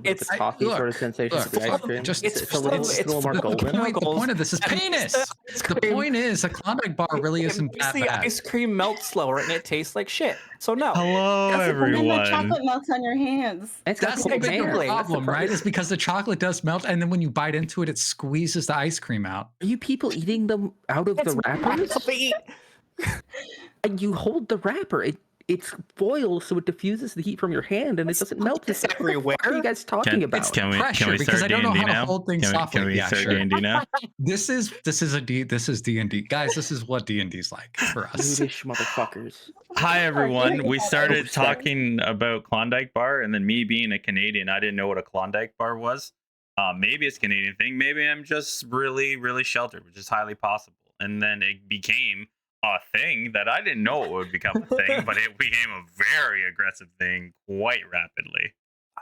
it's the coffee sort of sensation to the ice cream. It's a little more golden. The point of this is penis. The point is a Klondike bar really isn't that the bad. ice cream melts slower and it tastes like shit. So no. Hello, And the everyone. chocolate melts on your hands. It's got That's the cold bigger hands. problem, right? Is because the chocolate does melt, and then when you bite into it, it squeezes the ice cream out. Are you people eating them out of the wrappers? And you hold the wrapper. It's foil, so it diffuses the heat from your hand, and it doesn't melt. It's everywhere. What are you guys talking about? Can we because I start don't know D&D how to now? hold things softly. Can we Yeah, start sure. D&D now? This is D&D, guys. This is what D&D's like for us. Brutish motherfuckers. Hi, everyone. We started Sorry. talking about Klondike bar, and then me being a Canadian, I didn't know what a Klondike bar was. Maybe it's a Canadian thing. Maybe I'm just really, really sheltered, which is highly possible. And then it became a thing that I didn't know it would become a thing, but it became a very aggressive thing quite rapidly.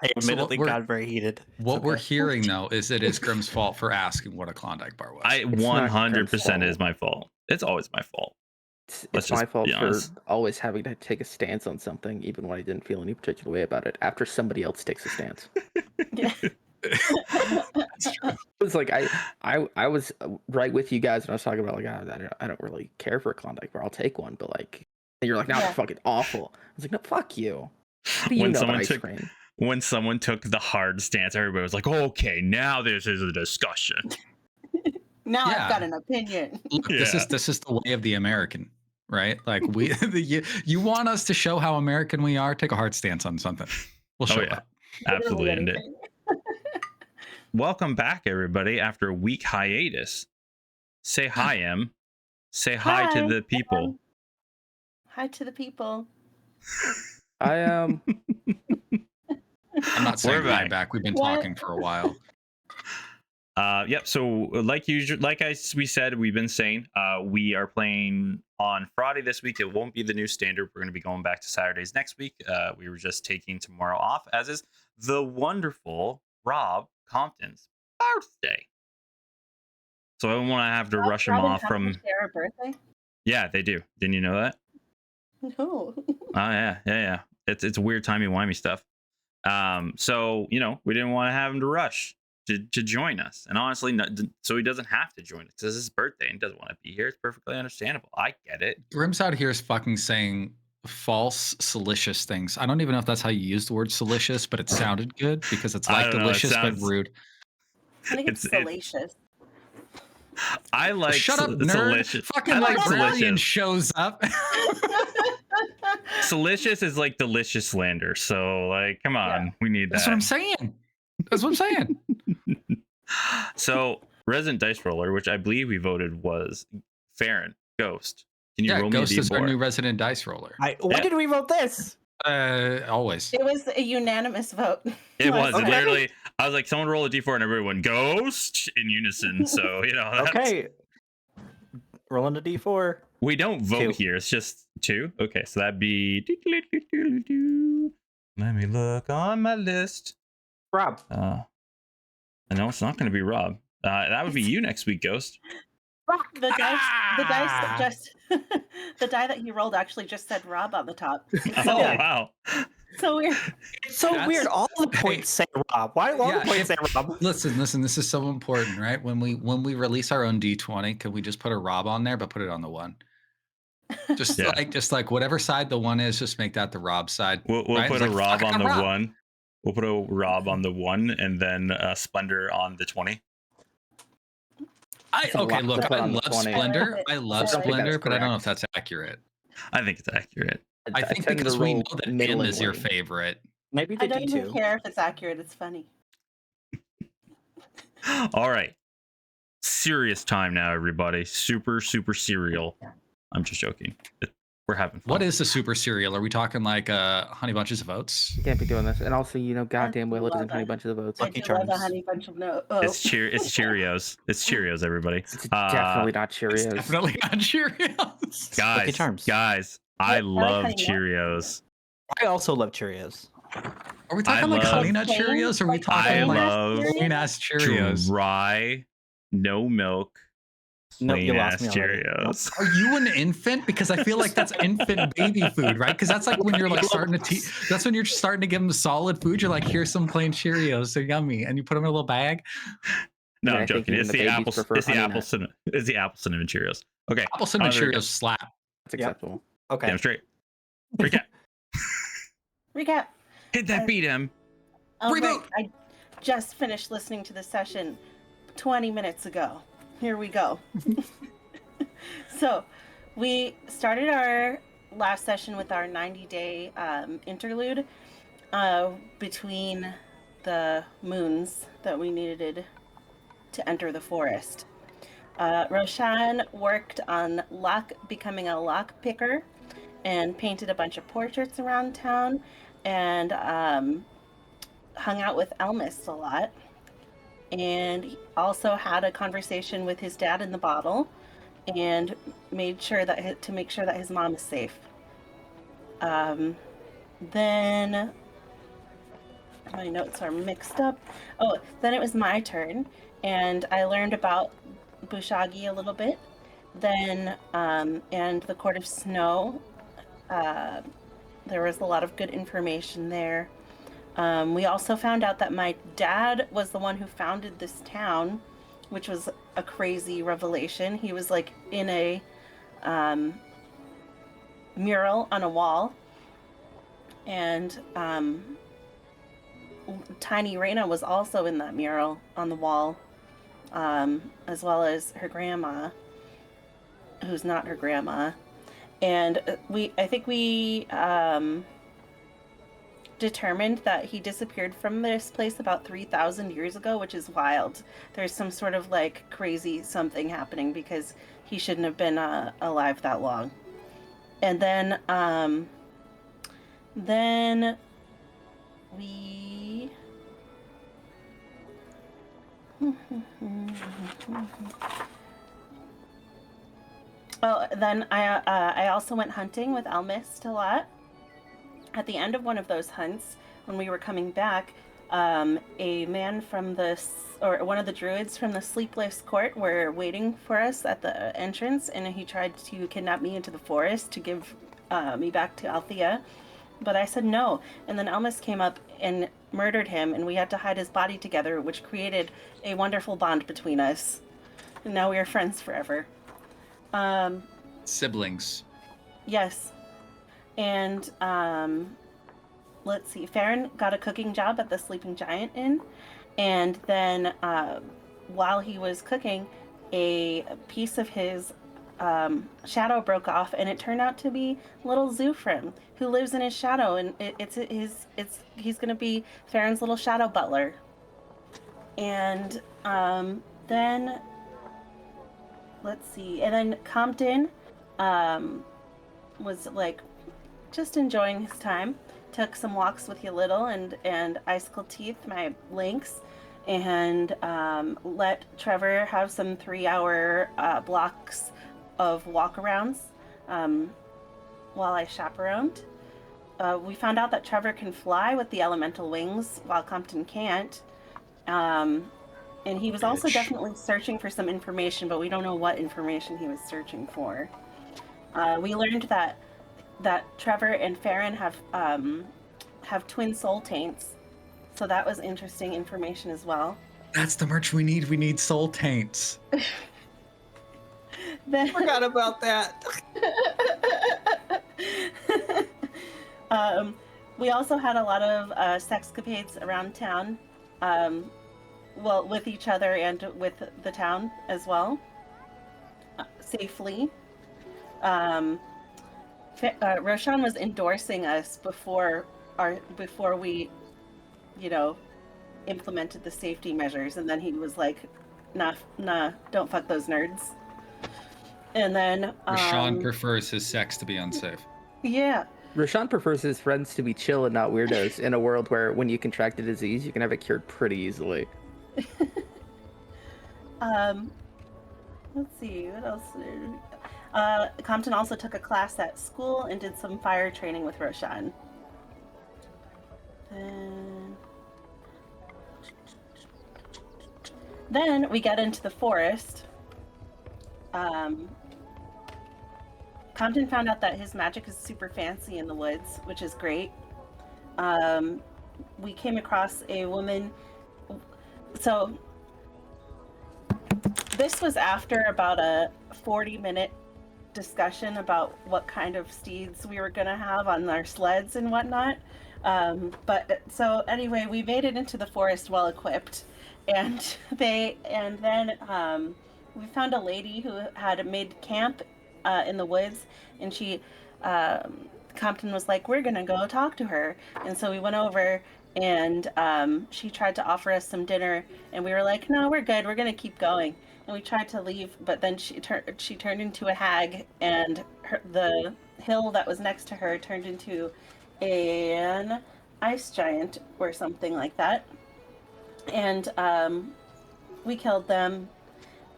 I admittedly got very heated. What we're hearing, though, is it is Grimm's fault for asking what a Klondike bar was. I 100% is my fault. It's always my fault. It's my fault for always having to take a stance on something, even when I didn't feel any particular way about it, after somebody else takes a stance. It's like I was right with you guys when I was talking about like I don't really care for a Klondike bar. I'll take one, but like and you're like, no, it's fucking awful. I was like, no, fuck you. How do you know about ice cream? When someone took the hard stance, everybody was like, okay, now this is a discussion. Now I've got an opinion. Look, this is the way of the American, right? Like you want us to show how American we are, take a hard stance on something. We'll show that. Absolutely end it. Welcome back, everybody, after a week hiatus. Say hi, Em. Say hi to the people. Hi to the people. I am. I'm not saying hi back. We've been talking for a while. Yep. So, like usual, we said, we've been saying, we are playing on Friday this week. It won't be the new standard. We're going to be going back to Saturdays next week. We were just taking tomorrow off, as is the wonderful Rob Compton's birthday. So I don't want to have to rush him off from. Their birthday? Yeah, they do. Didn't you know that? No. Oh yeah. It's weird timey-wimey stuff. So we didn't want to have him to rush to join us, and honestly, so he doesn't have to join us because it's his birthday and he doesn't want to be here. It's perfectly understandable. I get it. Grimm's out here is fucking saying false salacious things. I don't even know if that's how you use the word salacious, but it sounded good because it's like delicious but rude. I think it's salacious. I like shut up, nerd. Salacious. Fucking librarian shows up. Salacious is like delicious slander. So like, come on, we need that. That's what I'm saying. So Resident Dice Roller, which I believe we voted was Farron Ghost. Can you roll Ghost me a D4? is our new Resident Dice Roller. When did we vote this? Always. It was a unanimous vote. It was literally. I was like, someone roll a D4, and everyone went Ghost in unison. So okay. Rolling a D4. We don't vote here. It's just 2. Okay, so that'd be. Let me look on my list. Rob. No, it's not going to be Rob. That would be you next week, Ghost. The die that he rolled actually just said Rob on the top. Oh wow. So weird. It's so weird. All the points say Rob. Why do all the points say Rob? Listen. This is so important, right? When we release our own D20, can we just put a Rob on there, but put it on the 1? Just like whatever side the 1 is, just make that the Rob side. We'll put a Rob on the 1. We'll put a Rob on the 1, and then Splendor on the 20. I love Splendor. I love Splendor, but I don't know if that's accurate. I think it's accurate. I think because we know that Nim is your favorite. Maybe the I don't D2. even care if it's accurate. It's funny. All right. Serious time now, everybody. Super serial. I'm just joking. We're having fun. What is the super cereal? Are we talking like Honey Bunches of Oats? You can't be doing this. And also, goddamn well it isn't Honey Bunches of Oats. Lucky Charms. Love a Honey Bunch of It's Cheerios. It's Cheerios, everybody. It's definitely not Cheerios. It's definitely not Cheerios. Lucky Charms. Guys, I love Cheerios. I also love Cheerios. Are we talking like Honey Nut Cheerios? Or are we talking like plain ass Cheerios? Dry, no milk, Nope, you Plain lost ass me already. Cheerios. Are you an infant? Because I feel like that's infant baby food, right? Because that's like when you're like starting to that's when you're starting to give them solid food. You're like, here's some plain Cheerios, they're yummy, and you put them in a little bag. No, Yeah, I'm I think joking. even It's the the babies apple. prefer It's the Honey apple Nut. cinnamon. It's the apple cinnamon Cheerios. Okay. Apple cinnamon There we go. Cheerios slap. That's acceptable. Okay. Damn straight. Recap. Recap. Hit that beat, him. All right, Reboot. I just finished listening to the session 20 minutes ago. Here we go. So, we started our last session with our 90-day interlude between the moons that we needed to enter the forest. Roshan worked on becoming a lock picker and painted a bunch of portraits around town and hung out with Elmis a lot. And he also had a conversation with his dad in the bottle and made sure that to make sure that his mom is safe. Then my notes are mixed up. Oh, then it was my turn, and I learned about Bushagi a little bit. Then, and the Court of Snow. There was a lot of good information there. We also found out that my dad was the one who founded this town, which was a crazy revelation. He was like in a mural on a wall, and Tiny Reina was also in that mural on the wall, as well as her grandma, who's not her grandma. And I think we determined that he disappeared from this place about 3,000 years ago, which is wild. There's some sort of like crazy something happening because he shouldn't have been alive that long. And then we oh, then I also went hunting with Elmist a lot. At the end of one of those hunts, when we were coming back, a man from one of the druids from the Sleepless Court were waiting for us at the entrance, and he tried to kidnap me into the forest to give me back to Althea. But I said no, and then Elmis came up and murdered him, and we had to hide his body together, which created a wonderful bond between us. And now we are friends forever. Siblings. Yes. And let's see, Farron got a cooking job at the Sleeping Giant Inn, and then while he was cooking, a piece of his shadow broke off, and it turned out to be little Wilfrem, who lives in his shadow, and he's gonna be Farron's little shadow butler. And then let's see, and then Compton was like just enjoying his time. Took some walks with Yelittle and Icicle Teeth, my lynx, and let Trevor have some 3-hour blocks of walkarounds while I chaperoned. We found out that Trevor can fly with the elemental wings while Compton can't. And he was also definitely searching for some information, but we don't know what information he was searching for. We learned that Trevor and Farron have twin soul taints, so that was interesting information as well. That's the merch we need. We need soul taints. Then, Forgot about that. we also had a lot of sexcapades around town, well, with each other and with the town as well, safely. Roshan was endorsing us before we, implemented the safety measures, and then he was like, nah, don't fuck those nerds. And then Rashawn prefers his sex to be unsafe. Yeah. Rashawn prefers his friends to be chill and not weirdos in a world where when you contract a disease, you can have it cured pretty easily. Let's see, what else? Compton also took a class at school and did some fire training with Roshan. Then we get into the forest, um, Compton found out that his magic is super fancy in the woods, which is great. We came across a woman. So this was after about a 40-minute discussion about what kind of steeds we were going to have on our sleds and whatnot. But so anyway, we made it into the forest well equipped, and then we found a lady who had made camp in the woods, and she Compton was like, "We're gonna go talk to her," and so we went over, and she tried to offer us some dinner, and we were like, "No, we're good. We're gonna keep going." And we tried to leave, but then she turned into a hag, and the hill that was next to her turned into an ice giant or something like that. And we killed them,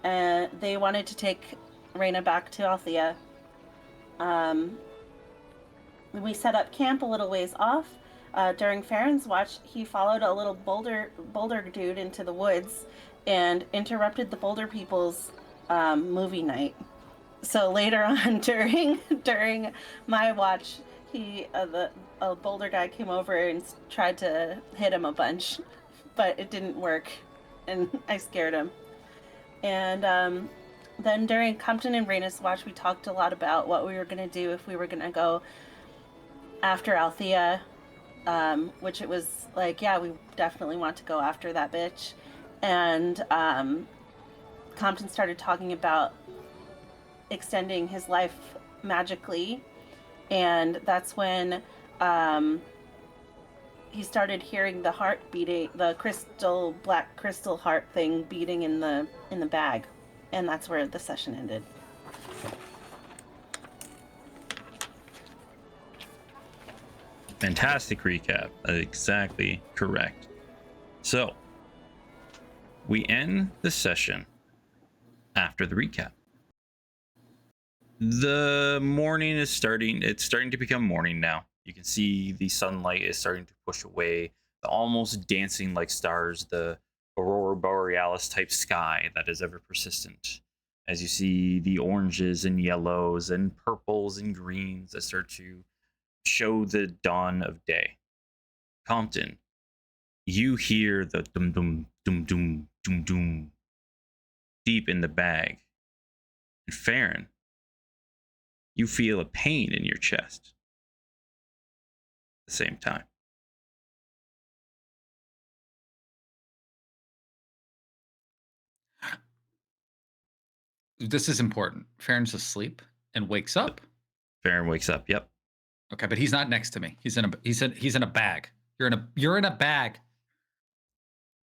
and they wanted to take Reyna back to Althea. We set up camp a little ways off. During Farron's watch, he followed a little boulder dude into the woods and interrupted the Boulder people's movie night. So later on, during my watch, a Boulder guy came over and tried to hit him a bunch, but it didn't work, and I scared him. And then during Compton and Reyna's watch, we talked a lot about what we were gonna do if we were gonna go after Althea, which it was like, yeah, we definitely want to go after that bitch. And Compton started talking about extending his life magically, and that's when he started hearing the heart beating, the black crystal heart thing beating in the bag, and that's where the session ended. Fantastic recap. Exactly correct. So we end the session after the recap. The morning is starting. It's starting to become morning now. You can see the sunlight is starting to push away the almost dancing like stars, the aurora borealis type sky that is ever persistent. As you see the oranges and yellows and purples and greens that start to show the dawn of day. Compton, you hear the dum dum dum dum dum dum deep in the bag. And Farron, you feel a pain in your chest at the same time. This is important. Farron's asleep and wakes up. Farron wakes up. Yep. Okay, but he's not next to me. He's in a bag. You're in a bag.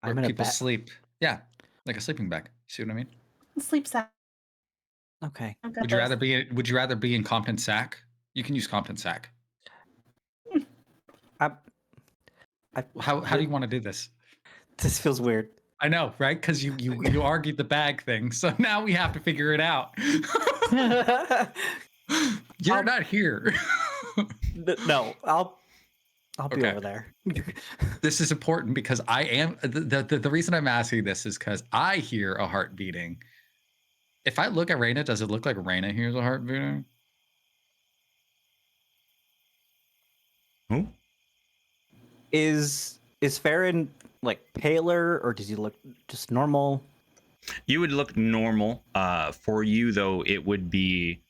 Where I'm in a people bag. sleep. Yeah, like a sleeping bag. See what I mean? Sleep sack. Okay. Would you rather be in Compton's sack? You can use Compton's sack. How do you want to do this? This feels weird. I know, right? Because you argued the bag thing, so now we have to figure it out. You're not here. No, I'll be Okay. over there. This is important because I am the reason I'm asking this is because I hear a heart beating. If I look at Reyna, does it look like Reyna hears a heart beating? Who? Is Farron like paler, or does he look just normal? You would look normal. For you though, it would be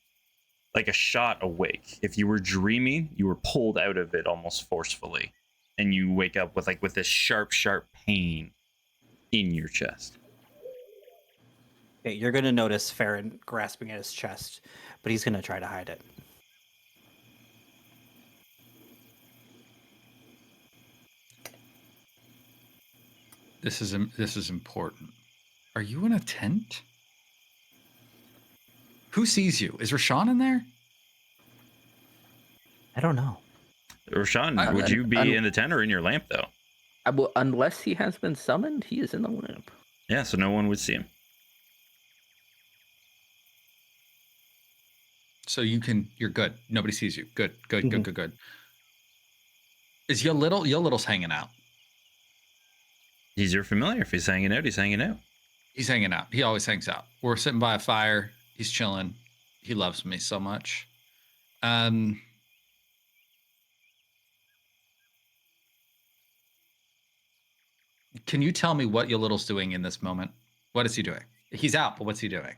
like a shot awake. If you were dreaming, you were pulled out of it almost forcefully, and you wake up with this sharp pain in your chest. Okay, you're gonna notice Farron grasping at his chest, but he's gonna try to hide it. This is important. Are you in a tent? Who sees you? Is Rashawn in there? I don't know. Rashawn, would you be in the tent or in your lamp though? Unless he has been summoned, he is in the lamp. Yeah, so no one would see him. So you're good. Nobody sees you. Good. Is Little's hanging out? He's your familiar. If he's hanging out, he's hanging out. He's hanging out. He always hangs out. We're sitting by a fire. He's chilling. He loves me so much. Can you tell me what Yolittle's doing in this moment? What is he doing? He's out, but what's he doing?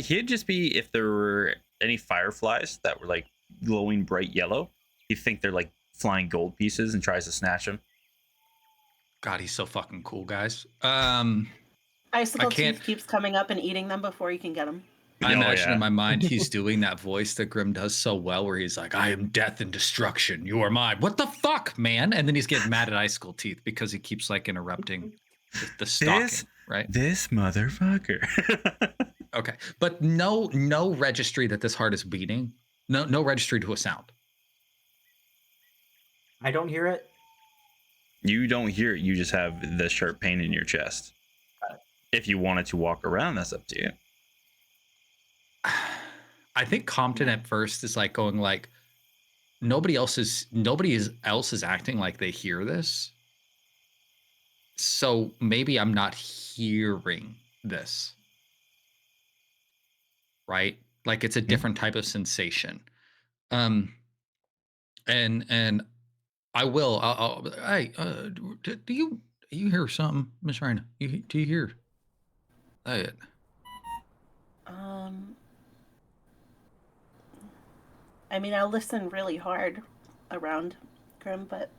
He'd just be if there were any fireflies that were like glowing bright yellow. You think they're like flying gold pieces and tries to snatch them. God, he's so fucking cool, guys. Icicle can't- Teeth keeps coming up and eating them before you can get them. I imagine in my mind he's doing that voice that Grim does so well, where he's like, "I am death and destruction. You are mine." What the fuck, man? And then he's getting mad at Icicle Teeth because he keeps like interrupting the stalking, right? This motherfucker. Okay, but no registry that this heart is beating. No registry to a sound. I don't hear it. You don't hear it. You just have the sharp pain in your chest. If you wanted to walk around, that's up to you. I think Compton at first is like going like, nobody else is acting like they hear this. So maybe I'm not hearing this. Right? Like it's a different type of sensation. And I will. Hey, do you hear something, Miss Raina? Do you hear that? I mean, I'll listen really hard around Grim, but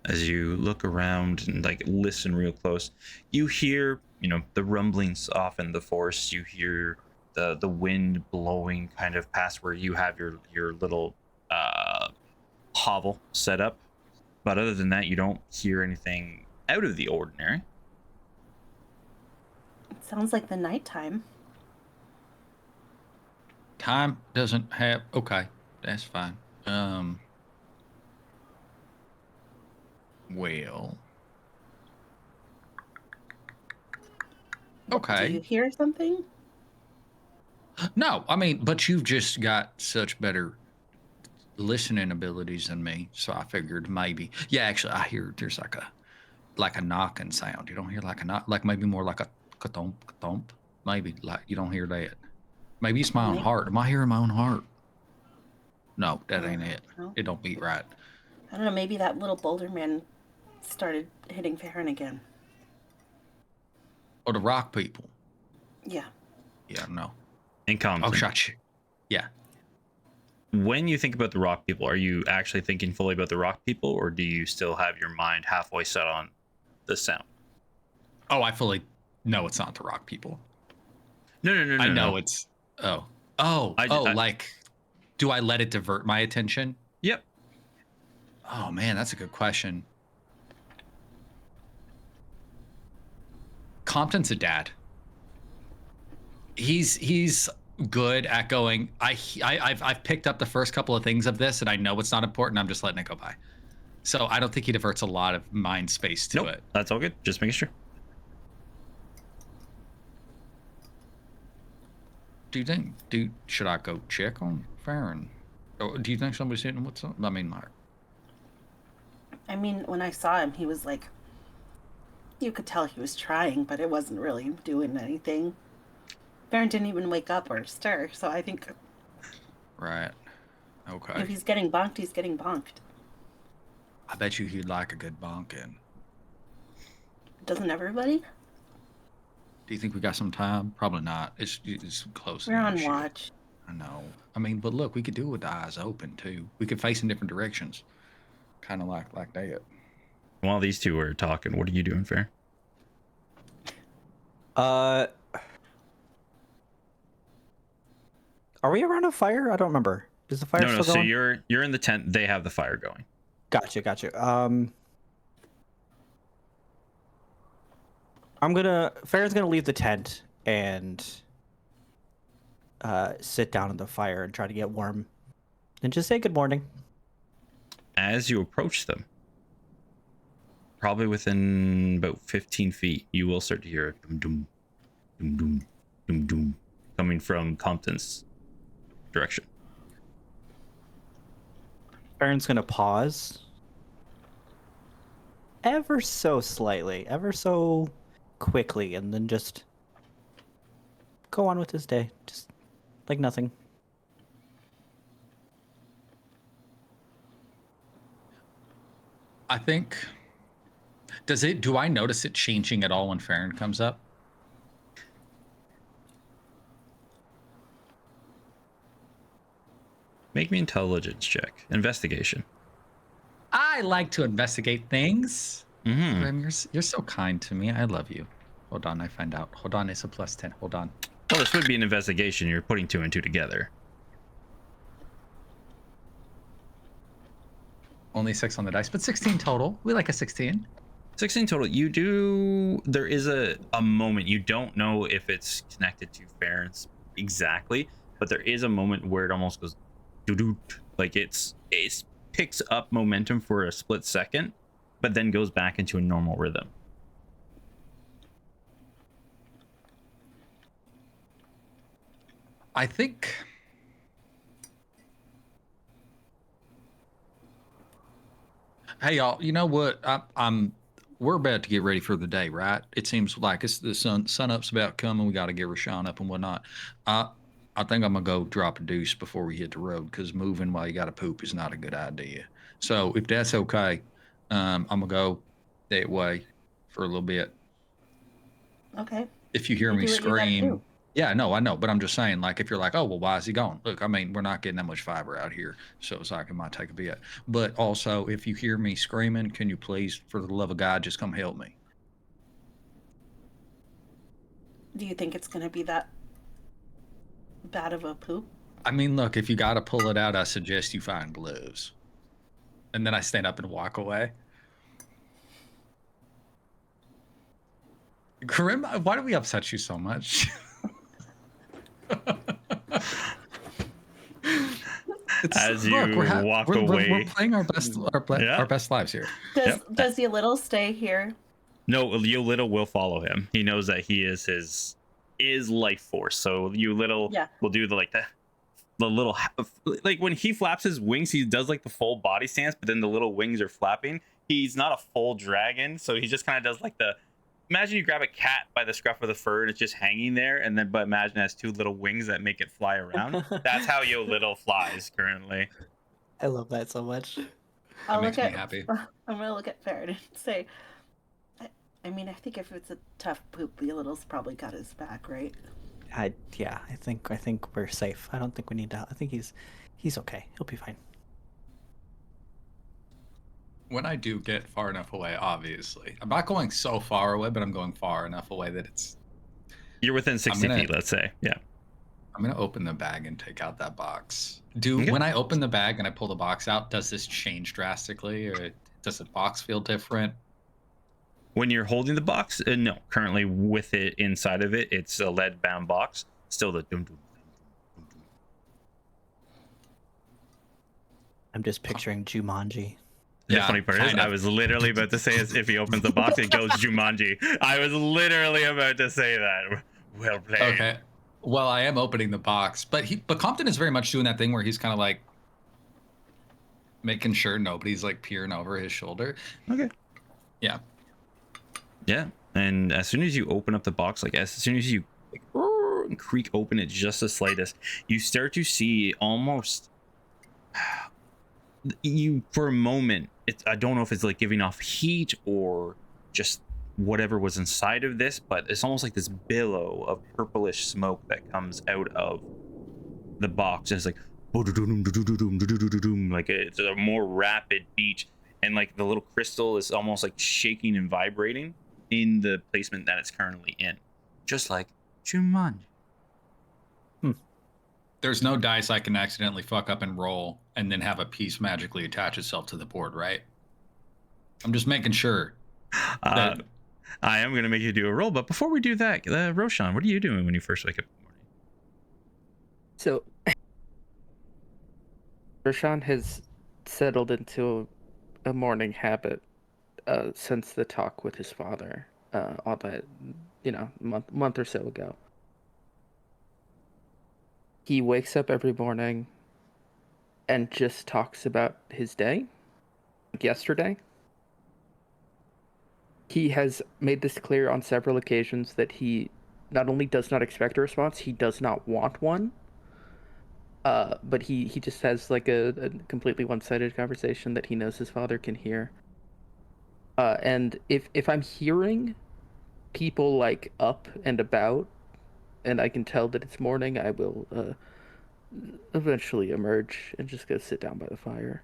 As you look around and like listen real close, you hear, the rumblings off in the forest. You hear the wind blowing kind of past where you have your little hovel set up. But other than that, you don't hear anything out of the ordinary. it sounds like the nighttime. Time doesn't have. Okay, that's fine. Well. Okay. Do you hear something? No, I mean, but you've just got such better listening abilities than me, so I figured maybe. Yeah, actually, I hear there's like a knocking sound. You don't hear like a knock, like maybe more like a ka-thump, ka-thump. Maybe like you don't hear that. Maybe it's my own heart. Am I hearing my own heart? No, that ain't it. No. It don't beat right. I don't know. Maybe that little boulder man started hitting Farron again. Oh, the rock people. Yeah. Yeah, no. In Compton. Oh, shot you. Yeah. When you think about the rock people, are you actually thinking fully about the rock people, or do you still have your mind halfway set on the sound? Oh, I fully know it's not the rock people. No. I know it's. Like, do I let it divert my attention? Yep. Oh man, that's a good question. Compton's a dad. He's good at going. I've picked up the first couple of things of this, and I know it's not important. I'm just letting it go by. So I don't think he diverts a lot of mind space to it. That's all good. Just making sure. Should I go check on Farron? Or do you think somebody's hitting what's up? I mean, Mark. I mean, when I saw him, he was like, you could tell he was trying, but it wasn't really doing anything. Farron didn't even wake up or stir, so I think. Right. Okay. If he's getting bonked, he's getting bonked. I bet you he'd like a good bonking. Doesn't everybody? Do you think we got some time? Probably not. It's close. We're on shit. watch. I know. I mean, but look, we could do it with the eyes open too. We could face in different directions, kind of like that. While these two are talking, what are you doing, Fair? Are we around a fire? I don't remember. Is the fire still so going? you're in the tent. They have the fire going. Gotcha. Farron's gonna leave the tent and sit down at the fire and try to get warm, and just say good morning. As you approach them, probably within about 15 feet, you will start to hear a dum dum dum dum dum dum coming from Compton's direction. Farron's gonna pause ever so slightly, ever so quickly, and then just go on with his day, just like nothing. I think. Do I notice it changing at all when Farron comes up? Make me intelligence check. Investigation. I like to wilfrem things. Mm-hmm. You're so kind to me. I love you. Hold on, I find out. Hold on, it's a +10. Hold on. Well, this would be an investigation. You're putting 2 and 2 together. Only 6 on the dice, but 16 total. We like a 16. 16 total. You do. There is a moment. You don't know if it's connected to Farron's exactly, but there is a moment where it almost goes doo-doo, like it picks up momentum for a split second, but then goes back into a normal rhythm. I think. Hey y'all, you know what? We're about to get ready for the day, right? It seems like it's the sun up's about coming. We got to get Rashawn up and whatnot. I think I'm gonna go drop a deuce before we hit the road because moving while you got to poop is not a good idea. So if that's okay, I'm gonna go that way for a little bit. Okay. If you hear You me do what you gotta scream, do. yeah, no, I know, but I'm just saying, like, if you're like, oh, well, why is he going? Look, I mean, we're not getting that much fiber out here, so it's like it might take a bit. But also, if you hear me screaming, can you please, for the love of God, just come help me? Do you think it's gonna be that bad of a poop? I mean, look, if you got to pull it out, I suggest you find gloves. And then I stand up and walk away. Karim, why do we upset you so much? As you walk away, we're playing our best lives here. Does the little stay here? No, you little will follow him. He knows that he is life force. So you little will do the little, like when he flaps his wings, he does like the full body stance, but then the little wings are flapping. He's not a full dragon, so he just kind of does like the. Imagine you grab a cat by the scruff of the fur and it's just hanging there, and then but imagine it has 2 little wings that make it fly around. That's how Yo Little flies currently. I love that so much. I'll makes look me at. happy. I'm gonna look at Farron and say, I mean, I think if it's a tough poop, the little's probably got his back, right? I think we're safe. I don't think we need to. I think he's okay. He'll be fine. When I do get far enough away, obviously, I'm not going so far away, but I'm going far enough away that it's. You're within 60 feet, let's say. Yeah. I'm gonna open the bag and take out that box. When I open the bag and I pull the box out, does this change drastically, or does the box feel different? When you're holding the box, no. Currently, with it inside of it, it's a lead-bound box. Still the dum dum. I'm just picturing Jumanji. The funny part is, I was literally about to say, as if he opens the box, it goes Jumanji. I was literally about to say that. Well played. Okay. Well, I am opening the box, but Compton is very much doing that thing where he's kind of like making sure nobody's like peering over his shoulder. Okay. Yeah. Yeah. And as soon as you open up the box, like as soon as you creak open it just the slightest, you start to see almost you for a moment. I don't know if it's like giving off heat or just whatever was inside of this, but it's almost like this billow of purplish smoke that comes out of the box. And it's like like it's a more rapid beat, and like the little crystal is almost like shaking and vibrating in the placement that it's currently in, just like Jumanji. There's no dice I can accidentally fuck up and roll and then have a piece magically attach itself to the board, right? I'm just making sure. I am going to make you do a roll, but before we do that, Roshan, what are you doing when you first wake up in the morning? So, Rashawn has settled into a morning habit since the talk with his father, all that, month or so ago. He wakes up every morning and just talks about his day, like yesterday. He has made this clear on several occasions that he not only does not expect a response, he does not want one. But he just has like a completely one-sided conversation that he knows his father can hear. And if I'm hearing people like up and about, and I can tell that it's morning, I will eventually emerge and just go sit down by the fire.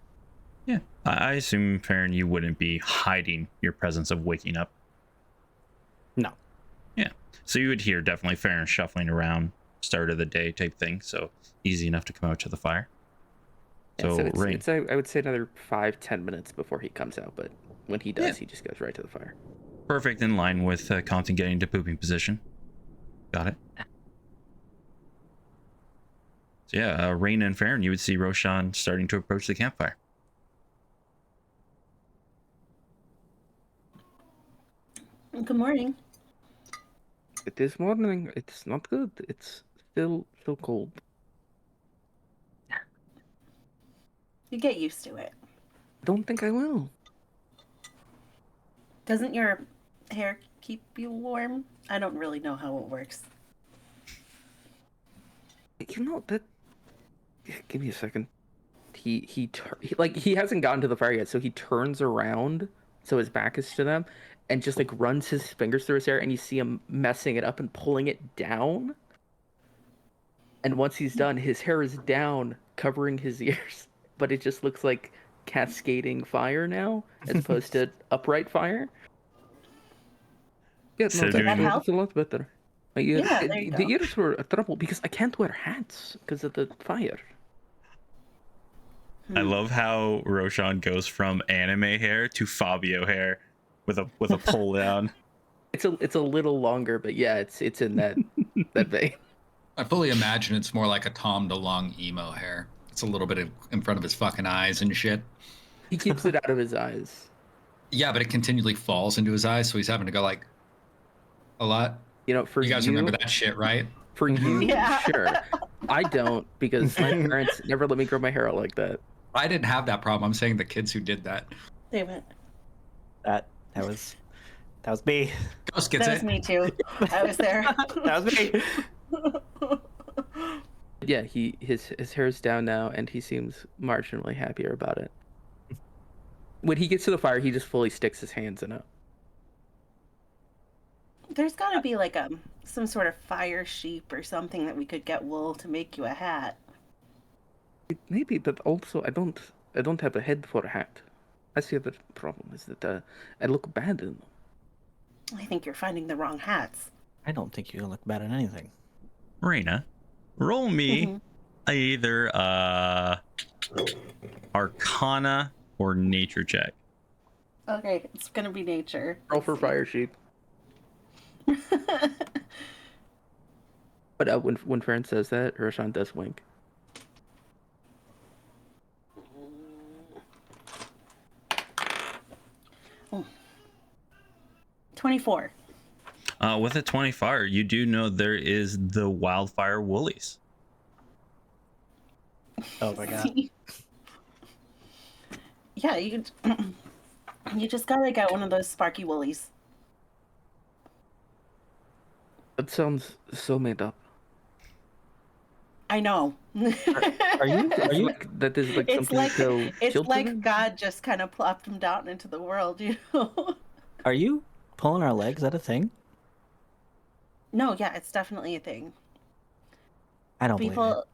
Yeah, I assume, Farron, you wouldn't be hiding your presence of waking up. No. Yeah, so you would hear definitely Farron shuffling around, start of the day type thing. So easy enough to come out to the fire. Yeah, So, it's, Rain. it's I would say another 5-10 minutes before he comes out, but when he does, he just goes right to the fire. Perfect, in line with Compton getting to pooping position. Got it. So yeah, Rain and Farron, you would see Roshan starting to approach the campfire. Good morning. It is morning. It's not good. It's still so cold. You get used to it. Don't think I will. Doesn't your hair keep you warm? I don't really know how it works. You know that. Give me a second. He hasn't gotten to the fire yet, so he turns around so his back is to them, and just like runs his fingers through his hair, and you see him messing it up and pulling it down. And once he's done, his hair is down, covering his ears, but it just looks like cascading fire now, as opposed to upright fire. Yeah, So no, doing- that's a lot better. Yeah, there you the go. ears were a trouble because I can't wear hats because of the fire. I love how Roshan goes from anime hair to Fabio hair with a pull down. It's a little longer, but yeah, it's in that that vein. I fully imagine it's more like a Tom DeLonge emo hair. It's a little bit in front of his fucking eyes and shit. He keeps it out of his eyes. Yeah, but it continually falls into his eyes, so he's having to go like a lot. You know, for You guys remember that shit, right? For you, Yeah. sure. I don't, because my parents never let me grow my hair out like that. I didn't have that problem. I'm saying the kids who did that. They went. That was me. Ghost gets That was it. me too. I was there. That was me. Yeah, his hair's down now, and he seems marginally happier about it. When he gets to the fire, he just fully sticks his hands in it. There's got to be like some sort of fire sheep or something that we could get wool to make you a hat. Maybe, but also I don't have a head for a hat. That's the other problem, is that I look bad in them. I think you're finding the wrong hats. I don't think you look bad at anything. Reina, roll me Mhm. either Arcana or Nature check. Okay, it's gonna be nature. Roll for fire sheep. But when Farron says that, Roshan does wink. Oh. 24. With a 20 fire, you do know there is the wildfire woolies. Oh my god. Yeah, you just gotta get one of those sparky woolies. That sounds so made up. I know. Are you? Like, that is like It's something like to tell it's children? like God just kind of plopped them down into the world, you know. Are you pulling our legs? Is that a thing? No, yeah, it's definitely a thing. I don't believe People,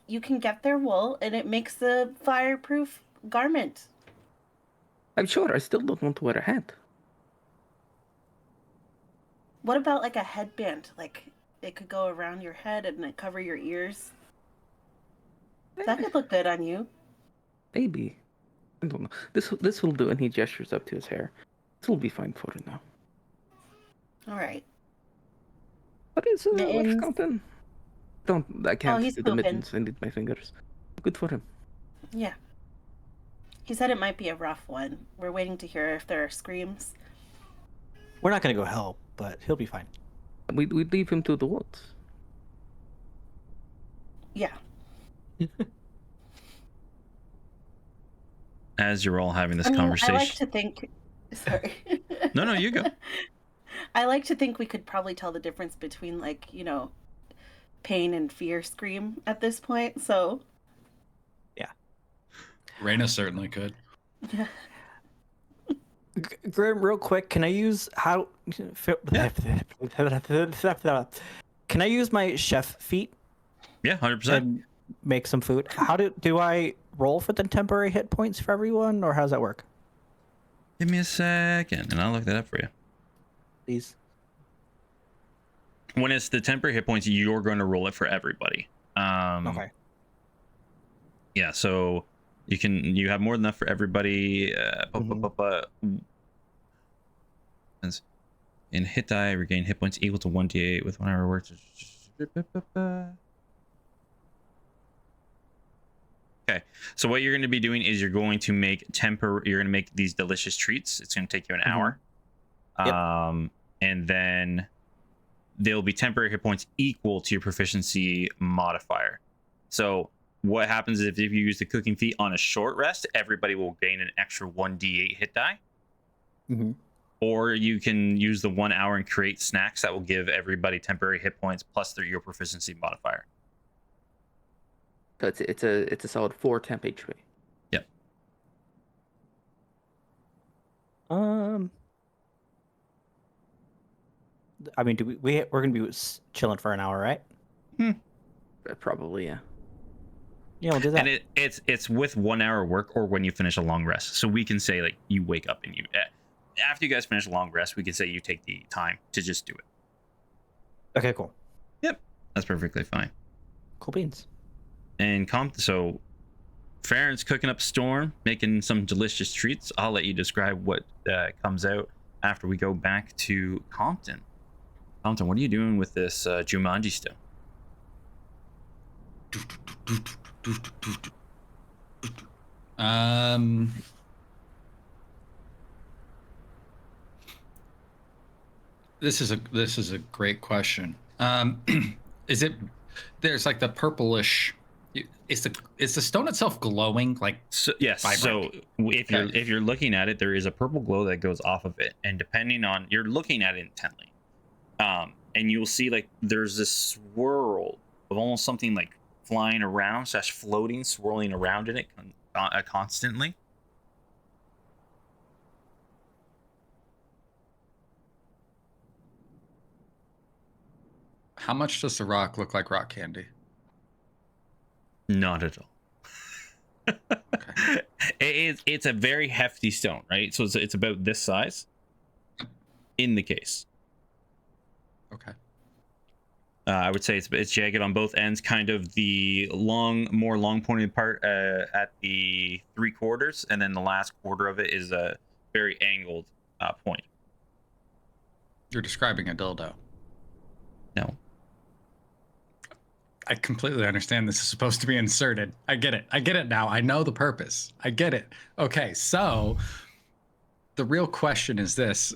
you can get their wool, and it makes a fireproof garment. I'm sure. I still don't want to wear a hat. What about like a headband? Like it could go around your head and it cover your ears. That could look good on you. Maybe. I don't know. This will do, and he gestures up to his hair. This will be fine for it now. All right. What is what's Mittens. Compton? I can't he's do the pooping. mittens. I need my fingers. Good for him. Yeah. He said it might be a rough one. We're waiting to hear if there are screams. We're not gonna go help, but he'll be fine. We'd leave him to the woods. Yeah. As you're all having this I mean, conversation. I like to think. Sorry. No, you go. I like to think we could probably tell the difference between like, pain and fear scream at this point. So Raina certainly could. yeah. Grim, real quick, can I use Can I use my chef feat Yeah, 100%. and make some food? How do I roll for the temporary hit points for everyone, or how does that work? Give me a second, and I'll look that up for you. Please. When it's the temporary hit points, you're going to roll it for everybody. Okay. Yeah, so you have more than enough for everybody. In hit die, regain hit points equal to 1d8 with 1 hour work. Okay, so what you're going to be doing is you're going to make these delicious treats. It's going to take you an hour. Yep. And then there'll be temporary hit points equal to your proficiency modifier. So what happens is if you use the cooking feat on a short rest, everybody will gain an extra 1d8 hit die. Mm-hmm. Or you can use the 1 hour and create snacks that will give everybody temporary hit points plus your proficiency modifier. So it's a solid 4 temp HP. Yep. I mean, we're gonna be chilling for an hour, right? Probably, yeah. Yeah, we'll do that. And it's with 1 hour work or when you finish a long rest. So we can say like you wake up and you after you guys finish a long rest, we can say you take the time to just do it. Okay, cool. Yep, that's perfectly fine. Cool beans. And so Farron's cooking up a storm, making some delicious treats. I'll let you describe what comes out after we go back to Compton. Compton, what are you doing with this Jumanji still? This is a great question. Is it? There's like the purplish. Is the stone itself glowing? Like so, yes. vibrant? So if you're looking at it, there is a purple glow that goes off of it, and depending on you're looking at it intently, and you'll see like there's this swirl of almost something like flying around, / floating, swirling around in it constantly. How much does the rock look like rock candy? Not at all. Okay. It's a very hefty stone, right? So it's about this size in the case. Okay. I would say it's jagged on both ends, kind of the more long pointed part at the 3/4, and then the last quarter of it is a very angled point. You're describing a dildo. No. I completely understand this is supposed to be inserted. I get it now. I know the purpose. I get it. Okay, so the real question is this.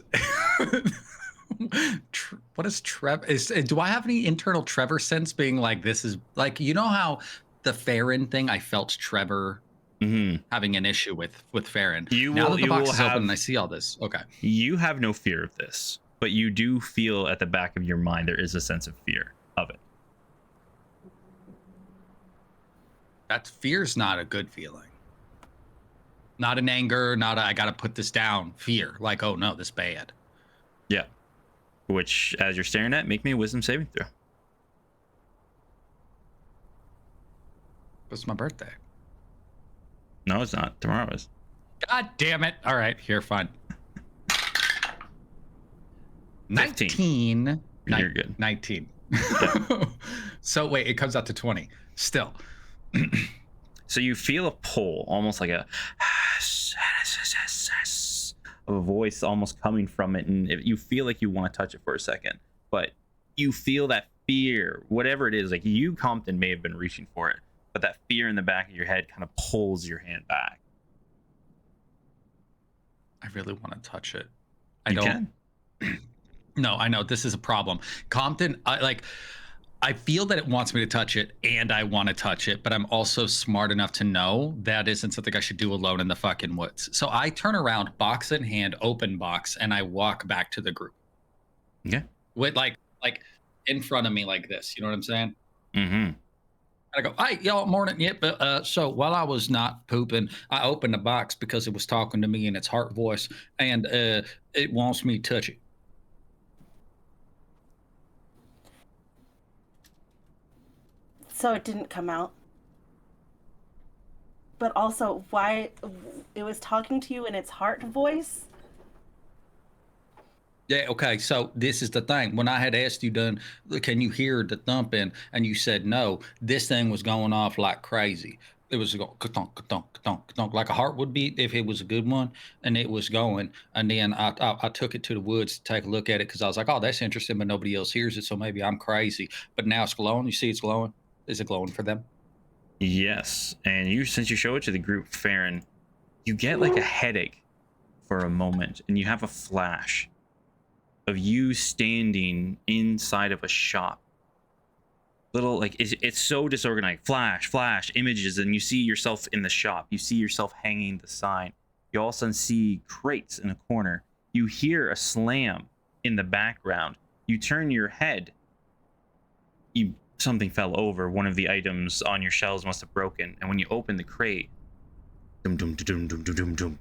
What is Trevor? Do I have any internal Trevor sense being like, this is like, you know how the Farron thing, I felt Trevor having an issue with Farron. Now that the box is open and I see all this. Okay. You have no fear of this, but you do feel at the back of your mind there is a sense of fear of it. That fear's not a good feeling. Not an anger, not a, I gotta put this down. Fear, like, oh no, this bad. Yeah. Which, as you're staring at, make me a wisdom saving throw. It's my birthday. No, it's not. Tomorrow is. God damn it. All right, here, fine. 15. 19. You're good. 19. Yeah. So wait, it comes out to 20. Still. So you feel a pull, almost like a voice almost coming from it, and you feel like you want to touch it for a second, but you feel that fear, whatever it is, like you, Compton, may have been reaching for it, but that fear in the back of your head kind of pulls your hand back. I really want to touch it. You can. No, I know this is a problem. Compton, I feel that it wants me to touch it, and I want to touch it, but I'm also smart enough to know that isn't something I should do alone in the fucking woods. So I turn around, box in hand, open box, and I walk back to the group. Yeah. with like in front of me like this. You know what I'm saying? Mm-hmm. I go, hey, y'all, morning. Yep. So while I was not pooping, I opened the box because it was talking to me in its heart voice, and it wants me to touch it. So it didn't come out. But also, why it was talking to you in its heart voice? Yeah, okay. So this is the thing. When I had asked you, can you hear the thumping? And you said no. This thing was going off like crazy. It was going ka-thunk, ka-thunk, ka-thunk, ka-thunk, like a heart would beat if it was a good one, and it was going. And then I took it to the woods to take a look at it because I was like, oh, that's interesting, but nobody else hears it, so maybe I'm crazy. But now it's glowing. You see, it's glowing. Is it glowing for them? Yes, and since you show it to the group, Farron, you get like a headache for a moment, and you have a flash of you standing inside of a shop. Little like it's so disorganized. Flash, images, and you see yourself in the shop. You see yourself hanging the sign. You all of a sudden see crates in a corner. You hear a slam in the background. You turn your head. Something fell over. One of the items on your shelves must have broken. And when you open the crate, dum dum dum dum dum dum dum.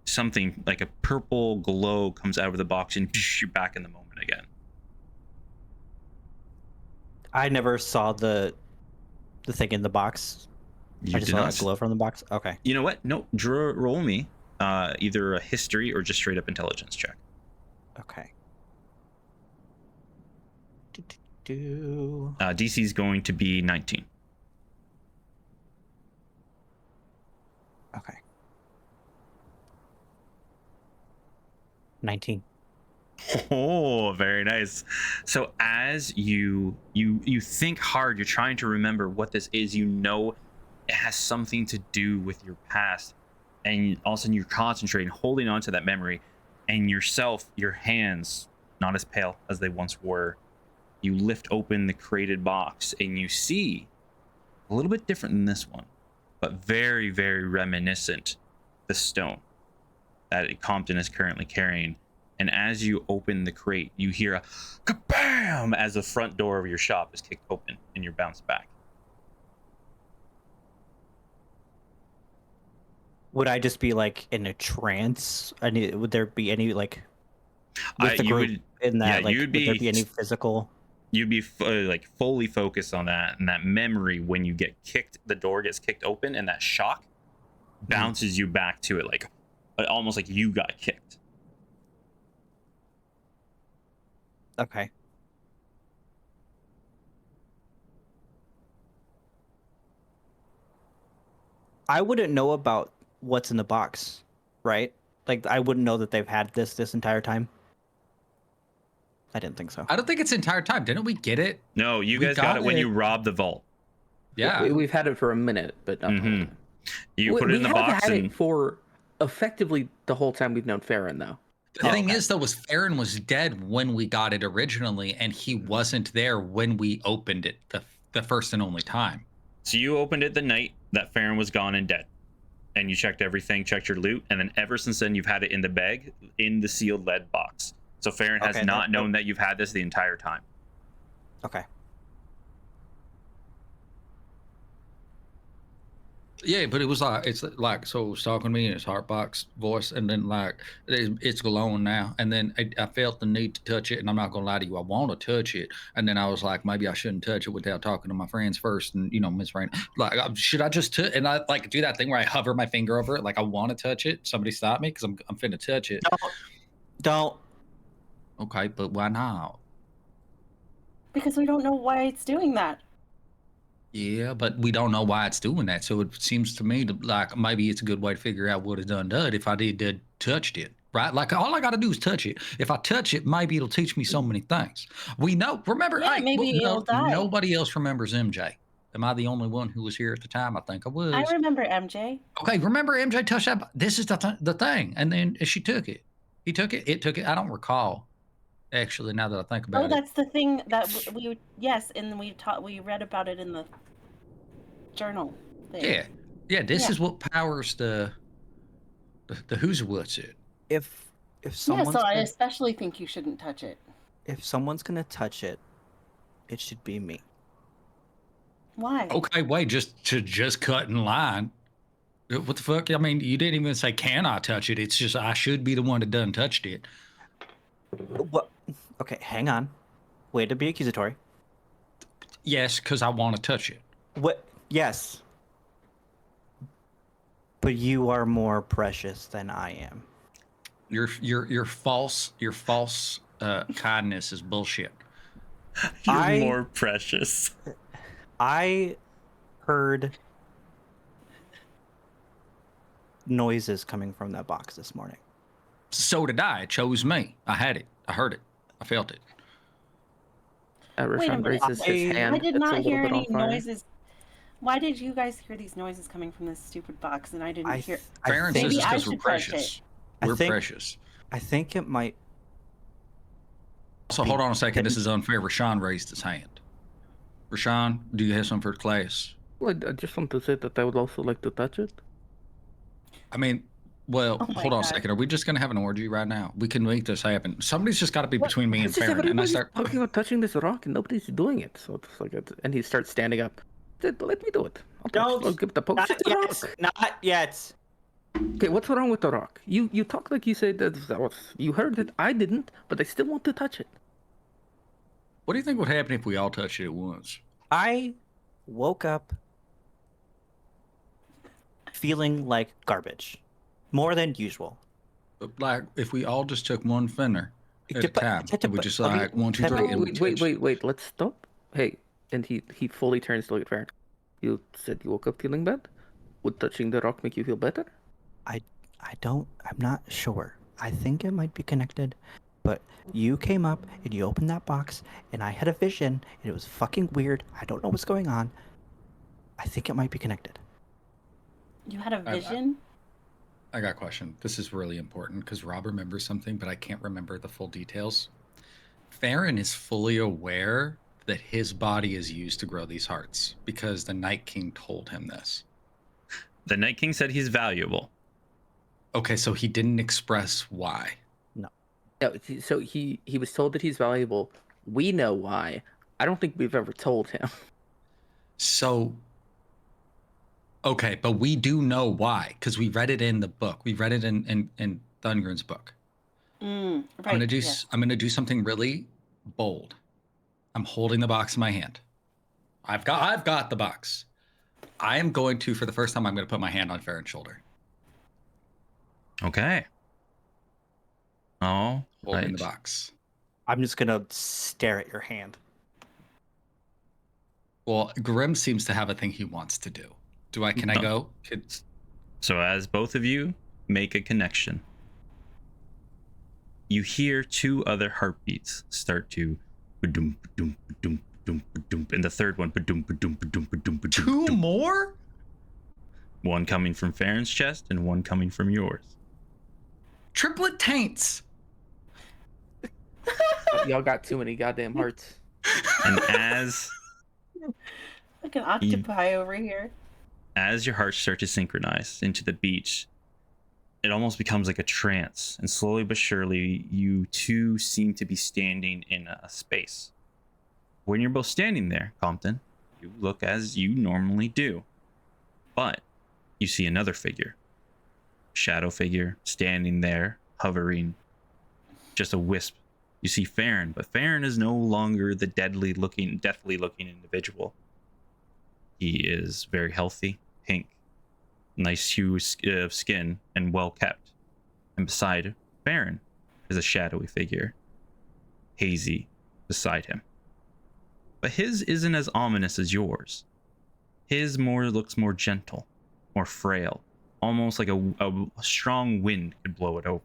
Something like a purple glow comes out of the box, and you're back in the moment again. I never saw the thing in the box. You I just did saw not. a glow from the box. Okay. You know what? No, roll me either a history or just straight up intelligence check. Okay. DC is going to be 19. Okay. 19. Oh, very nice. So as you think hard, you're trying to remember what this is. You know it has something to do with your past, and all of a sudden you're concentrating, holding on to that memory, and your hands, not as pale as they once were, you lift open the crated box, and you see a little bit different than this one, but very, very reminiscent the stone that Compton is currently carrying. And as you open the crate, you hear a kabam as the front door of your shop is kicked open and you're bounced back. Would I just be like in a trance? Would there be any like with the group in that? Yeah, like, you'd would there be be any physical? You'd be like fully focused on that, and that memory when you get kicked, the door gets kicked open, and that shock bounces you back to it, like almost like you got kicked. Okay. I wouldn't know about what's in the box, right? Like I wouldn't know that they've had this entire time. I didn't think so. I don't think it's the entire time. Didn't we get it? No, you We guys got it when got you it. robbed the vault. Yeah. We've had it for a minute, but not the whole time. You put it in the box had and it for effectively the whole time we've known Farron, though. The thing is, though, was Farron was dead when we got it originally, and he wasn't there when we opened it the first and only time. so you opened it the night that Farron was gone and dead. And you checked everything, checked your loot, and then ever since then you've had it in the bag, in the sealed lead box. So Farron has Okay, not known that you've had this the entire time. Okay. Yeah, but it was like so it was talking to me in his heart box voice, and then like it's glowing now, and then I felt the need to touch it, and I'm not gonna lie to you, I want to touch it, and then I was like, maybe I shouldn't touch it without talking to my friends first, and Miss Rain, like, should I just touch? And I like do that thing where I hover my finger over it, like I want to touch it. Somebody stop me because I'm finna touch it. Don't. Okay, but why not? Because we don't know why it's doing that. Yeah, but we don't know why it's doing that. So it seems to me like maybe it's a good way to figure out what it's done if I did touched it, right? Like all I got to do is touch it. If I touch it, maybe it'll teach me so many things. We know. Remember, Yeah, maybe it'll die. Nobody else remembers MJ. Am I the only one who was here at the time? I think I was. I remember MJ. Okay, remember MJ touched that? This is the thing, and then she took it. He took it. It took it. I don't recall. Actually, now that I think about Oh, it. that's the thing that and we read about it in the journal thing. Yeah. This is what powers the who's what's it. If If Yeah, someone's so I gonna, especially think you shouldn't touch it. if someone's gonna touch it, it should be me. Why? Okay, wait, just cut in line. What the fuck? I mean, you didn't even say, can I touch it? It's just I should be the one that done touched it. What? Okay, hang on. Way to be accusatory. Yes, because I want to touch it. What? Yes. But you are more precious than I am. Your false kindness is bullshit. You're more precious. I heard noises coming from that box this morning. So did I. It chose me. I had it. I heard it. I felt it. Wait a Rashawn minute. raises his hand. I did It's a not little hear bit any on fire. noises. Why did you guys hear these noises coming from this stupid box and I didn't hear? Farron think- says Maybe it's I because we're should touch precious. I We're think- precious. I think it might. So hold on a second. This is unfair. Rashawn raised his hand. Rashawn, do you have something for class? Well, I just want to say that I would also like to touch it. I mean, well, Oh my hold on a God. second. Are we just going to have an orgy right now? We can make this happen. Somebody's just got to be What? between me and It's just Farron. And I everybody's start. talking about touching this rock and nobody's doing it. So it's like, and he starts standing up. Said, let me do it. I'll give the poke. Not It's a yet. rock. Not yet. Okay, what's wrong with the rock? You talk like you said that was you heard it. I didn't, but I still want to touch it. What do you think would happen if we all touched it at once? I woke up feeling like garbage, more than usual. Like if we all just took one finger at a time, and we just like 1, 2, 3, and we touched it. Wait. Let's stop. Hey, and he fully turns to look at Farron. You said you woke up feeling bad. Would touching the rock make you feel better? I'm not sure. I think it might be connected, but you came up and you opened that box and I had a vision and it was fucking weird. I don't know what's going on. I think it might be connected. You had a vision? I got a question. This is really important because Rob remembers something, but I can't remember the full details. Farron is fully aware that his body is used to grow these hearts because the Night King told him this. The Night King said he's valuable. Okay, so he didn't express why. No, so he was told that he's valuable. We know why. I don't think we've ever told him. So, okay, but we do know why because we read it in the book. We read it in Thungren's book. Right. I'm gonna do something really bold. I'm holding the box in my hand. I've got the box. I am going to, for the first time, I'm going to put my hand on Farron's shoulder. Okay. Oh, Holding right. the box. I'm just gonna stare at your hand. Well, Grim seems to have a thing he wants to do. Can I No. go? So as both of you make a connection, you hear two other heartbeats start to ba-doom, ba-doom, ba-doom, ba-doom, ba-doom, and the third one ba-doom, ba-doom, ba-doom, ba-doom, ba-doom, Two ba-doom. more? One coming from Farron's chest and one coming from yours. Triplet taints. Y'all got too many goddamn hearts. And as Like an octopi over here. as your hearts start to synchronize into the beach, it almost becomes like a trance, and slowly but surely you two seem to be standing in a space. When you're both standing there, Compton, you look as you normally do, but you see another figure, shadow figure, standing there, hovering, just a wisp. You see Farron, but Farron is no longer the deathly looking individual. He is very healthy, pink, nice hue of skin, and well kept. And beside Farron is a shadowy figure, hazy beside him. But his isn't as ominous as yours. His looks more gentle, more frail, almost like a strong wind could blow it over.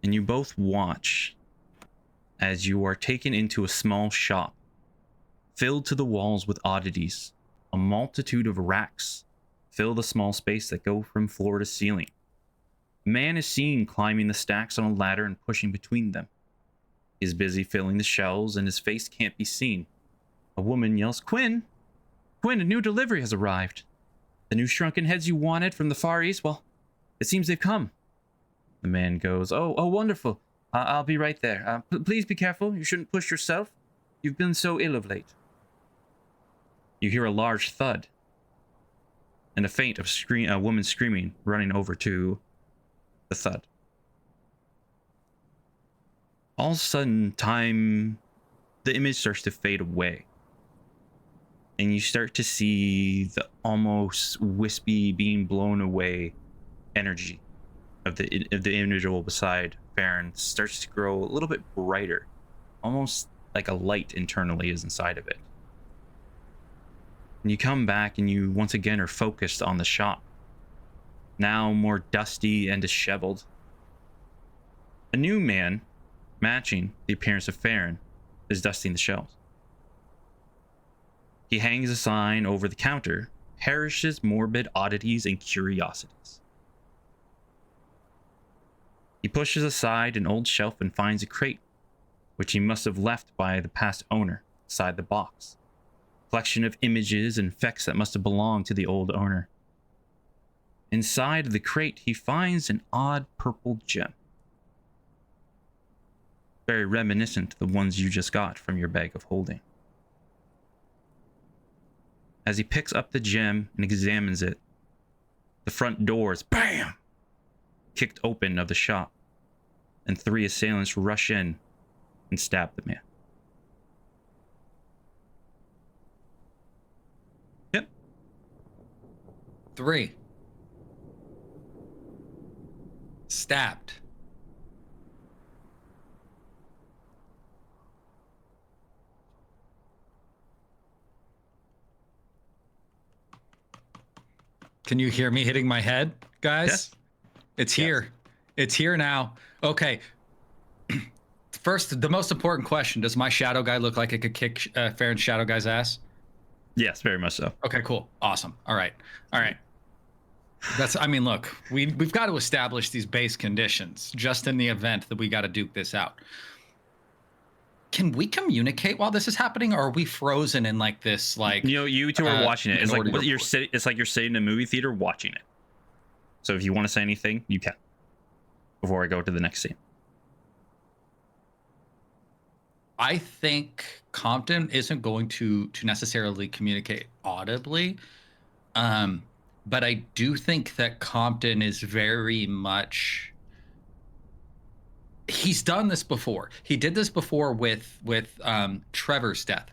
And you both watch as you are taken into a small shop, filled to the walls with oddities. A multitude of racks fill the small space that go from floor to ceiling. A man is seen climbing the stacks on a ladder and pushing between them. He is busy filling the shelves and his face can't be seen. A woman yells, "Quinn! Quinn, a new delivery has arrived. The new shrunken heads you wanted from the Far East, well, it seems they've come." The man goes, oh, wonderful. I'll be right there. Please be careful. You shouldn't push yourself. You've been so ill of late. You hear a large thud and a faint of a woman screaming, running over to the thud. All of a sudden, the image starts to fade away. And you start to see the almost wispy, being blown away energy of the individual beside Farron starts to grow a little bit brighter, almost like a light internally is inside of it. And you come back and you once again are focused on the shop, now more dusty and disheveled. A new man, matching the appearance of Farron, is dusting the shelves. He hangs a sign over the counter, Parrish's Morbid Oddities and Curiosities. He pushes aside an old shelf and finds a crate, which he must have left by the past owner, inside the box. Collection of images and effects that must have belonged to the old owner. Inside the crate, he finds an odd purple gem. Very reminiscent to the ones you just got from your bag of holding. As he picks up the gem and examines it, the front doors, BAM! Kicked open of the shop, and 3 assailants rush in and stab the man. Yep. 3. Stabbed. Can you hear me hitting my head, guys? Yes. It's here. It's here now. Okay. First, the most important question: does my shadow guy look like it could kick Farron's shadow guy's ass? Yes, very much so. Okay, cool, awesome. All right. I mean, look, we've got to establish these base conditions just in the event that we got to duke this out. Can we communicate while this is happening, or are we frozen in like this, like, you two are watching it. It's like Minority you're Report. sitting. It's like you're sitting in a movie theater watching it. So if you want to say anything, you can. Before I go to the next scene. I think Compton isn't going to necessarily communicate audibly, but I do think that Compton is very much. He's done this before. He did this before with Trevor's death,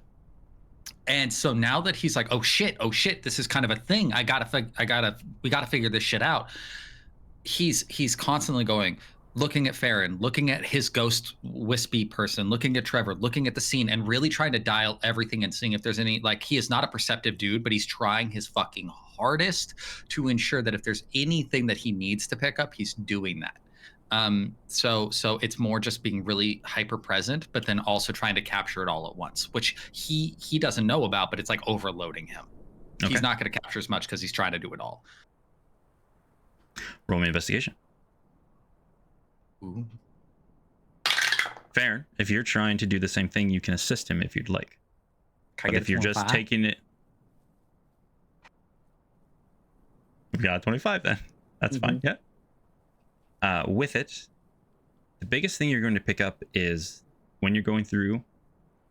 and so now that he's like, oh shit, this is kind of a thing. We gotta figure this shit out. He's constantly looking at Farron, looking at his ghost wispy person, looking at Trevor, looking at the scene, and really trying to dial everything and seeing if there's any, like, he is not a perceptive dude, but he's trying his fucking hardest to ensure that if there's anything that he needs to pick up, he's doing that. So it's more just being really hyper present, but then also trying to capture it all at once, which he doesn't know about, but it's like overloading him. Okay. He's not going to capture as much because he's trying to do it all. Roll me investigation. Ooh. Farron, if you're trying to do the same thing, you can assist him if you'd like. Can I But get if you're just 25? taking it, we've got 25 then. That's fine. Yeah. With it, the biggest thing you're going to pick up is when you're going through,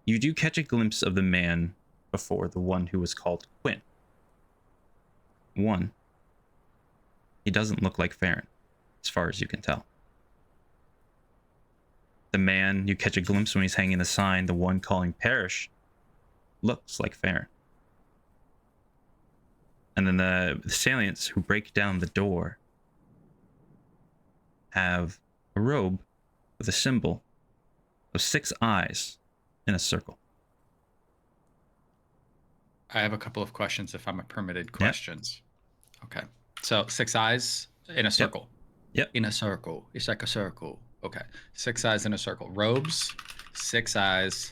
you do catch a glimpse of the man before, the one who was called Quinn. One, he doesn't look like Farron, as far as you can tell. The man you catch a glimpse when he's hanging the sign, the one calling Parrish, looks like Farron. And then the assailants who break down the door have a robe with a symbol of 6 eyes in a circle. I have a couple of questions if I'm a permitted questions. Okay. So 6 eyes in a circle. Yep. In a circle. It's like a circle. Okay. 6 eyes in a circle. Robes, 6 eyes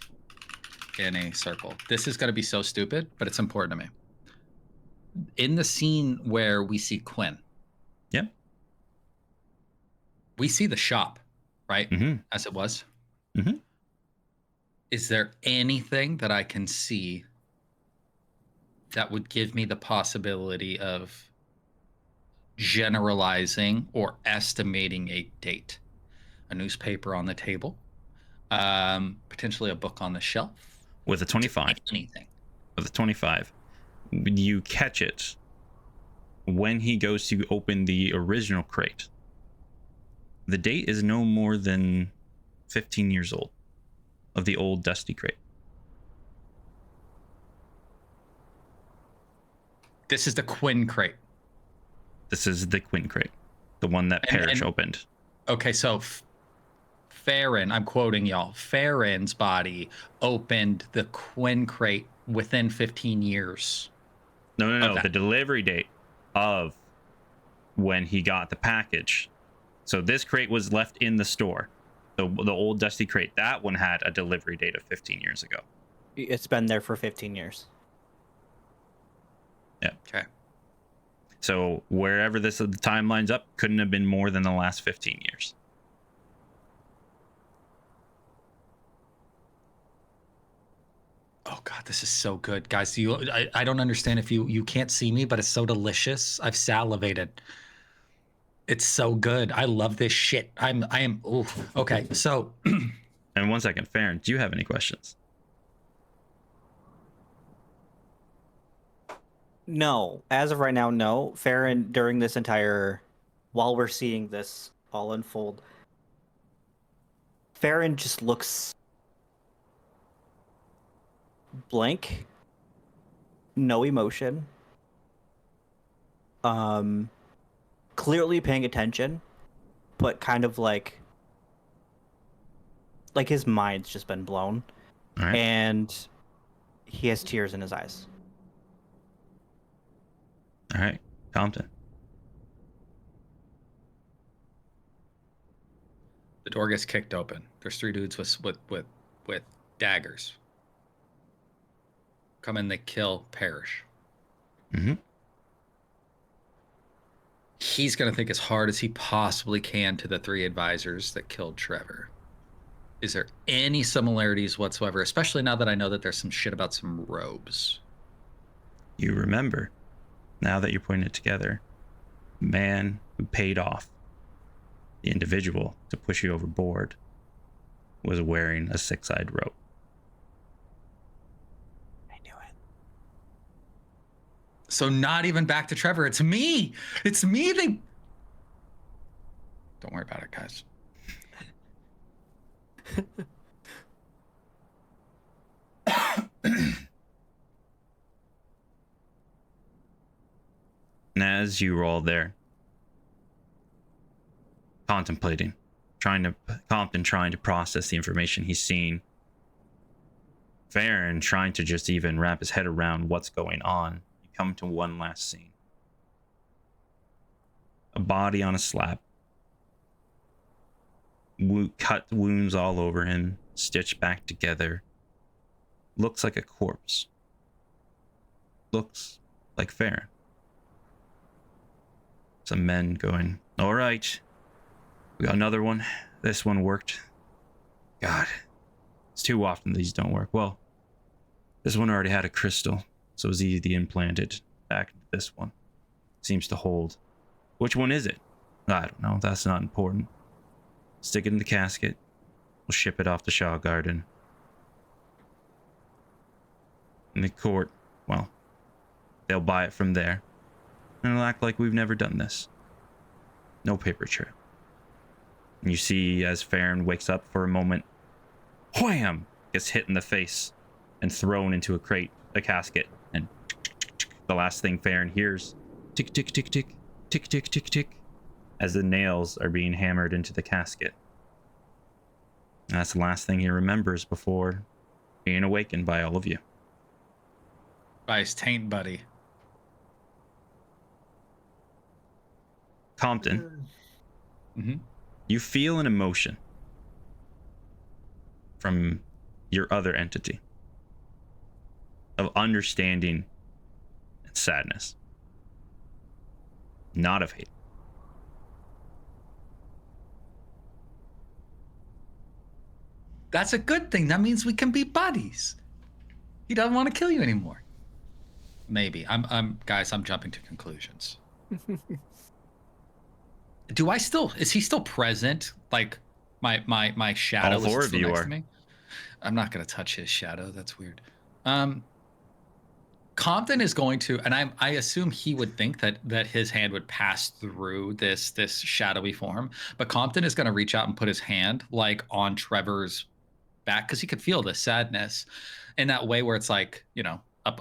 in a circle. This is going to be so stupid, but it's important to me. In the scene where we see Quinn. Yep. We see the shop, right? Mm-hmm. As it was. Mm-hmm. Is there anything that I can see that would give me the possibility of generalizing or estimating a date. A newspaper on the table, potentially a book on the shelf. With a 25. Anything. With a 25. You catch it when he goes to open the original crate. The date is no more than 15 years old of the old dusty crate. This is the Quinn crate. This is the Quinn crate, the one that Parrish opened. Okay, so Farron, I'm quoting y'all, Farron's body opened the Quinn crate within 15 years. No. The delivery date of when he got the package. So this crate was left in the store. The old dusty crate, that one had a delivery date of 15 years ago. It's been there for 15 years. Yeah. Okay. So wherever the timeline's up, couldn't have been more than the last 15 years. Oh God, this is so good, guys. I don't understand if you can't see me, but it's so delicious. I've salivated. It's so good. I love this shit. I am. Oh, okay. So, and 1 second, Farron, do you have any questions? No, as of right now, no. Farron, during this while we're seeing this all unfold, Farron just looks blank, no emotion, clearly paying attention, but kind of like his mind's just been blown. All right. And he has tears in his eyes. All right, Compton. the door gets kicked open. There's three dudes with daggers. Come in, they kill Parrish. Mm-hmm. He's going to think as hard as he possibly can to the three advisors that killed Trevor. Is there any similarities whatsoever, especially now that I know that there's some shit about some robes? You remember, now that you're putting it together, the man who paid off the individual to push you overboard was wearing a six-eyed rope. I knew it. So not even back to Trevor. It's me. It's me. Don't worry about it, guys. And as you were all there, contemplating, Compton trying to process the information he's seen, Farron trying to just even wrap his head around what's going on, you come to one last scene. A body on a slab. Cut wounds all over him, stitched back together. Looks like a corpse. Looks like Farron. Some men going, all right, we got another one. This one worked. God, it's too often these don't work. Well, this one already had a crystal, so it was easy implanted back into this one. Seems to hold. Which one is it? I don't know. That's not important. Stick it in the casket. We'll ship it off to Shaw Garden. In the court, well, they'll buy it from there. And it'll act like we've never done this. No paper trail. And you see as Farron wakes up for a moment, wham! Gets hit in the face and thrown into a casket. And the last thing Farron hears, tick, tick, tick, tick, tick, tick, tick, tick, as the nails are being hammered into the casket. And that's the last thing he remembers before being awakened by all of you. By his taint buddy. Compton, Mm-hmm. you feel an emotion from your other entity of understanding and sadness, not of hate. That's a good thing. That means we can be buddies. He doesn't want to kill you anymore. Maybe. I'm guys, I'm jumping to conclusions. Is he still present? Like my shadow All is four of still you next are. to me? I'm not gonna touch his shadow. That's weird. Compton is going to, and I assume he would think that his hand would pass through this shadowy form, but Compton is going to reach out and put his hand like on Trevor's back because he could feel the sadness in that way where it's like, you know, up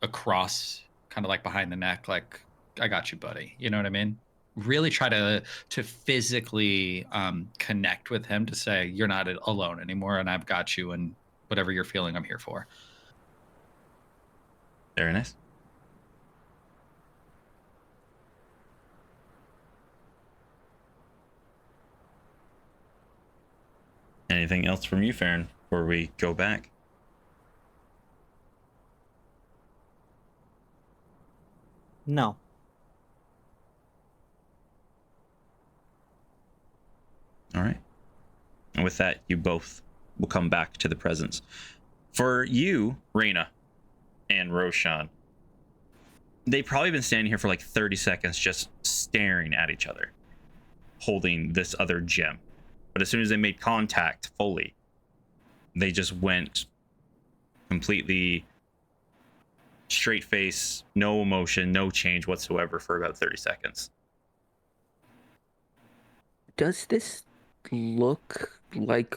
across, kind of like behind the neck, like I got you, buddy. You know what I mean? Really try to physically connect with him to say you're not alone anymore, and I've got you, and whatever you're feeling, I'm here for. Very nice. Anything else from you, Farron, before we go back? No. All right. And with that, you both will come back to the presence. For you, Reyna and Roshan, they've probably been standing here for like 30 seconds just staring at each other, holding this other gem. But as soon as they made contact fully, they just went completely straight face, no emotion, no change whatsoever for about 30 seconds. Does this look like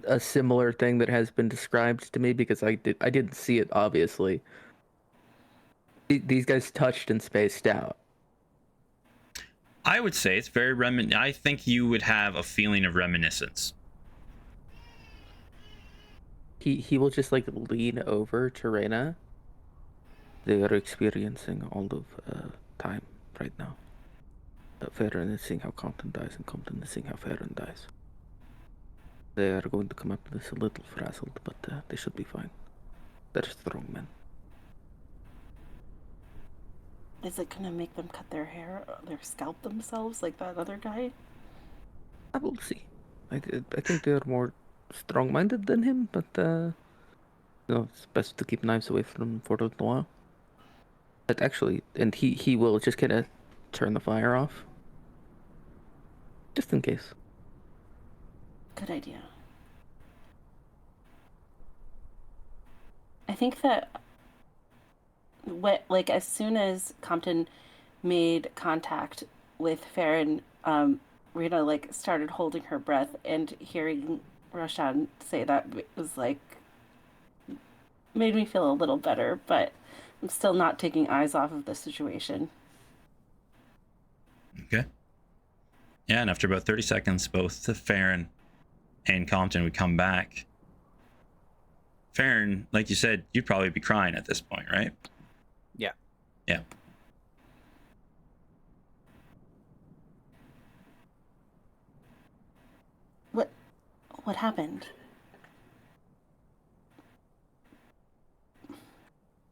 a similar thing that has been described to me? Because I didn't see it, obviously. These guys touched and spaced out. I would say it's very I think you would have a feeling of reminiscence. He will just like lean over to Reyna. They are experiencing all of time right now. Farron is seeing how Compton dies, and Compton is seeing how Farron dies. They are going to come up with this a little frazzled, but they should be fine. They're strong men. Is it gonna make them cut their hair, or their scalp themselves like that other guy? I will see. I think they are more strong-minded than him, but it's best to keep knives away from them for a little while. But actually, and he will just kind of turn the fire off, just in case. Good idea. I think that as soon as Compton made contact with Farron, Rita like started holding her breath, and hearing Roshan say that was like made me feel a little better, but I'm still not taking eyes off of the situation. Okay. Yeah, and after about 30 seconds, both the Farron and Compton would come back. Farron, like you said, you'd probably be crying at this point, right? Yeah. Yeah. What happened?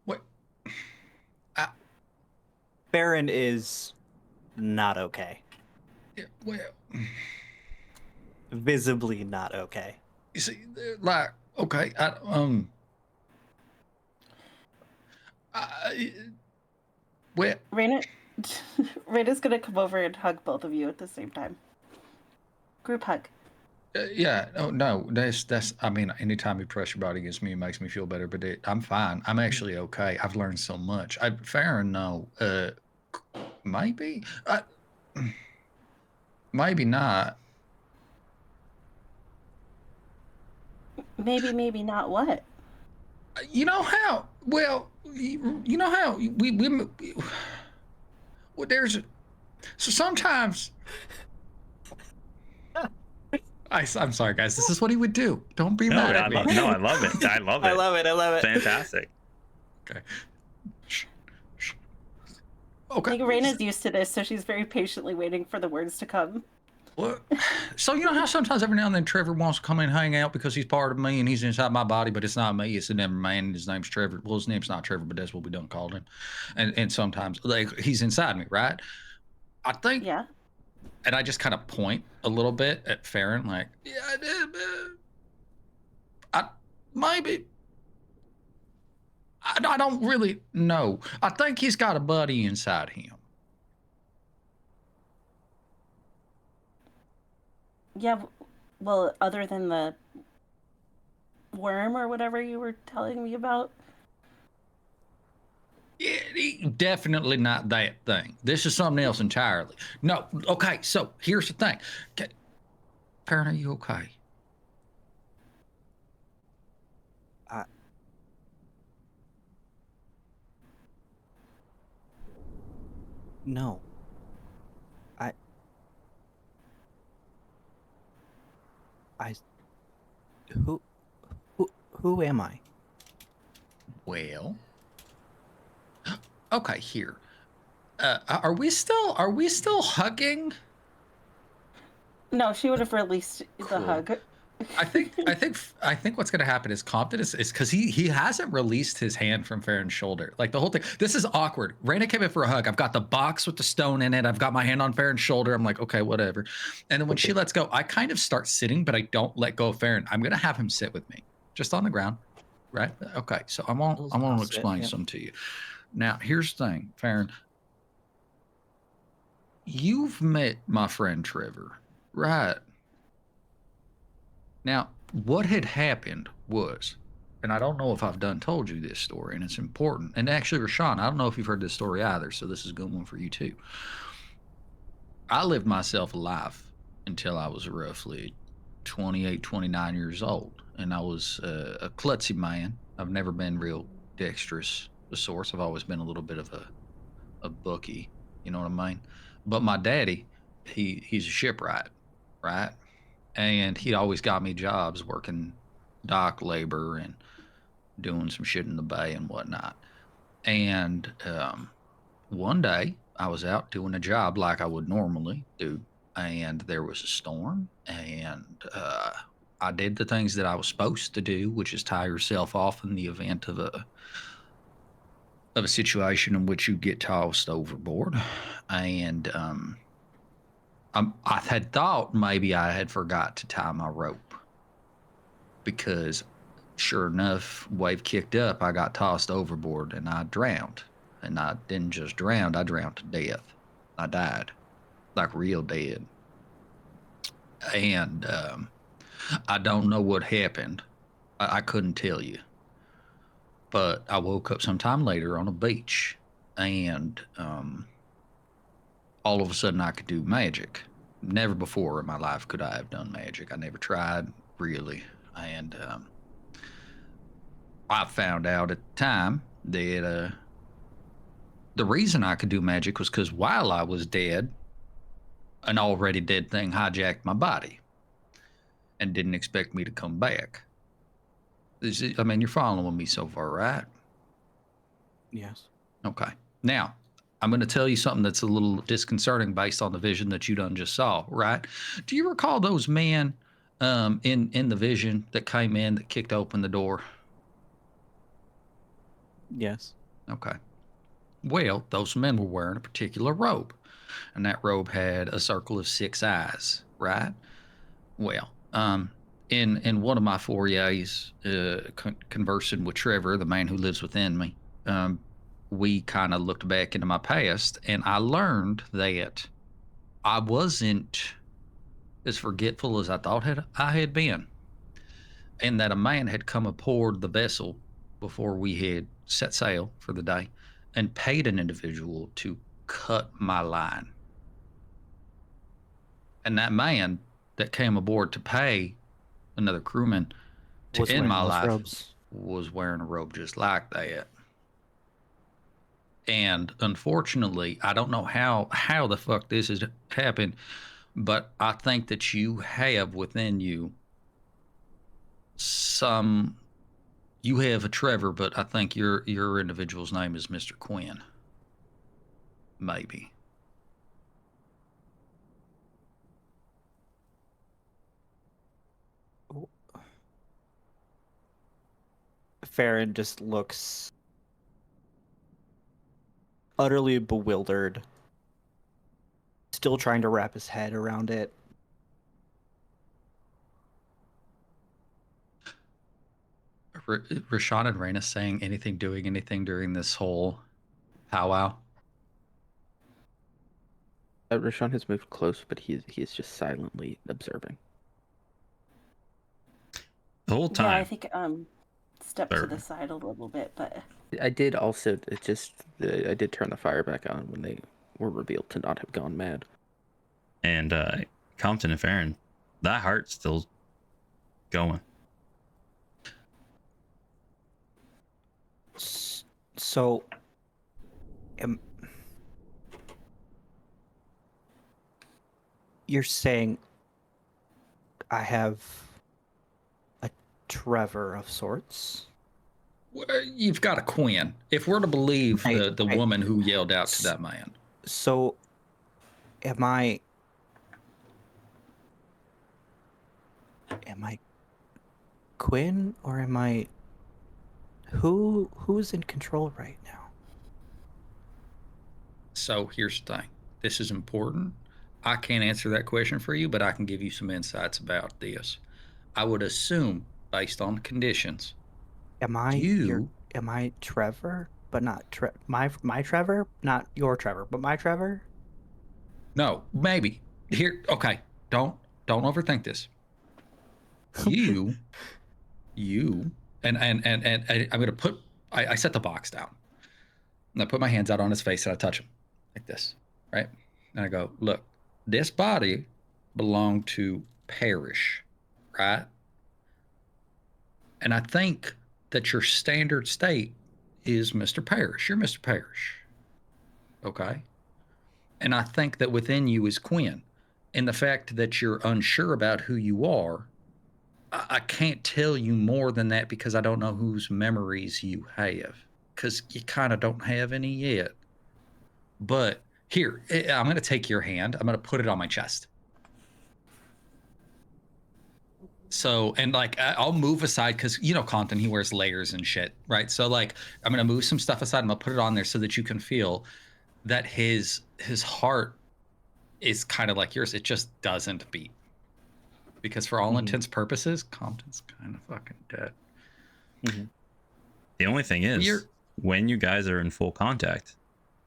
What? Farron is not okay. Yeah, well, Visibly not okay. you see, like, okay, well, Raina's gonna come over and hug both of you at the same time. Group hug. yeah, no, that's. I mean, anytime you press your body against me, it makes me feel better. But I'm fine. I'm actually okay. I've learned so much. Farron, no, maybe, maybe not. Maybe not what? You know how? Well, you know how we well, there's so sometimes. I'm sorry, guys. This is what he would do. Don't be mad at me. I love it. I love it. I love it. I love it. Fantastic. Okay. I Okay. think Raina's used to this, so she's very patiently waiting for the words to come. Well, so you know how sometimes every now and then Trevor wants to come and hang out because he's part of me and he's inside my body, but it's not me. It's another man. His name's Trevor. Well, his name's not Trevor, but that's what we done called him. And sometimes like he's inside me, right? I think. Yeah. And I just kind of point a little bit at Farron, like, yeah, maybe. I don't really know. I think he's got a buddy inside him. Yeah, well, other than the worm or whatever you were telling me about. Yeah, definitely not that thing. This is something else entirely. No, okay, so here's the thing. Okay, Farron, are you okay? No. I. Who. Who am I? Well, okay, here. Are we still hugging? No, she would have released the Cool. hug. I think what's gonna happen is Compton is because he hasn't released his hand from Farron's shoulder. Like the whole thing. This is awkward. Raina came in for a hug. I've got the box with the stone in it. I've got my hand on Farron's shoulder. I'm like, okay, whatever. And then when she lets go, I kind of start sitting, but I don't let go of Farron. I'm gonna have him sit with me, just on the ground, right? Okay. So I want I'll to sit, explain yeah. something to you. Now, here's the thing, Farron. You've met my friend Trevor, right? Now, what had happened was, and I don't know if I've done told you this story, and it's important. And actually, Rashawn, I don't know if you've heard this story either, so this is a good one for you too. I lived myself a life until I was roughly 28, 29 years old, and I was a klutzy man. I've never been real dexterous of sorts. I've always been a little bit of a bookie, you know what I mean? But my daddy, he's a shipwright, right? And he always got me jobs working dock labor and doing some shit in the bay and whatnot. And one day I was out doing a job like I would normally do, and there was a storm, and I did the things that I was supposed to do, which is tie yourself off in the event of a situation in which you get tossed overboard. And I had thought maybe I had forgot to tie my rope because sure enough, wave kicked up, I got tossed overboard and I drowned. And I didn't just drown, I drowned to death. I died, like real dead. And I don't know what happened. I couldn't tell you. But I woke up sometime later on a beach and all of a sudden I could do magic. Never before in my life could I have done magic. I never tried, really. And I found out at the time that the reason I could do magic was because while I was dead, an already dead thing hijacked my body and didn't expect me to come back. I mean, you're following me so far, right? Yes. Okay. Now, I'm going to tell you something that's a little disconcerting based on the vision that you done just saw, right? Do you recall those men in the vision that came in that kicked open the door? Yes. Okay. Well, those men were wearing a particular robe, and that robe had a circle of 6 eyes, right? Well, in one of my forays, conversing with Trevor, the man who lives within me, we kind of looked back into my past, and I learned that I wasn't as forgetful as I thought I had been, and that a man had come aboard the vessel before we had set sail for the day and paid an individual to cut my line. And that man that came aboard to pay another crewman to Was end wearing my those life robes. was wearing a robe just like that. And unfortunately, I don't know how the fuck this has happened, but I think that you have within you some. You have a Trevor, but I think your individual's name is Mr. Quinn. Maybe. Farron just looks utterly bewildered, still trying to wrap his head around it. Rashawn and Raina saying anything, doing anything during this whole powwow? Rashawn has moved close, but he is just silently observing. The whole Yeah, I time. think step to Sure. the side a little bit, but I did also I did turn the fire back on when they were revealed to not have gone mad. And Compton and Farron, that heart's still going. So, you're saying I have a Trevor of sorts? You've got a Quinn. If we're to believe Right, the right. woman who yelled out to that man. So, am I Quinn or am I who's in control right now? So here's the thing. This is important. I can't answer that question for you, but I can give you some insights about this. I would assume, based on conditions, Am I Trevor, but not my Trevor, not your Trevor, but my Trevor? No, maybe. Here, okay. Don't overthink this. You, and I'm gonna put. I set the box down, and I put my hands out on his face, and I touch him like this, right? And I go, look, this body belonged to Parrish, right? And I think that your standard state is Mr. Parrish. You're Mr. Parrish, okay? And I think that within you is Quinn. And the fact that you're unsure about who you are, I can't tell you more than that because I don't know whose memories you have, because you kind of don't have any yet. But here, I'm going to take your hand. I'm going to put it on my chest. So, and like, I'll move aside because, you know, Compton, he wears layers and shit, right? So, like, I'm going to move some stuff aside. I'm going to put it on there so that you can feel that his heart is kind of like yours. It just doesn't beat. Because for all intents purposes, Compton's kind of fucking dead. The only thing is, when you guys are in full contact,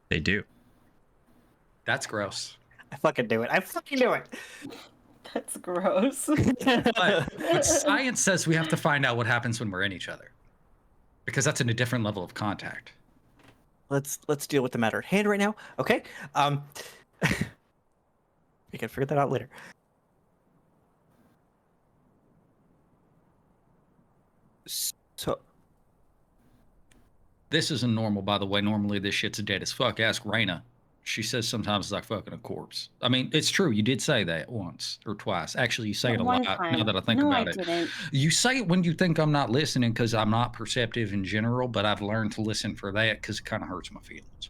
they do. That's gross. I fucking do it. that's gross. But science says we have to find out what happens when we're in each other, because that's in a different level of contact. Let's deal with the matter at hand right now. Okay. We can figure that out later. So this isn't normal, by the way. Normally this shit's dead as fuck. Ask Raina. She says sometimes it's like fucking a corpse. I mean, it's true. You did say that once or twice. Actually, you say it a lot now that I think about it. Didn't. You say it when you think I'm not listening because I'm not perceptive in general, but I've learned to listen for that because it kind of hurts my feelings.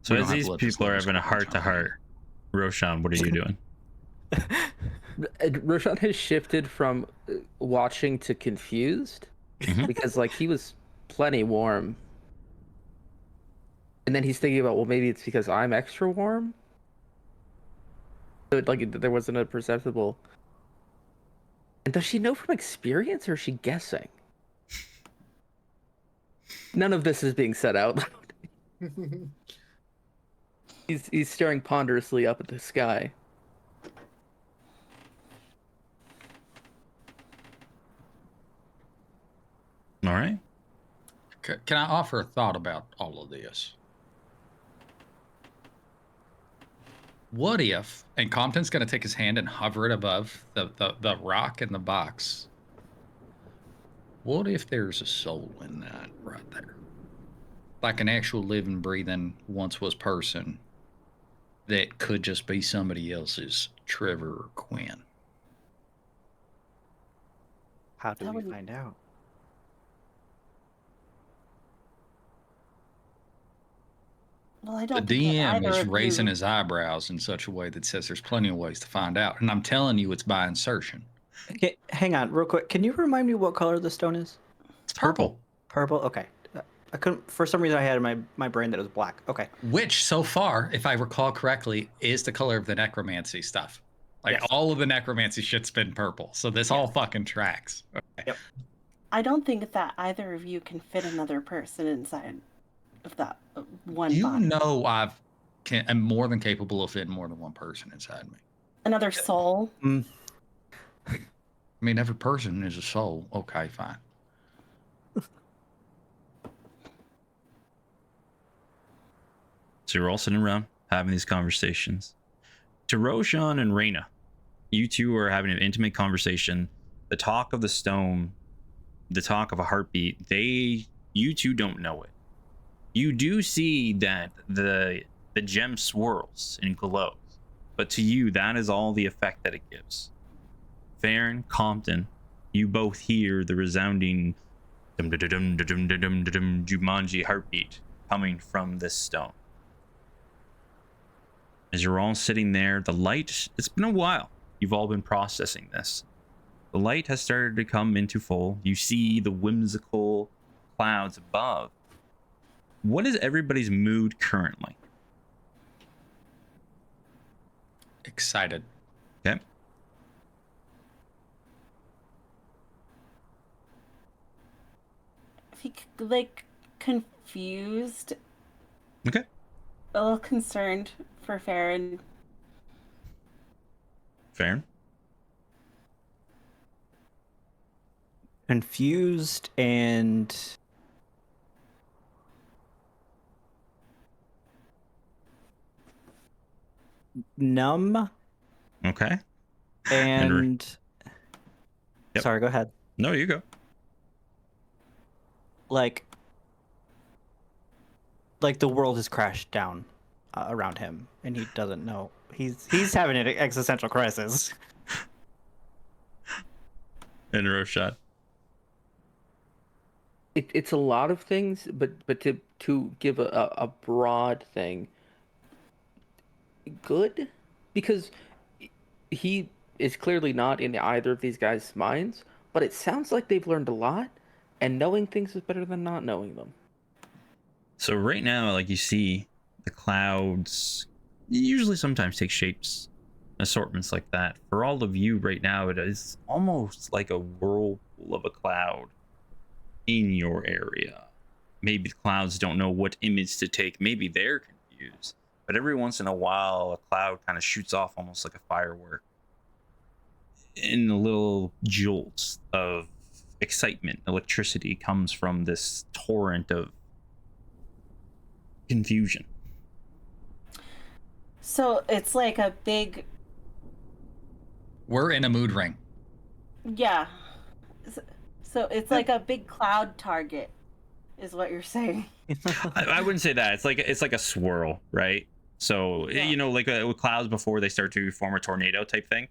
So as these people are having a heart-to-heart, Roshan, what are you doing? Roshan has shifted from watching to confused because like he was plenty warm, and then he's thinking about, well, maybe it's because I'm extra warm. So like there wasn't a perceptible. And does she know from experience, or is she guessing? None of this is being said out loud. He's staring ponderously up at the sky. All right. Can I offer a thought about all of this? What if, and Compton's going to take his hand and hover it above the rock in the box. What if there's a soul in that right there? Like an actual living, breathing, once was person that could just be somebody else's Trevor or Quinn. how do we find out? Well, I don't The think DM either is of raising you- his eyebrows in such a way that says there's plenty of ways to find out. And I'm telling you, it's by insertion. Okay, hang on, real quick. Can you remind me what color the stone is? It's purple. Purple. Okay. I couldn't. For some reason, I had in my brain that it was black. Okay. Which, so far, if I recall correctly, is the color of the necromancy stuff. Like Yes. all of the necromancy shit's been purple. So this all fucking tracks. Okay. Yep. I don't think that either of you can fit another person inside of that one You body. know, I've I'm more than capable of fitting more than one person inside me. Another soul. I mean, every person is a soul. Okay, fine. So you're all sitting around having these conversations. To Roshan and Reyna, you two are having an intimate conversation. The talk of the stone, the talk of a heartbeat, you two don't know it. You do see that the gem swirls and glows, but to you, that is all the effect that it gives. Farron, Compton, you both hear the resounding dum dum dum dum dum dum dum Jumanji heartbeat coming from this stone. As you're all sitting there, the light, it's been a while. You've all been processing this. The light has started to come into full. You see the whimsical clouds above. What is everybody's mood currently? Excited. Okay. Like confused. Okay. A little concerned for Farron. Farron? Confused and numb Okay. and Yep. sorry, go ahead. No, you go. Like the world has crashed down around him and he doesn't know. He's having an existential crisis. And Roshan. It's a lot of things, but to give a broad thing, good, because he is clearly not in either of these guys' minds, but it sounds like they've learned a lot, and knowing things is better than not knowing them. So right now, like you see, the clouds usually sometimes take shapes, assortments like that. For all of you right now, it is almost like a whirlpool of a cloud in your area. Maybe the clouds don't know what image to take. Maybe they're confused. But every once in a while, a cloud kind of shoots off almost like a firework. And a little jolt of excitement, electricity comes from this torrent of confusion. So it's like a big, We're in a mood ring. yeah. So it's like a big cloud target, is what you're saying. I wouldn't say that. It's like a swirl, right? So Yeah. you know, like with clouds before they start to form a tornado type thing.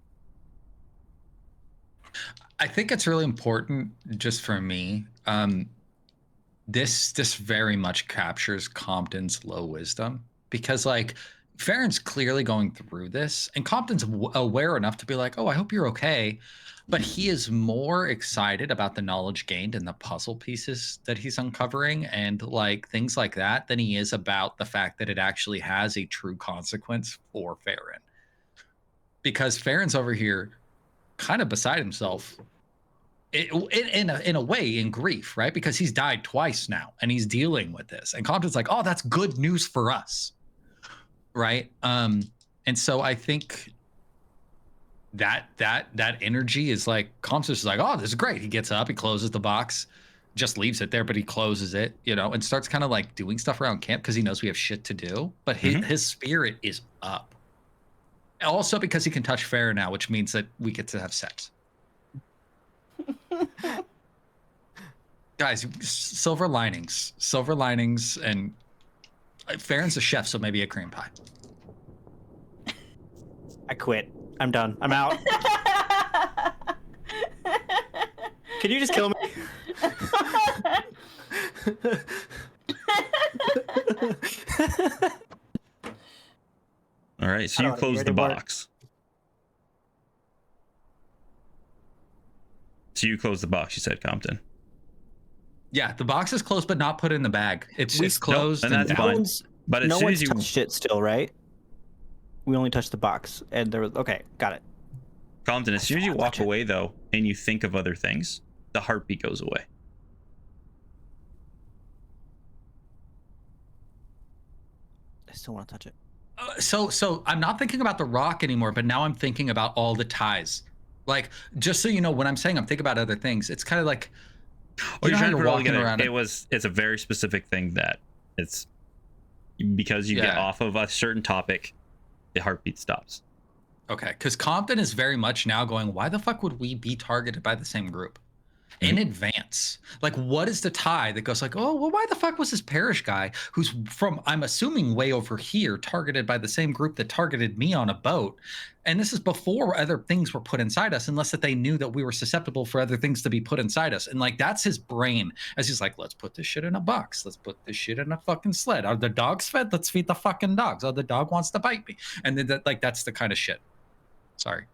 I think it's really important, just for me. This very much captures Compton's low wisdom, because like Farron's clearly going through this, and Compton's aware enough to be like, "Oh, I hope you're okay," but he is more excited about the knowledge gained and the puzzle pieces that he's uncovering and like things like that than he is about the fact that it actually has a true consequence for Farron. Because Farron's over here kind of beside himself in a way, in grief, right? Because he's died twice now and he's dealing with this. And Compton's like, "Oh, that's good news for us." Right? And so I think that energy is like, Compton's is like, "Oh, this is great." He gets up, he closes the box, just leaves it there, but he closes it, and starts kind of like doing stuff around camp because he knows we have shit to do. But his spirit is up. Also because he can touch Farron now, which means that we get to have sex. Guys, silver linings, and Farron's a chef, so maybe a cream pie. I quit. I'm done. I'm out. Can you just kill me? All right, so I you don't close hear the anymore. box. So you close the box, you said, Compton. Yeah, the box is closed, but not put in the bag. It's We- just closed. and that's No fine. one's, But as no soon one's as you touched it still, right? We only touched the box, and there was okay. Got it. Compton, as soon as you I'll walk touch it. away though, and you think of other things, the heartbeat goes away. I still want to touch it. So I'm not thinking about the Rock anymore, but now I'm thinking about all the ties. Like, just so you know, when I'm saying I'm thinking about other things, it's kind of like, Oh, you you're know how trying to you're put it all walking together. around. It's a very specific thing that it's because you get Yeah. off of a certain topic, the heartbeat stops. Okay, because Compton is very much now going, why the fuck would we be targeted by the same group? In advance, like, what is the tie that goes like, oh well, why the fuck was this parish guy who's from, I'm assuming, way over here targeted by the same group that targeted me on a boat? And this is before other things were put inside us, unless that they knew that we were susceptible for other things to be put inside us. And like, that's his brain as he's like, let's put this shit in a box, let's put this shit in a fucking sled. Are the dogs fed? Let's feed the fucking dogs. Oh, the dog wants to bite me. And then like, that's the kind of shit. Sorry,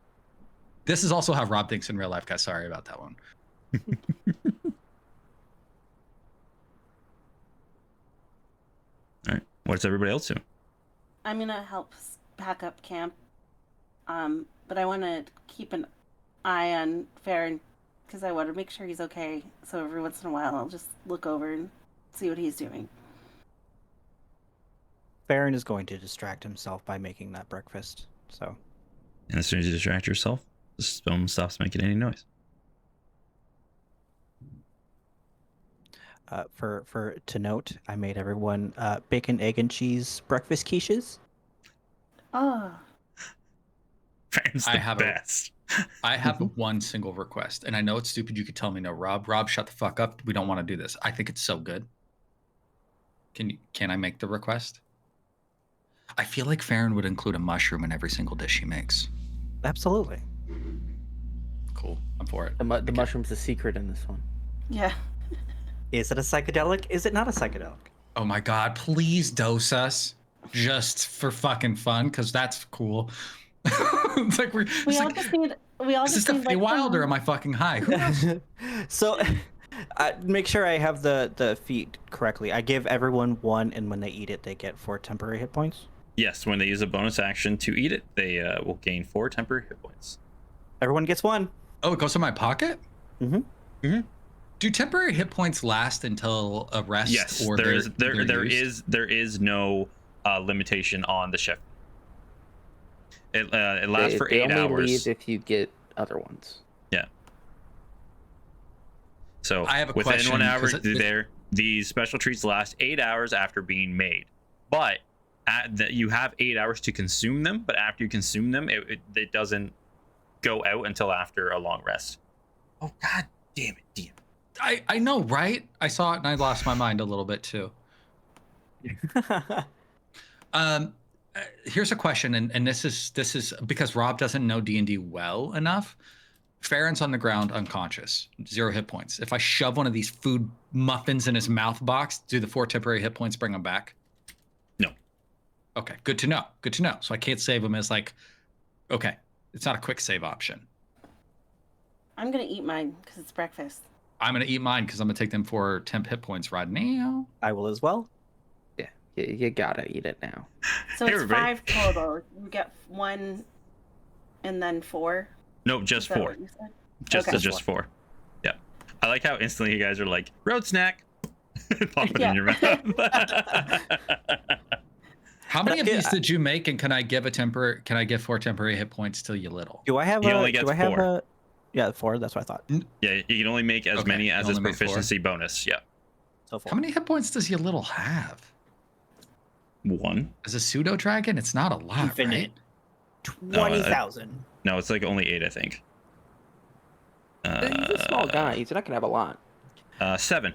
this is also how Rob thinks in real life, guys. Sorry about that one. All right. What's everybody else doing? I'm gonna help pack up camp, but I want to keep an eye on Farron because I want to make sure he's okay. So every once in a while, I'll just look over and see what he's doing. Farron is going to distract himself by making that breakfast. So, And as soon as you distract yourself, the stone stops making any noise. for to note, I made everyone bacon, egg, and cheese breakfast quiches. Oh, Farron's I the have best. I have one single request, and I know it's stupid. You could tell me no, Rob. Rob, shut the fuck up. We don't want to do this. I think it's so good. Can I make the request? I feel like Farron would include a mushroom in every single dish he makes. Absolutely. Cool. I'm for it. The mushroom's the secret in this one. yeah. Is it a psychedelic? Is it not a psychedelic? Oh my god! Please dose us, just for fucking fun, because that's cool. It's like We all like, just need. We all is this just the need like Feywild or some- am I fucking high? Who knows? So, make sure I have the feat correctly. I give everyone one, and when they eat it, they get 4 temporary hit points. Yes, when they use a bonus action to eat it, they will gain 4 temporary hit points. Everyone gets 1. Oh, it goes in my pocket? Mm-hmm. Mm-hmm. Do temporary hit points last until a rest? Yes, or there they're used? is no limitation on the shift. It lasts for they 8 only hours. leave if you get other ones. Yeah. So I have a within question, 1 hour, 'cause these special treats last 8 hours after being made, but you have 8 hours to consume them. But after you consume them, it doesn't go out until after a long rest. Oh god damn it, DM. I know, right? I saw it and I lost my mind a little bit too. Here's a question, and this is because Rob doesn't know D&D well enough. Farron's on the ground unconscious, 0 hit points. If I shove one of these food muffins in his mouth box, do the 4 temporary hit points bring him back? No. Okay, good to know. Good to know. So I can't save him as like, okay, it's not a quick save option. I'm gonna eat mine because it's breakfast. I'm gonna eat mine because I'm gonna take them 4 temp hit points right now. I will as well. Yeah, you gotta eat it now. So Hey, it's everybody. 5 total. You get 1, and then 4. No, Is just that 4. what you said? Just Okay. just 4. Yeah. I like how instantly you guys are like, road snack. Pop it Yeah. in your mouth. How many of Yeah. these did you make, and can I give 4 temporary hit points to you little? Do I have He a? only Do gets I have 4. a? Yeah, 4. That's what I thought. Yeah, you can only make as Okay, many you as his only make 4? proficiency bonus. Yeah. So 4. How many hit points does you little have? 1. As a pseudo dragon, it's not a lot, Infinite. right? 20,000. No, it's like only 8, I think. He's a small guy. He's not gonna have a lot. 7.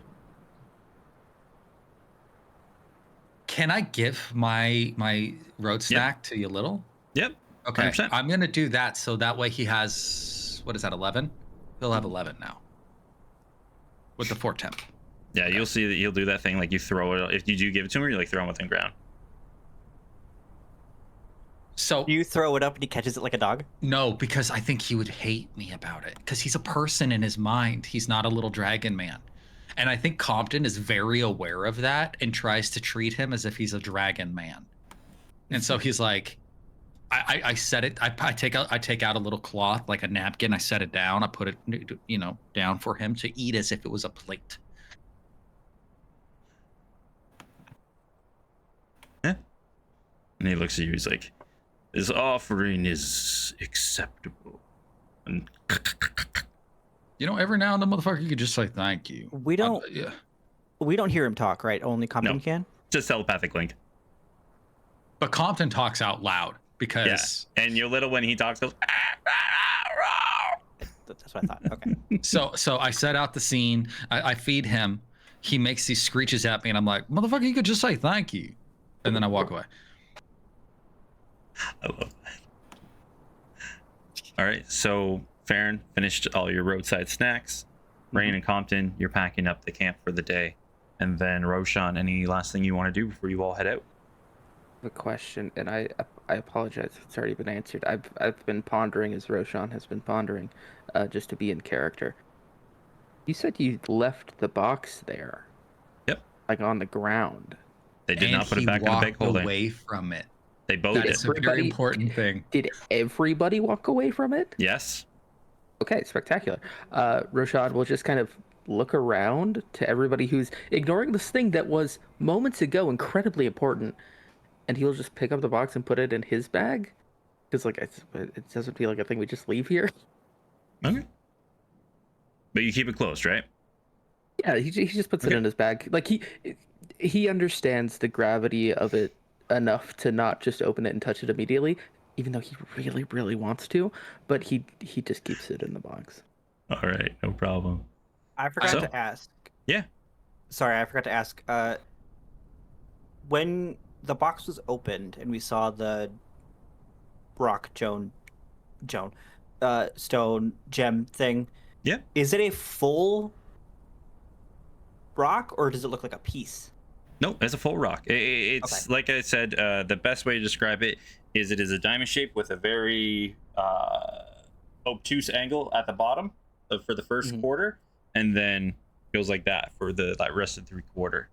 Can I give my road snack to you little? Yep. Okay, 100%. I'm gonna do that so that way he has, what is that, 11? He'll have 11 now with the 4 temp. Yeah, you'll see that he'll do that thing like you throw it. If you do give it to him, you like throw him within ground. So You throw it up and he catches it like a dog. no, because I think he would hate me about it because he's a person in his mind. He's not a little dragon man. And I think Compton is very aware of that and tries to treat him as if he's a dragon man. And so he's like, I set it. I take out a little cloth, like a napkin. I set it down. I put it, down for him to eat as if it was a plate. And he looks at you. He's like, "This offering is acceptable." And You know, every now and then, motherfucker, you could just say thank you. We don't. Yeah. We don't hear him talk, right? Only Compton No. can. just telepathic link. But Compton talks out loud because. Yeah. And Yolittle, when he talks, goes. That's what I thought. Okay. So I set out the scene. I feed him. He makes these screeches at me, and I'm like, motherfucker, you could just say thank you. And then I walk away. I love that. All right, so Farron finished all your roadside snacks. Rain and Compton, you're packing up the camp for the day. And then Roshan, any last thing you want to do before you all head out? A question, and I apologize if it's already been answered. I've been pondering, as Roshan has been pondering, just to be in character. You said you left the box there. Yep. Like on the ground. They did And not put it he back in the bag walked holder. away from it. They both That did. is a very important thing. Did everybody walk away from it? Yes. Okay, spectacular. Roshan will just kind of look around to everybody who's ignoring this thing that was moments ago incredibly important, and he'll just pick up the box and put it in his bag. Because like it doesn't feel like a thing we just leave here. Okay. But you keep it closed, right? Yeah, he just puts it in his bag. Like he understands the gravity of it enough to not just open it and touch it immediately, even though he really, really wants to. But he just keeps it in the box. All right, no problem. I forgot So- to ask. Yeah. Sorry, I forgot to ask. When the box was opened and we saw the rock stone gem thing. Yeah. Is it a full rock or does it look like a piece? No, it's a full rock. It's like I said, the best way to describe it is a diamond shape with a very obtuse angle at the bottom for the first quarter, and then goes like that for the rest of the 3/4.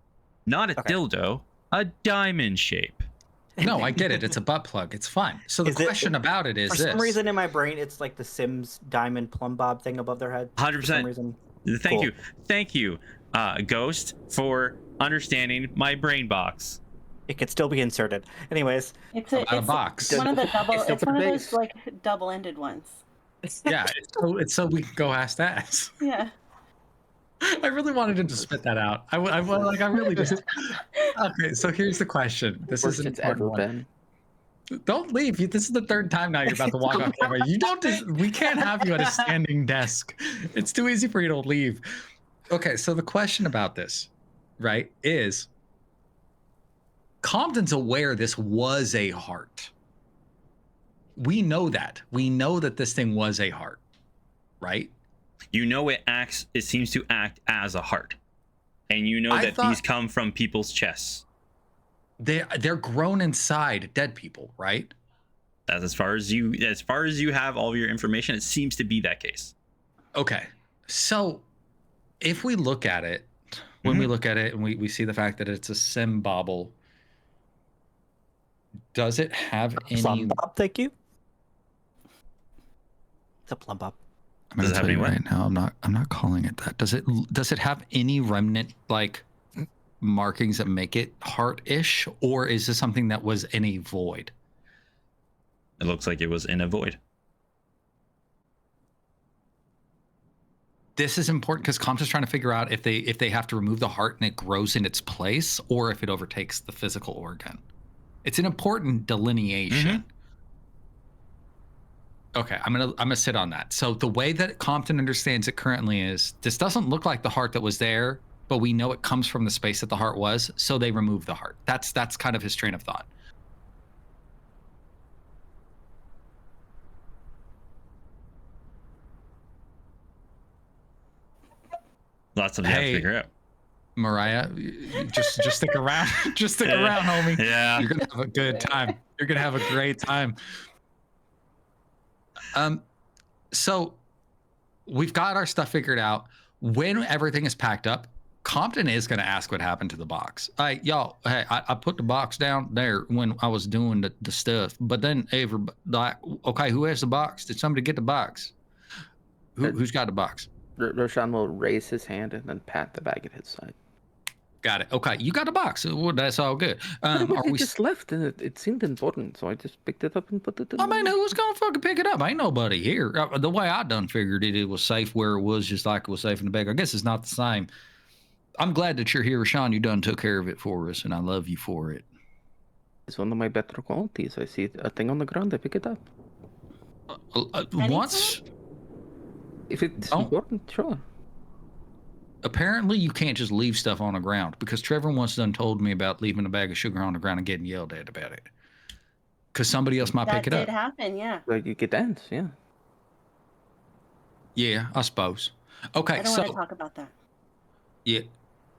Not a dildo, a diamond shape. No, I get it. It's a butt plug. It's fine. So the Is it- question about it is For this. some reason in my brain, it's like the Sims diamond plumb bob thing above their head. 100%. For some reason. Thank you, Ghost, for understanding my brain box. It could still be inserted. Anyways, It's About a box. one of the double. It's It's one of base. those like double-ended ones. Yeah, it's so we can go ass to ass. Yeah. I really wanted him to spit that out. I really just. Okay, so here's the question. This is Worst an it's ever important one. been. Don't leave. This is the third time now you're about to walk off camera. You don't. We can't have you at a standing desk. It's too easy for you to leave. Okay, so the question about this, right, is Compton's aware this was a heart. We know that. We know that this thing was a heart, right? You know it seems to act as a heart. And you know I that thought- these come from people's chests. They're grown inside dead people, right? That's as far as you have all of your information, it seems to be that case. Okay. So if we look at it, when we look at it and we see the fact that it's a symbol, does it have any? plumb bob, thank you. It's a plumb bob. I'm gonna Does it have tell you any what? right now. I'm not calling it that. Does it have any remnant like markings that make it heart-ish, or is this something that was in a void? It looks like it was in a void. This is important because Compton's trying to figure out if they have to remove the heart and it grows in its place, or if it overtakes the physical organ. It's an important delineation. Okay, I'm gonna sit on that. So the way that Compton understands it currently is this doesn't look like the heart that was there, but we know it comes from the space that the heart was, so they remove the heart. That's kind of his train of thought. Lots of you have to Hey. figure out. Mariah, just stick around. Just stick around, homie. Yeah. You're gonna have a good time. You're gonna have a great time. So we've got our stuff figured out. When everything is packed up, Compton is gonna ask what happened to the box. Hey, y'all, I put the box down there when I was doing the stuff, but then everybody like, okay, who has the box? Did somebody get the box? Who's got the box? Roshan will raise his hand and then pat the bag at his side. Got it. Okay, you got a box. Well, that's all good. Are Otherwise, we? it just left, and it seemed important, so I just picked it up and put it in. I mean, who was gonna fucking pick it up? Ain't nobody here. The way I done figured it, it was safe where it was, just like it was safe in the bag. I guess it's not the same. I'm glad that you're here, Sean. You done took care of it for us, and I love you for it. It's one of my better qualities. I see a thing on the ground, I pick it up. Once, If it's Oh. important, sure. apparently, you can't just leave stuff on the ground because Trevor once done told me about leaving a bag of sugar on the ground and getting yelled at about it because somebody else might That pick it did up. happen, yeah. Like you get ants, yeah. Yeah, I suppose. Okay, I don't want to so talk about that. yeah,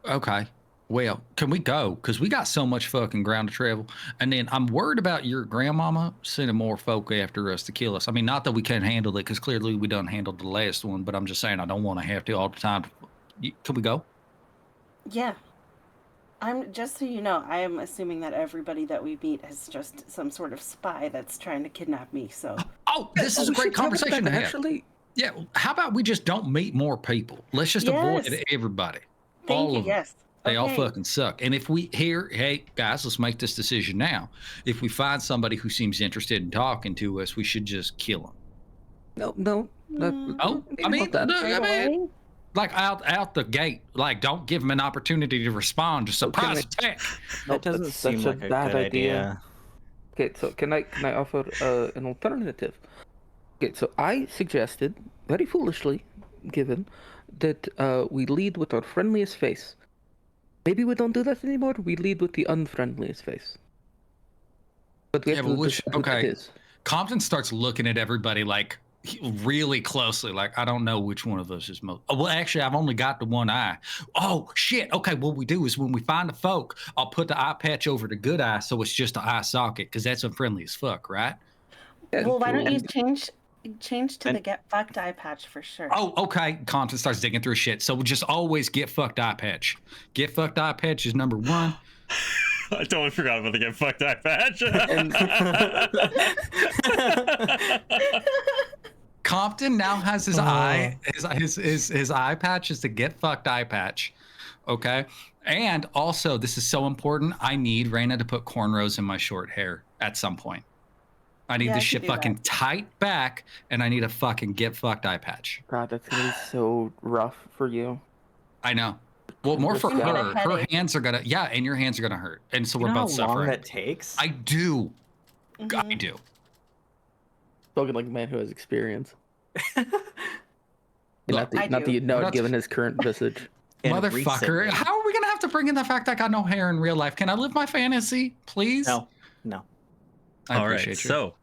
okay. Well, can we go? Because we got so much fucking ground to travel. And then I'm worried about your grandmama sending more folk after us to kill us. I mean, not that we can't handle it, because clearly we done handled the last one, but I'm just saying I don't want to have to all the time. Can we go? Yeah. I'm just so you know, I am assuming that everybody that we meet is just some sort of spy that's trying to kidnap me. So Oh, this is a great conversation to have. Actually, Yeah, how about we just don't meet more people? Let's just avoid Yes. everybody. thank all you. of them. Yes. They all Okay. fucking suck. And if we hey guys, let's make this decision now. If we find somebody who seems interested in talking to us, we should just kill them. no. Oh, I mean, that. look, Right I mean, away? like out the gate. Like, don't give them an opportunity to respond. Just surprise attack. That doesn't seem such like a bad good idea. Okay, so can I offer an alternative? Okay, so I suggested, very foolishly, given that we lead with our friendliest face. Maybe we don't do that anymore. We lead with the unfriendliest face. But we have to decide who that is. Compton starts looking at everybody like really closely. Like, I don't know which one of us is most. Oh, well, actually, I've only got the one eye. Oh shit. Okay, what we do is when we find the folk, I'll put the eye patch over the good eye, so it's just the eye socket, because that's unfriendly as fuck, right? Yeah, Well, why don't you and- change to And- the get fucked eye patch for sure? Oh, okay. Compton starts digging through shit. So we just always get fucked eye patch. Get fucked eye patch is number one. I totally forgot about the get fucked eye patch. Compton now has his eye, his eye patch is the get fucked eye patch. Okay. And also, this is so important. I need Raina to put cornrows in my short hair at some point. I need Yeah, I this can shit do fucking that. tight back, and I need a fucking get fucked eye patch. God, that's gonna be so rough for you. I know. Well, more for You're gonna her. get a Her headache. hands are gonna, yeah, and your hands are gonna hurt, and so You we're know how both long suffering. that takes? I do. I Mhm. do. Spoken like a man who has experience. Look, Not I that do. you know We're it, not- given his current visage. And Motherfucker. recently- How are we gonna have to bring in the fact I got no hair in real life? Can I live my fantasy, please? No. I All right, appreciate you. so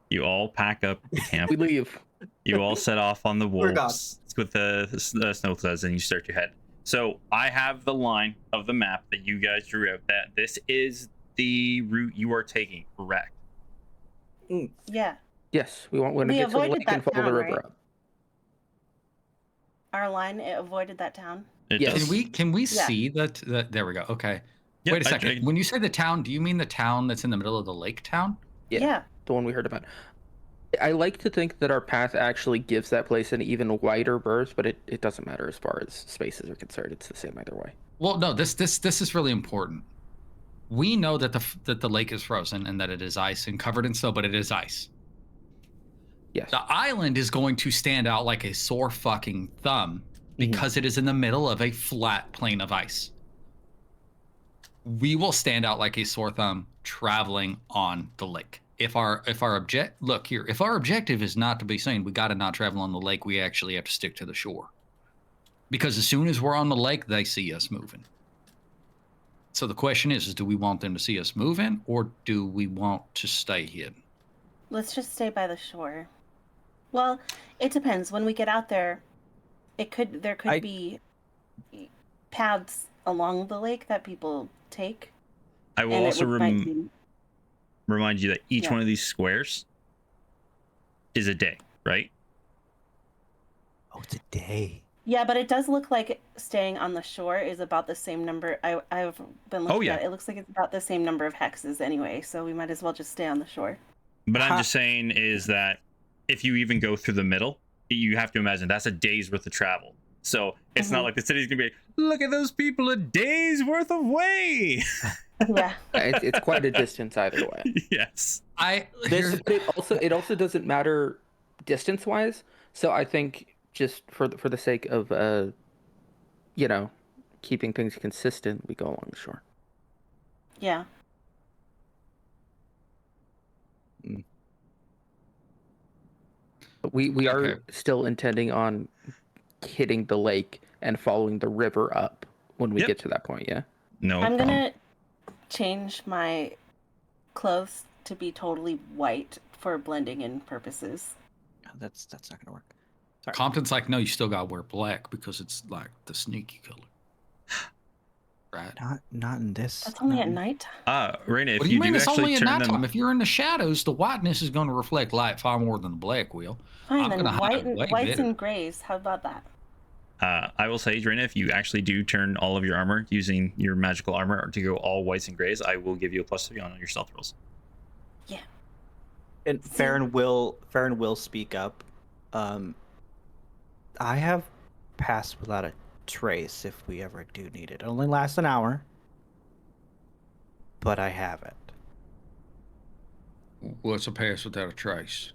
you all pack up the camp. We leave. You all set off on the We're gone. wolves with the snow sleds, and you start your head. So I have the line of the map that you guys drew out. That this is the route you are taking, correct? Yeah. Yes, we want to We get to the avoided lake and that follow the town, river right? up. Our line, it avoided that town. It Yes. does. Can we Yeah. see that? There we go. Okay. Yep, Wait a second. I- When you say the town, do you mean the town that's in the middle of the lake town? Yeah. Yeah. The one we heard about. I like to think that our path actually gives that place an even wider berth, but it doesn't matter as far as spaces are concerned. It's the same either way. Well, no. This is really important. We know that the lake is frozen and that it is ice and covered in snow, but it is ice. Yes. The island is going to stand out like a sore fucking thumb because it is in the middle of a flat plain of ice. We will stand out like a sore thumb traveling on the lake. If our objective is not to be seen, we got to not travel on the lake. We actually have to stick to the shore, because as soon as we're on the lake, they see us moving. So the question is do we want them to see us moving, or do we want to stay hidden? Let's just stay by the shore. Well, it depends. When we get out there, there could be paths along the lake that people take. I will and also might be- remind you that each Yeah. one of these squares is a day, right? Oh, it's a day. Yeah, but it does look like staying on the shore is about the same number. I've been looking yeah. at it. It looks like it's about the same number of hexes anyway, so we might as well just stay on the shore. But I'm Ha- just saying is that if you even go through the middle, you have to imagine that's a day's worth of travel. So it's not Mhm. like the city's gonna be like, Look at those people a day's worth of way. Yeah. It's quite a distance either way. Yes. Here's, It also doesn't matter distance wise. So I think just for the sake of keeping things consistent, we go along the shore. Yeah. But we are Okay. still intending on hitting the lake and following the river up when we Yep. get to that point. Yeah. No I'm problem. gonna change my clothes to be totally white for blending in purposes. That's not gonna work. Sorry. Compton's like, no, you still gotta wear black because it's like the sneaky color. Right? Not in this. That's only not at in- night. Raina, if What do you mean? do It's actually only at turn nighttime. them, If you're in the shadows, the whiteness is going to reflect light far more than the black will. Fine, I'm then gonna hide way whites better. and grays. How about that? I will say, Raina, if you actually do turn all of your armor using your magical armor to go all whites and grays, I will give you a +3 on your stealth rolls. Yeah. And Farron will speak up. I have passed without a trace if we ever do need it. It only lasts an hour, but I have it. What's a pass without a trace?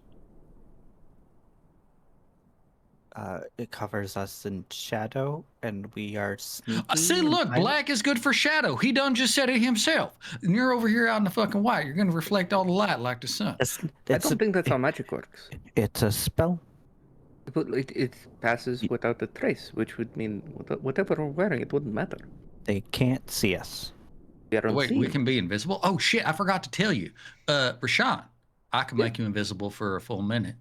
It covers us in shadow, and we are sneaky. See, and look, silent. black is good for shadow. He done just said it himself. And you're over here out in the fucking white. You're going to reflect all the light like the sun. It's, I it's don't a, think that's how magic works. it's a spell. But it passes without a trace, which would mean whatever we're wearing, it wouldn't matter. They can't see us. We are Oh, wait, we unseen. can be invisible? Oh, shit, I forgot to tell you. Rashawn, I can make you invisible for a full minute.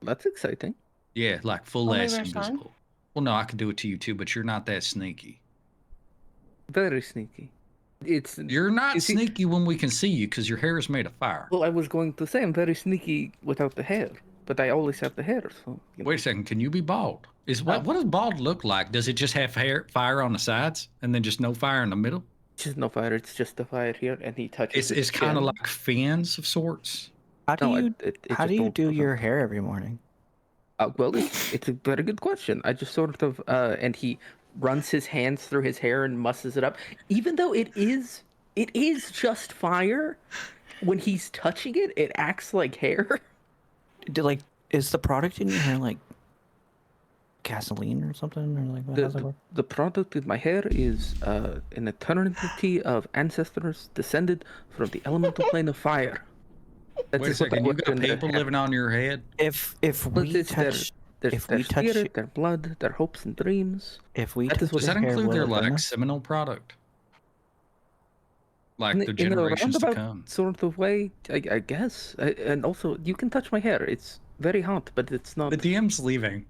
That's exciting. Yeah, like full Only ass Rashawn? invisible. Well, no, I could do it to you too, but you're not that sneaky. Very sneaky. You're not You see- sneaky when we can see you because your hair is made of fire. Well, I was going to say I'm very sneaky without the hair, but I always have the hair. So Wait a second, can you be bald? What does bald look like? Does it just have fire on the sides and then just no fire in the middle? It's just no fire. It's just the fire here, and he touches. It's his kind of chin. like fins of sorts. How do No, you it how just do you don't- do your hair every morning? Well, it's a very good question. I just sort of and he runs his hands through his hair and musses it up. Even though it is just fire, when he's touching it, it acts like hair. Is the product in your hair like gasoline or something, or like what does it work? The product in my hair is an eternity of ancestors descended from the elemental plane of fire. Wait a just what second, I you put got in their people hair. living on your head? If But we it's touch their if we touch spirit, their blood, their hopes and dreams. if we that is touch what Does that his hair, include will their it burn like us? seminal product? Like In the a generations to roundabout come? sort of way, I guess. And also, you can touch my hair. It's very hot, but it's not. The DM's leaving.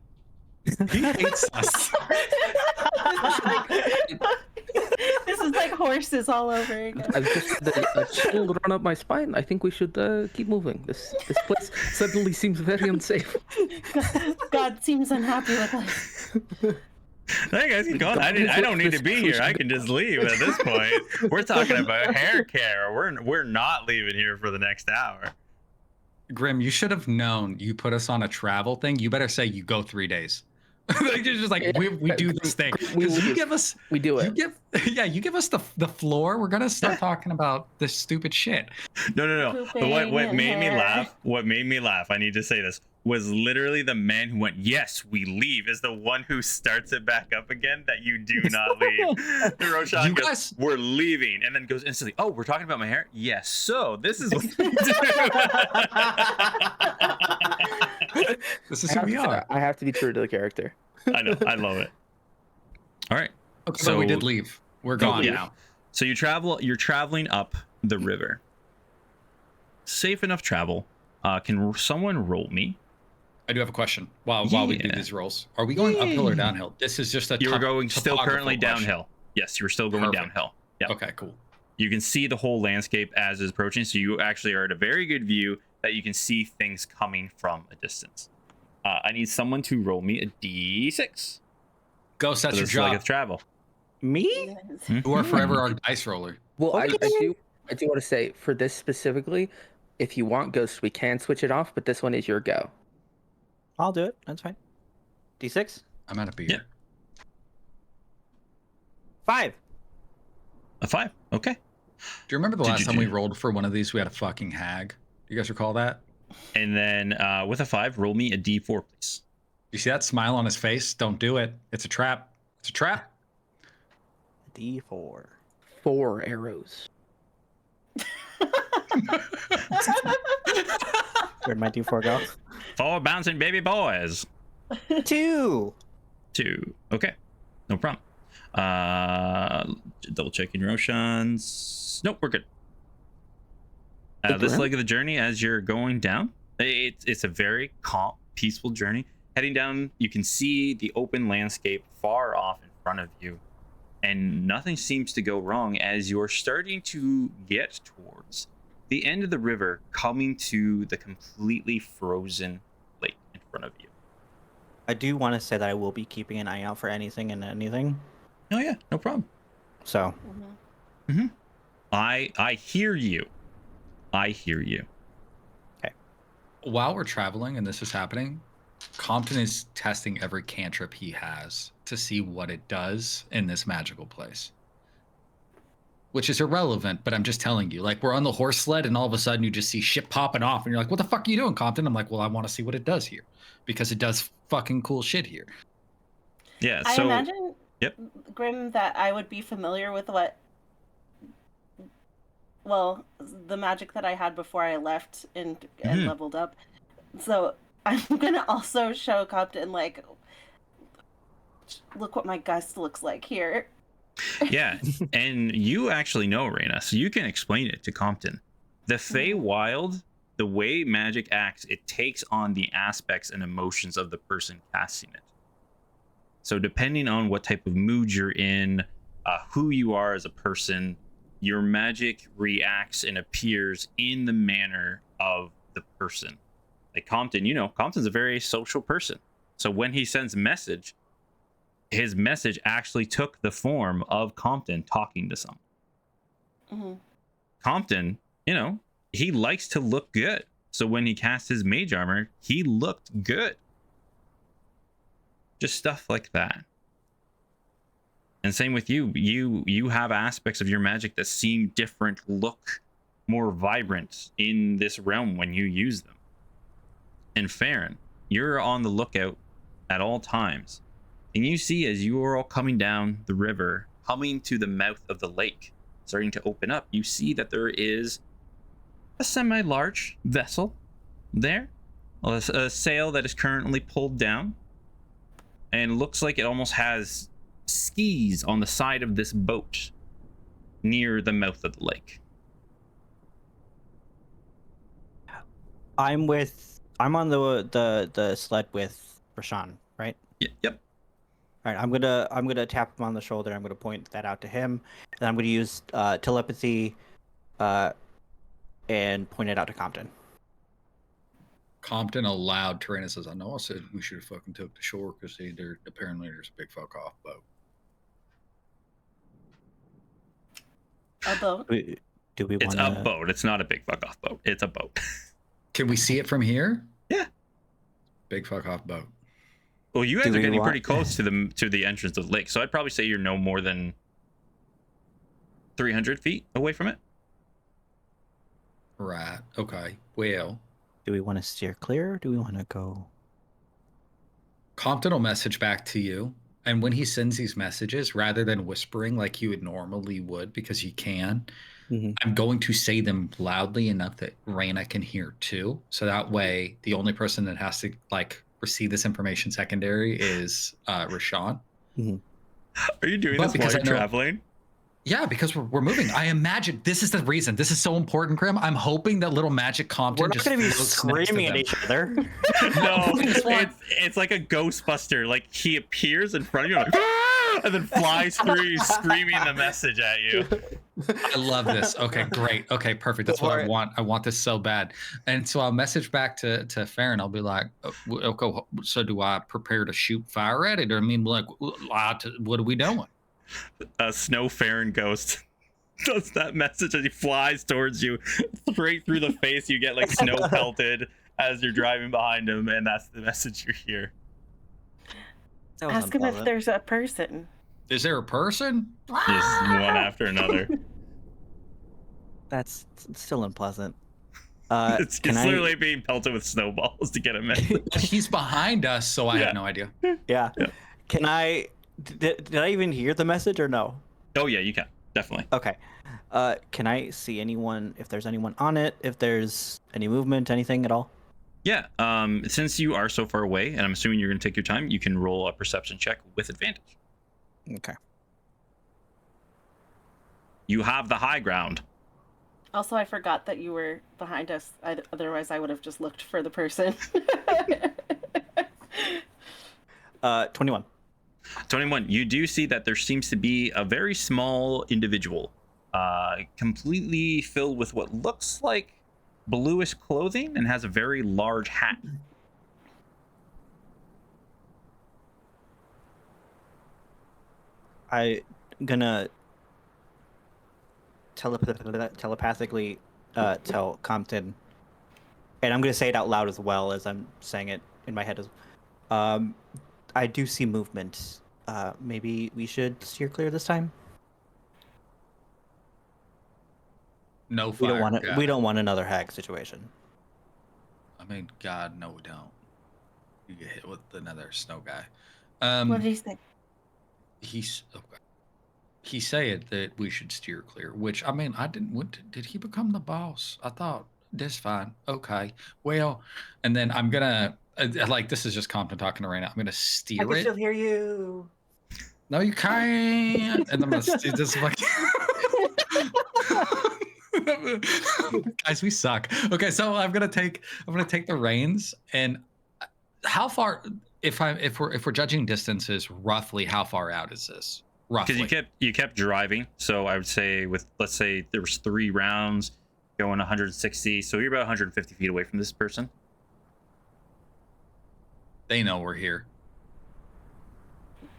He hates us. This is like horses all over again. I've just had a chill run up my spine. I think we should keep moving. This place suddenly seems very unsafe. God seems unhappy with us. Hey guys, keep going. I don't need to be here. I can just leave at this point. We're talking about hair care. We're not leaving here for the next hour. Grim, you should have known. You put us on a travel thing. You better say you go 3 days. Like, you're just like we do this thing. We 'Cause you leave. give us We do it. you give us the floor. We're gonna start talking about this stupid shit. No. But Pooping what and made me hair. laugh? What made me laugh? I need to say this. Was literally the man who went, "Yes, we leave," is the one who starts it back up again. That you do not leave. And Roshan You goes, guys- "We're leaving," and then goes instantly, "Oh, we're talking about my hair." Yes. So this is what we do. This is who we are. I have to be true to the character. I know. I love it. All right. Okay, So- but we did leave. We're gone yeah. now. So you're traveling up the river. Safe enough travel. Can someone roll me? I do have a question. While we do Yeah. these rolls, are we going uphill or downhill? This is just a. You were going still topographical currently question. downhill. Yes, you were still going Perfect. downhill. Yeah. Okay, cool. You can see the whole landscape as is approaching, so you actually are at a very good view that you can see things coming from a distance. I need someone to roll me a d6. Ghost, that's So your this is like job. a travel. Me? You are forever our dice roller. Well, I Okay. do want to say for this specifically, if you want Ghost, we can switch it off, but this one is your go. I'll do it. That's fine. D6. I'm out of beer. Yeah. 5. A 5. Okay. Do you remember the Did last you time we do- rolled for one of these? We had a fucking hag. Do you guys recall that? And then with a 5, roll me a D4, please. You see that smile on his face? Don't do it. It's a trap. It's a trap. D4. 4 arrows. Where'd my D4 go? 4 bouncing baby boys. 2. 2. Okay. No problem. Double checking your oceans. Nope, we're good. This leg of the journey, as you're going down, it's a very calm, peaceful journey. Heading down, you can see the open landscape far off in front of you, and nothing seems to go wrong as you're starting to get towards the end of the river, coming to the completely frozen lake in front of you. I do want to say that I will be keeping an eye out for anything and anything. Oh yeah, no problem. So, I hear you. I hear you. While we're traveling and this is happening, Compton is testing every cantrip he has to see what it does in this magical place. Which is irrelevant, but I'm just telling you. Like, we're on the horse sled and all of a sudden you just see shit popping off and you're like, what the fuck are you doing, Compton? I'm like, well, I want to see what it does here. Because it does fucking cool shit here. Yeah, I so imagine, yep. Grim, that I would be familiar with the magic that I had before I left and leveled up. So I'm gonna also show Compton, like, look what my gust looks like here. Yeah, and you actually know, Reyna, so you can explain it to Compton. The Feywild, the way magic acts, it takes on the aspects and emotions of the person casting it. So depending on what type of mood you're in, who you are as a person, your magic reacts and appears in the manner of the person. Like Compton, Compton's a very social person. So when he sends a message, his message actually took the form of Compton talking to someone. Mm-hmm. Compton, he likes to look good. So when he cast his mage armor, he looked good. Just stuff like that. And same with you. You have aspects of your magic that seem different, look more vibrant in this realm when you use them. And Farron, you're on the lookout at all times. And you see, as you are all coming down the river, coming to the mouth of the lake, starting to open up, you see that there is a semi-large vessel there, a sail that is currently pulled down, and looks like it almost has skis on the side of this boat near the mouth of the lake. I'm on the sled with Rashawn, right? Yep. All right, I'm gonna tap him on the shoulder. I'm gonna point that out to him, and I'm gonna use telepathy, and point it out to Compton. Compton aloud, Tarina says, I know I said we should have fucking took the shore because apparently there's a big fuck off boat. A boat? Do we want It's a boat. It's not a big fuck off boat. It's a boat. Can we see it from here? Yeah. Big fuck off boat. Well, you guys Do are we getting want- pretty close to the entrance of the lake, so I'd probably say you're no more than 300 feet away from it. Right. Okay. Well, Do we want to steer clear? Or do we want to go? Compton will message back to you. And when he sends these messages, rather than whispering like you would normally would, because you can, I'm going to say them loudly enough that Reyna can hear too. So that way, the only person that has to receive this information secondary is Rashawn. Are you doing this while because you're I know- traveling? Yeah, because we're moving. I imagine this is the reason. This is so important, Grim. I'm hoping that little magic Compton We're not just going to be floats next to screaming at them. each other. No, Just want- it's like a Ghostbuster. Like he appears in front of you, like, "Ah!" and then flies through you, screaming the message at you. I love this. Okay, great. Okay, perfect. That's what I want. I want this so bad. And so I'll message back to Farron. I'll be like, okay, so do I prepare to shoot fire at it? Or I mean, like, what are we doing? A Snow Farron ghost does that message as he flies towards you, straight through the face. You get like snow pelted as you're driving behind him, and that's the message you hear. Ask him if there's a person. Is there a person? Just one after another. That's still unpleasant. It's can I? literally being pelted with snowballs to get him in. He's behind us, so I Yeah. have no idea. Yeah. Yeah. Can I? Did I even hear the message or no? Oh yeah, you can definitely. Okay. Can I see anyone? If there's anyone on it, if there's any movement, anything at all? Yeah. Since you are so far away, and I'm assuming you're going to take your time, you can roll a perception check with advantage. Okay. You have the high ground. Also, I forgot that you were behind us. Otherwise, I would have just looked for the person. 21. 21. You do see that there seems to be a very small individual, completely filled with what looks like bluish clothing and has a very large hat. I'm gonna telepathically tell Compton, and I'm gonna say it out loud as well as I'm saying it in my head. I do see movement. Maybe we should steer clear this time. No We fire. don't want it. God. We don't want another hack situation. I mean, God, no, we don't. You get hit with another snow guy. What did he say? He said that we should steer clear. Which I mean, I didn't. Did he become the boss? I thought that's fine. Okay, well, and then I'm gonna like this is just Compton talking right now. I'm gonna steer it. hear you. No, you can't. And I'm gonna steer this like. Guys, we suck. Okay, so I'm gonna take the reins. And how far? If we're judging distances, roughly how far out is this? Roughly. Because you kept driving, so I would say let's say there was 3 rounds going 160, so you're about 150 feet away from this person. They know we're here.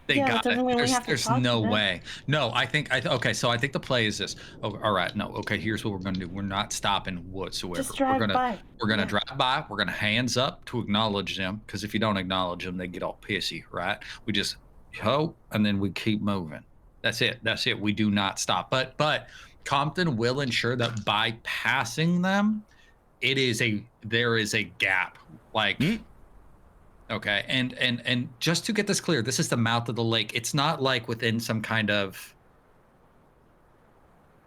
They Yeah, got that doesn't mean we it. have to There's talk to no them. way. No, okay. So I think the play is this. Oh, all right. No, okay. Here's what we're gonna do. We're not stopping whatsoever. Just drive by. We're gonna Yeah. drive by. We're gonna hands up to acknowledge them, because if you don't acknowledge them, they get all pissy, right? We just ho, and then we keep moving. That's it. We do not stop. But Compton will ensure that by passing them, there is a gap. Like. Okay, and just to get this clear, this is the mouth of the lake. It's not like within some kind of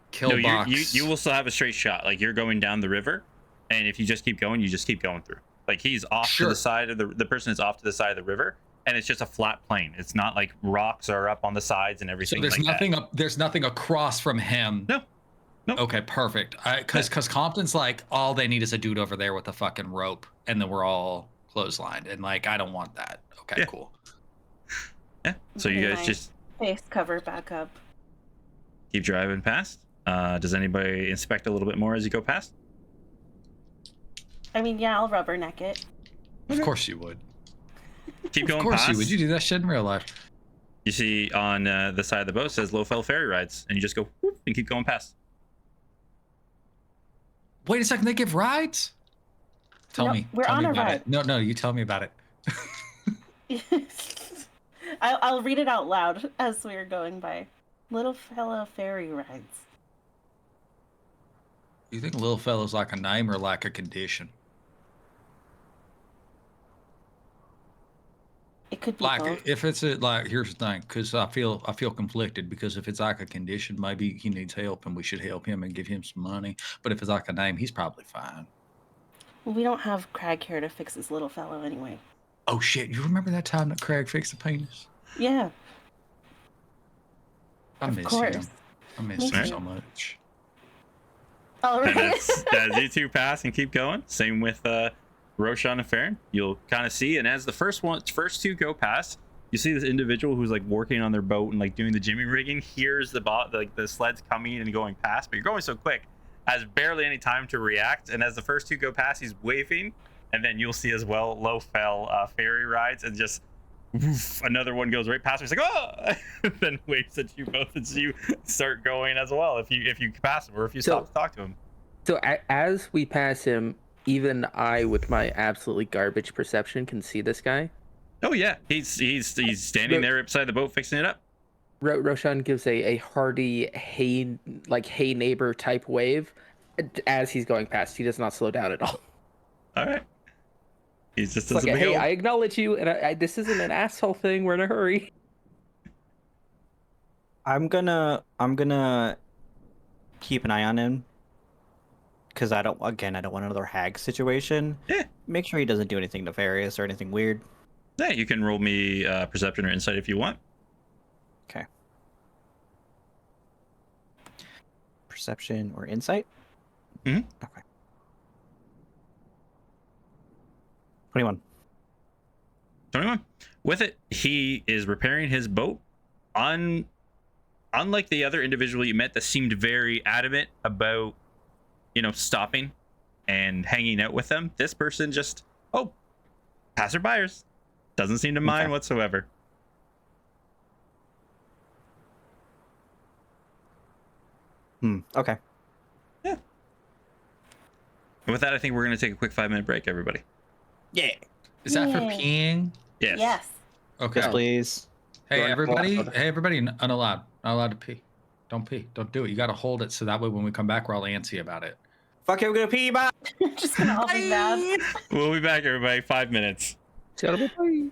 kill No, box. you will still have a straight shot. Like you're going down the river, and if you just keep going, you just keep going through. Like he's off to the side of the person is off to the side of the river, and it's just a flat plain. It's not like rocks are up on the sides and everything. So there's like nothing that. up. There's nothing across from him. No. Okay, perfect. Because Compton's like, all they need is a dude over there with a fucking rope, and then we're all clotheslined, and like I don't want that. Okay, Yeah. cool. Yeah. So you Getting guys my just face cover back up. keep driving past. Does anybody inspect a little bit more as you go past? I mean, yeah, I'll rubberneck it. Of course you would. Keep going Of course past. you would. You do that shit in real life. You see on the side of the boat says Low-Fell Ferry Rides, and you just go whoop, and keep going past. Wait a second. They give rides. Tell No, me. we're tell on me a about ride. it. No, you tell me about it. I'll read it out loud as we're going by. Little Fellow Ferry Rides. You think little fellow's like a name or like a condition? It could be Like both. if it's like here's the thing, because I feel conflicted, because if it's like a condition, maybe he needs help and we should help him and give him some money. But if it's like a name, he's probably fine. Well, we don't have Crag here to fix this little fellow anyway. Oh shit! You remember that time that Craig fixed the penis? Yeah, I of miss course. him. I miss Me him too. so much. All And right. as you two pass and keep going, same with Roshan and Farron. You'll kind of see, and as the first two go past, you see this individual who's like working on their boat and like doing the jimmy rigging. Hears the sleds coming and going past, but you're going so quick, has barely any time to react. And as the first two go past, he's waving, and then you'll see as well Low-Fell Ferry Rides, and just woof, another one goes right past me. He's like, oh, then waves at you both as you start going as well. If you pass him or if you stop to talk to him. So as we pass him, even I, with my absolutely garbage perception, can see this guy. Oh yeah, he's standing there beside the boat fixing it up. Roshan gives a hearty hey, like hey neighbor type wave as he's going past. He does not slow down at all. All right. He's just It's like, as a big hey, old... I acknowledge you, and this isn't an asshole thing. We're in a hurry. I'm gonna keep an eye on him because I don't want another hag situation. Yeah. Make sure he doesn't do anything nefarious or anything weird. Yeah, you can roll me perception or insight if you want. Okay. Perception or insight? Mhm. Okay. 21. 21. With it, he is repairing his boat. Unlike the other individual you met that seemed very adamant about, stopping and hanging out with them, this person just, passerbyers. Doesn't seem to mind Okay. whatsoever. Okay. Yeah. And with that, I think we're going to take a quick 5-minute break, everybody. Yeah. Is that for Yay. peeing? Yes. Yes. Okay. Yes, please. Hey, Go on, everybody. go on. Hey, everybody. Unallowed. Not allowed to pee. Don't pee. Don't do it. You got to hold it so that way when we come back, we're all antsy about it. Fuck it, we're gonna pee, bye. Just gonna all be mad. We'll be back, everybody. 5 minutes. Bye.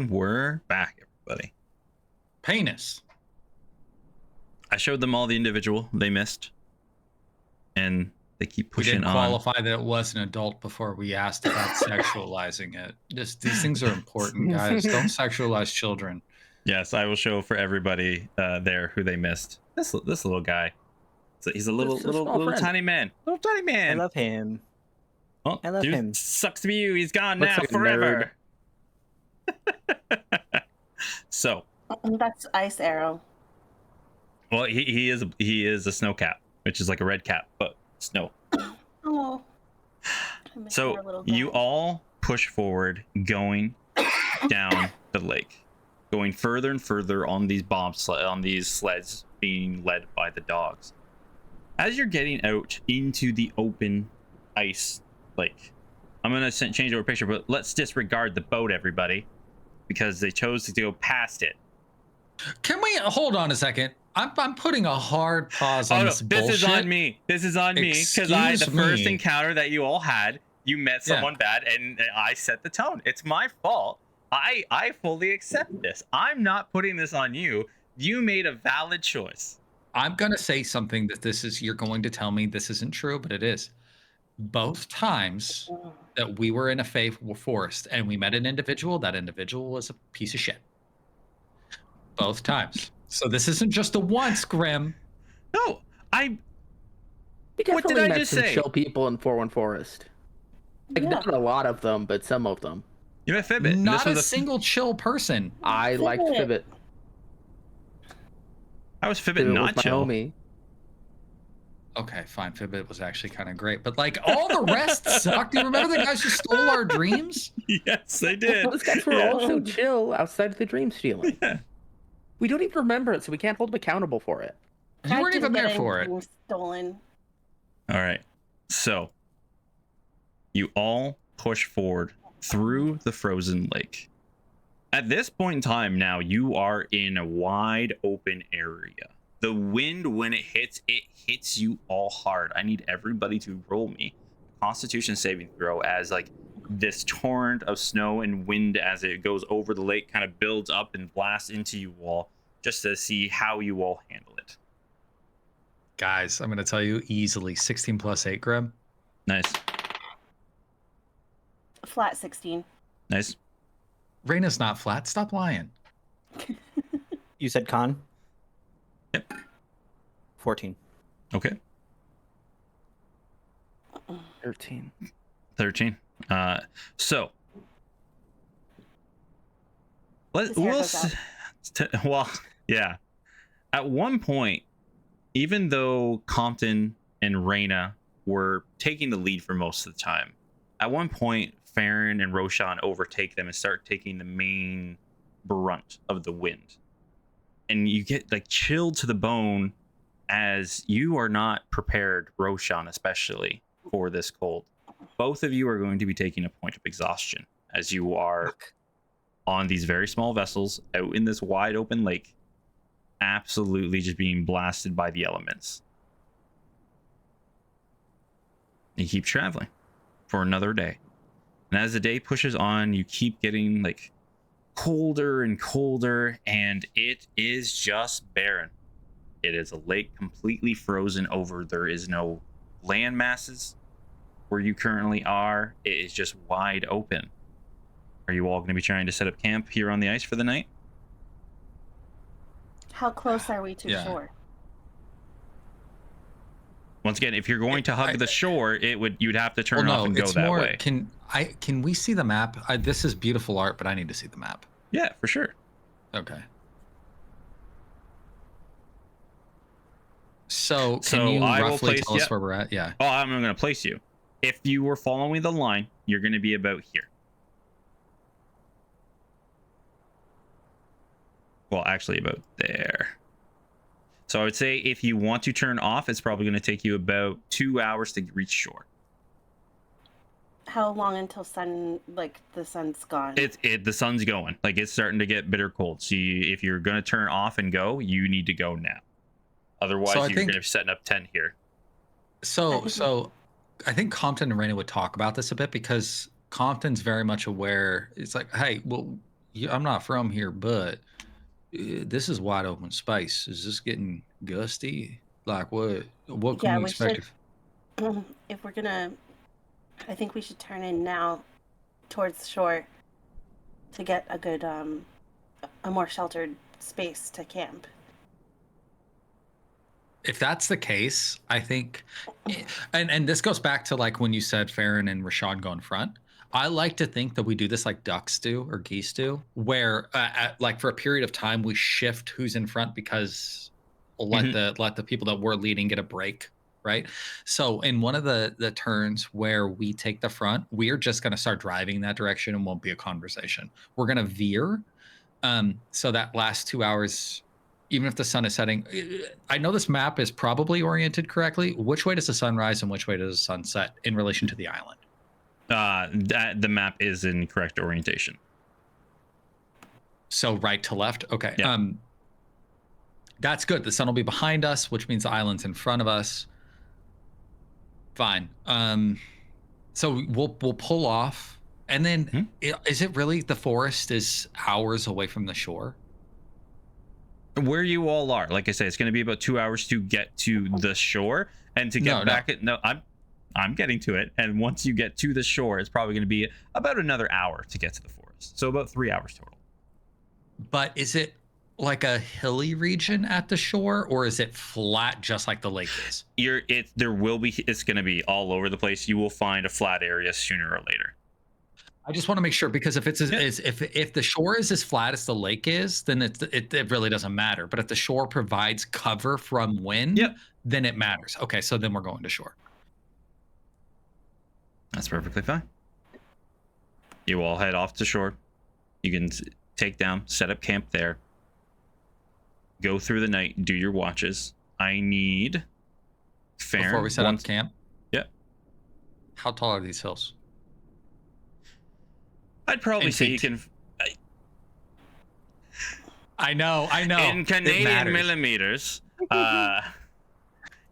And we're back, everybody. Penis. I showed them all the individual they missed, and they keep We pushing didn't on. qualify that it was an adult before we asked about sexualizing it. These things are important, guys. Don't sexualize children. Yes, I will show for everybody there who they missed. This little guy. He's a little Just a small friend. tiny man. Little tiny I man. love him. Well, I love dude, him. Sucks to be you. He's gone Looks now like a forever. So, That's Ice Arrow. well, he is a snow cap, which is like a red cap, but snow. Oh. I miss So our little you guy. all push forward, going down the lake, going further and further on these on these sleds being led by the dogs. As you're getting out into the open ice lake, I'm gonna change over picture, but let's disregard the boat, everybody, because they chose to go past it. Can we hold on a second? I'm putting a hard pause on this bullshit. This is on me. This is on me because the Excuse first me. encounter that you all had, you met someone bad, and I set the tone. It's my fault. I fully accept this. I'm not putting this on you. You made a valid choice. I'm gonna say something that you're going to tell me this isn't true, but it is. Both times that we were in a forest and we met an individual, that individual was a piece of shit. Both times. So this isn't just the once, Grim. No, We What did definitely I met just some say? chill people in 4-1 Forest. Like, Yeah. not a lot of them, but some of them. you met Fibbit. and Not this a was single chill person. I liked Fibbit. How was Fibbit Fibbit not was my chill? homie. Okay, fine. Fibbit was actually kind of great, but like all the rest sucked. Do you remember the guys who stole our dreams? Yes, they did. Those guys were Yeah. also chill outside of the dream stealing. Yeah. We don't even remember it, so we can't hold them accountable for it. You weren't even there for it. Stolen. All right. So you all push forward through the frozen lake. At this point in time now, you are in a wide open area. The wind, when it hits you all hard. I need everybody to roll me a Constitution saving throw as like this torrent of snow and wind as it goes over the lake kind of builds up and blasts into you all, just to see how you all handle it. Guys, I'm gonna tell you easily 16 plus 8, Grim. Nice. Flat 16. Nice. Raina's not flat. Stop lying. You said con? Yep. 14. Okay. 13. 13. So His hair goes well, yeah. At one point, even though Compton and Reyna were taking the lead for most of the time, at one point, Farron and Roshan overtake them and start taking the main brunt of the wind. And you get like chilled to the bone as you are not prepared, Roshan especially, for this cold. Both of you are going to be taking a point of exhaustion as you are on these very small vessels out in this wide open lake, absolutely just being blasted by the elements. You keep traveling for another day. And as the day pushes on, you keep getting like colder and colder, and it is just barren. It is a lake completely frozen over. There is no land masses where you currently are. It is just wide open. Are you all going to be trying to set up camp here on the ice for the night? How close are we to Yeah. shore? Once again, if you're going to hug the shore, you'd have to turn off and go it's that more, way. Can we see the map? This is beautiful art, but I need to see the map. Yeah, for sure. Okay. So can So you I will roughly place- tell us yeah. where we're at? Yeah. Oh, I'm going to place you. If you were following the line, you're going to be about here. Well, actually about there. So I would say if you want to turn off, it's probably going to take you about 2 hours to reach shore. How long until the sun's gone? The sun's going. Like, it's starting to get bitter cold. So if you're going to turn off and go, you need to go now. Otherwise, So I you're think- going to be setting up tent here. So I think Compton and Raina would talk about this a bit because Compton's very much aware. It's like, hey, well, I'm not from here, but this is wide open space. Is this getting gusty? Like what? What can Yeah, we we expect? should. If we're gonna, I think we should turn in now towards the shore to get a good, a more sheltered space to camp. If that's the case, I think, and this goes back to like when you said Farron and Rashawn go in front. I like to think that we do this like ducks do or geese do, where like for a period of time we shift who's in front because let the people that were leading get a break, right? So in one of the turns where we take the front, we're just going to start driving that direction and won't be a conversation. We're going to veer, so that last 2 hours, even if the sun is setting, I know this map is probably oriented correctly. Which way does the sun rise and which way does the sun set in relation to the island? The map is in correct orientation. So right to left. Okay. Yeah. That's good. The sun will be behind us, which means the island's in front of us. Fine. So we'll pull off, and then is it really the forest is hours away from the shore? Where you all are, like I say, it's going to be about 2 hours to get to the shore, and to get back at I'm getting to it. And once you get to the shore, it's probably going to be about another hour to get to the forest. So about 3 hours total. But is it like a hilly region at the shore, or is it flat just like the lake is? It's going to be all over the place. You will find a flat area sooner or later. I just want to make sure, because if it's if the shore is as flat as the lake is, then it really doesn't matter. But if the shore provides cover from wind, then it matters. Okay, so then we're going to shore. That's perfectly fine. You all head off to shore. You can take down, set up camp there. Go through the night, do your watches. I need Farron. Before we set up camp? Yeah. How tall are these hills? I'd probably say you can... I know. In Canadian millimeters,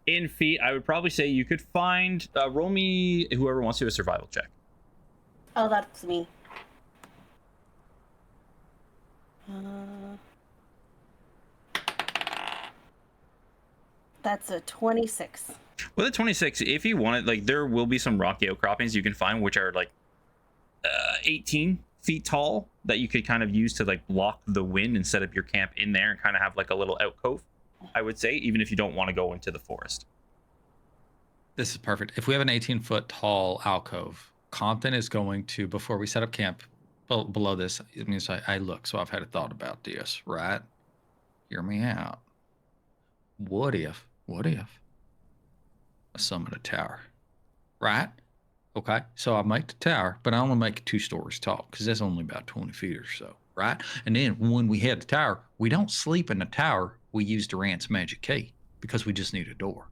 in feet, I would probably say you could find... roll me, whoever wants to, a survival check. Oh, that's me. That's a 26. With a 26, if you want it, like, there will be some rocky outcroppings you can find, which are like 18 feet tall, that you could kind of use to like block the wind and set up your camp in there and kind of have like a little alcove, I would say, even if you don't want to go into the forest. This is perfect. If we have an 18-foot tall alcove, Compton is going to, before we set up camp below this, it means I look, so I've had a thought about this, right? Hear me out. What if I summon a tower, right? Okay, so I make the tower, but I only make it 2 stories tall because that's only about 20 feet or so, right? And then when we hit the tower, we don't sleep in the tower. We use Durant's magic key because we just need a door,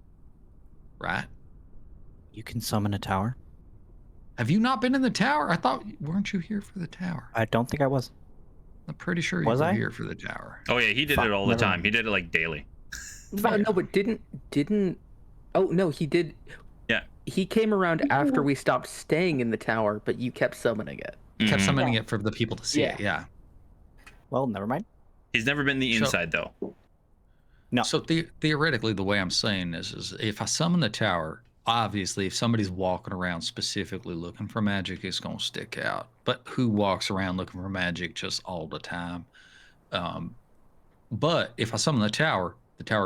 right? You can summon a tower? Have you not been in the tower? I thought, weren't you here for the tower? I don't think I was. I'm pretty sure you were here for the tower. Oh yeah, he did it all the time. He did it like daily. No, but didn't. Oh no, he did. Yeah. He came around after we stopped staying in the tower, but you kept summoning it. Kept summoning it for the people to see it. Yeah. Well, never mind. He's never been the inside though. No. So theoretically, the way I'm saying this is, if I summon the tower, obviously, if somebody's walking around specifically looking for magic, it's going to stick out. But who walks around looking for magic just all the time? But if I summon the tower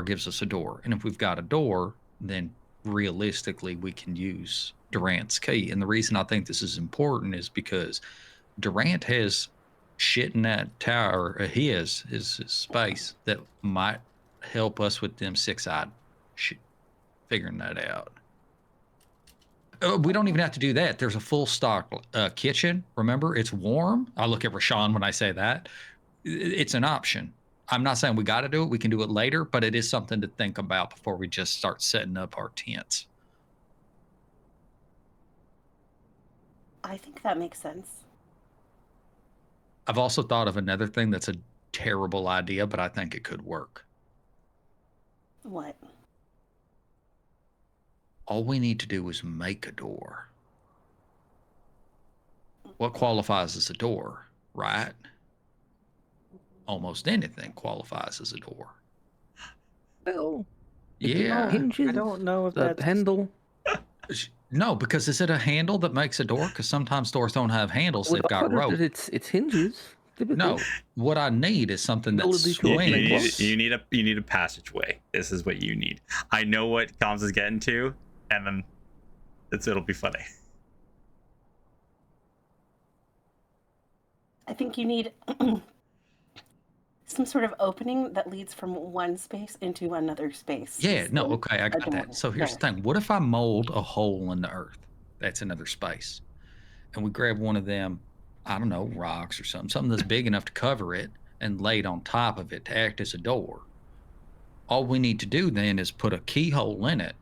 gives us a door. And if we've got a door, then realistically, we can use Durant's key. And the reason I think this is important is because Durant has shit in that tower, his space, that might help us with them 6-eyed shit, figuring that out. We don't even have to do that. There's a full stock kitchen. Remember, it's warm. I look at Rashawn when I say that. It's an option. I'm not saying we got to do it. We can do it later, but it is something to think about before we just start setting up our tents. I think that makes sense. I've also thought of another thing that's a terrible idea, but I think it could work. What? All we need to do is make a door. What qualifies as a door, right? almost anything qualifies as a door. Well, Yeah. hinges. I don't know if the that's handle. No, because is it a handle that makes a door? Because sometimes doors don't have handles; Would they've got offer rope. that it's hinges. Typically. No, what I need is something that Ability to open and swings. close. You need a passageway. This is what you need. I know what Comms is getting to, and then it'll be funny. I think you need some sort of opening that leads from one space into another space. Yeah, no, So, okay, I got door. that. So here's Yeah. the thing: what if I mold a hole in the earth? That's another space, and we grab one of them, I don't know, rocks or something that's big enough to cover it, and lay it on top of it to act as a door. All we need to do then is put a keyhole in it,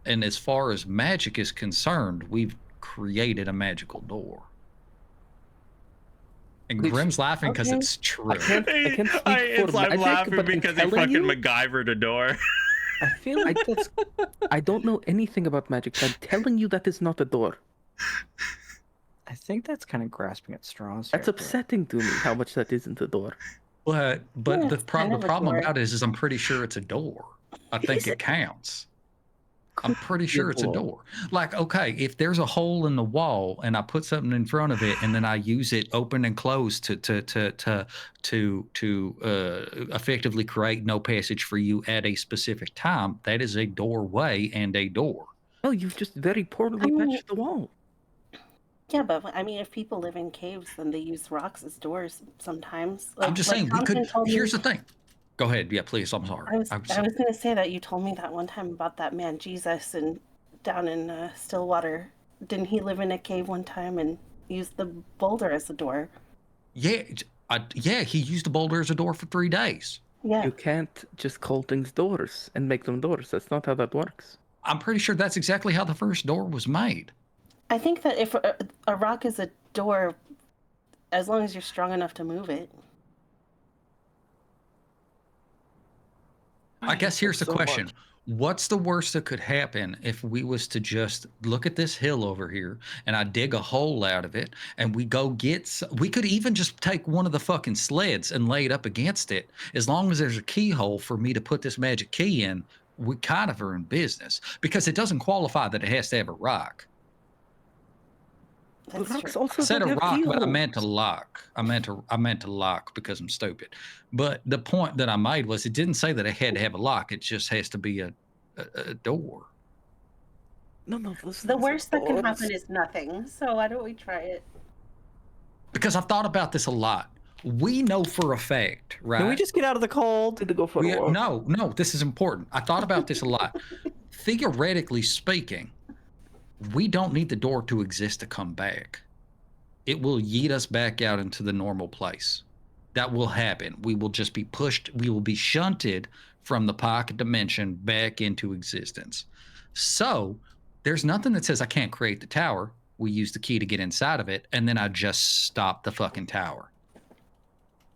and as far as magic is concerned, we've created a magical door. And Which- Grim's laughing because okay. it's true. I can't speak for I'm magic, laughing but I'm because he telling fucking you, MacGyvered a door. I feel like I don't know anything about magic, but I'm telling you that is not a door. I think that's kind of grasping at straws. That's here, but- upsetting to me how much that isn't a door. But Yeah, the it's kind of a problem door. about it is I'm pretty sure it's a door. I think it counts. I'm pretty sure it's a door. Like, okay, if there's a hole in the wall and I put something in front of it and then I use it open and close to effectively create no passage for you at a specific time, that is a doorway and a door. Oh, you've just very poorly I mean- patched the wall. Yeah, but I mean, if people live in caves, then they use rocks as doors sometimes. I'm just saying we could. Thompson told me- Here's the thing. Go ahead. Yeah, please. I'm sorry. I was going to say that you told me that one time about that man Jesus and down in Stillwater. Didn't he live in a cave one time and use the boulder as a door? Yeah, yeah. He used a boulder as a door for 3 days. Yeah. You can't just call things doors and make them doors. That's not how that works. I'm pretty sure that's exactly how the first door was made. I think that if a rock is a door, as long as you're strong enough to move it. I guess here's the so question. much. What's the worst that could happen if we was to just look at this hill over here and I dig a hole out of it and we go we could even just take one of the fucking sleds and lay it up against it. As long as there's a keyhole for me to put this magic key in, we kind of are in business because it doesn't qualify that it has to have a rock. That's Rocks true. also I said don't a have rock, but I keyholes. meant a lock. I meant to lock because I'm stupid. But the point that I made was it didn't say that it had to have a lock. It just has to be a door. No, listen. The listen, worst that can doors- happen is nothing. So why don't we try it? Because I've thought about this a lot. We know for a fact, right? Can we just get out of the cold? Need to go for a walk. No, this is important. I thought about this a lot. Theoretically speaking, we don't need the door to exist to come back. It will yeet us back out into the normal place. That will happen. We will just be pushed, we will be shunted from the pocket dimension back into existence. So there's nothing that says I can't create the tower. We use the key to get inside of it, and then I just stop the fucking tower.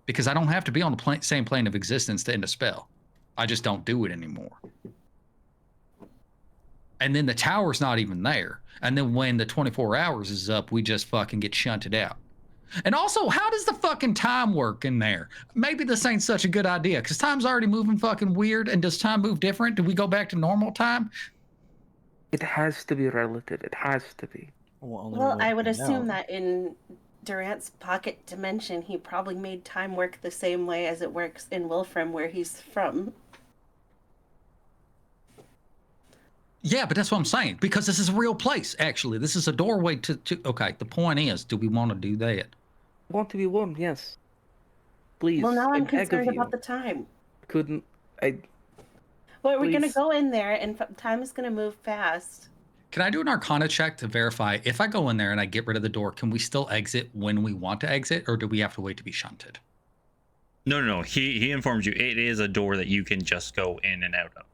Because I don't have to be on the same plane of existence to end a spell. I just don't do it anymore. And then the tower's not even there. And then when the 24 hours is up, we just fucking get shunted out. And also, how does the fucking time work in there? Maybe this ain't such a good idea because time's already moving fucking weird. And does time move different? Do we go back to normal time? It has to be relative. It has to be. Well, I would assume that in Durant's pocket dimension, he probably made time work the same way as it works in Wilfrem, where he's from. Yeah, but that's what I'm saying. Because this is a real place, actually. This is a doorway to okay, the point is, do we want to do that? Want to be warm? Yes. Please. Well, now I'm I beg of concerned you. about the time. Couldn't. I. Well, we're going to Please. go in there, and time is going to move fast. Can I do an Arcana check to verify if I go in there and I get rid of the door, can we still exit when we want to exit, or do we have to wait to be shunted? No. He informs you it is a door that you can just go in and out of.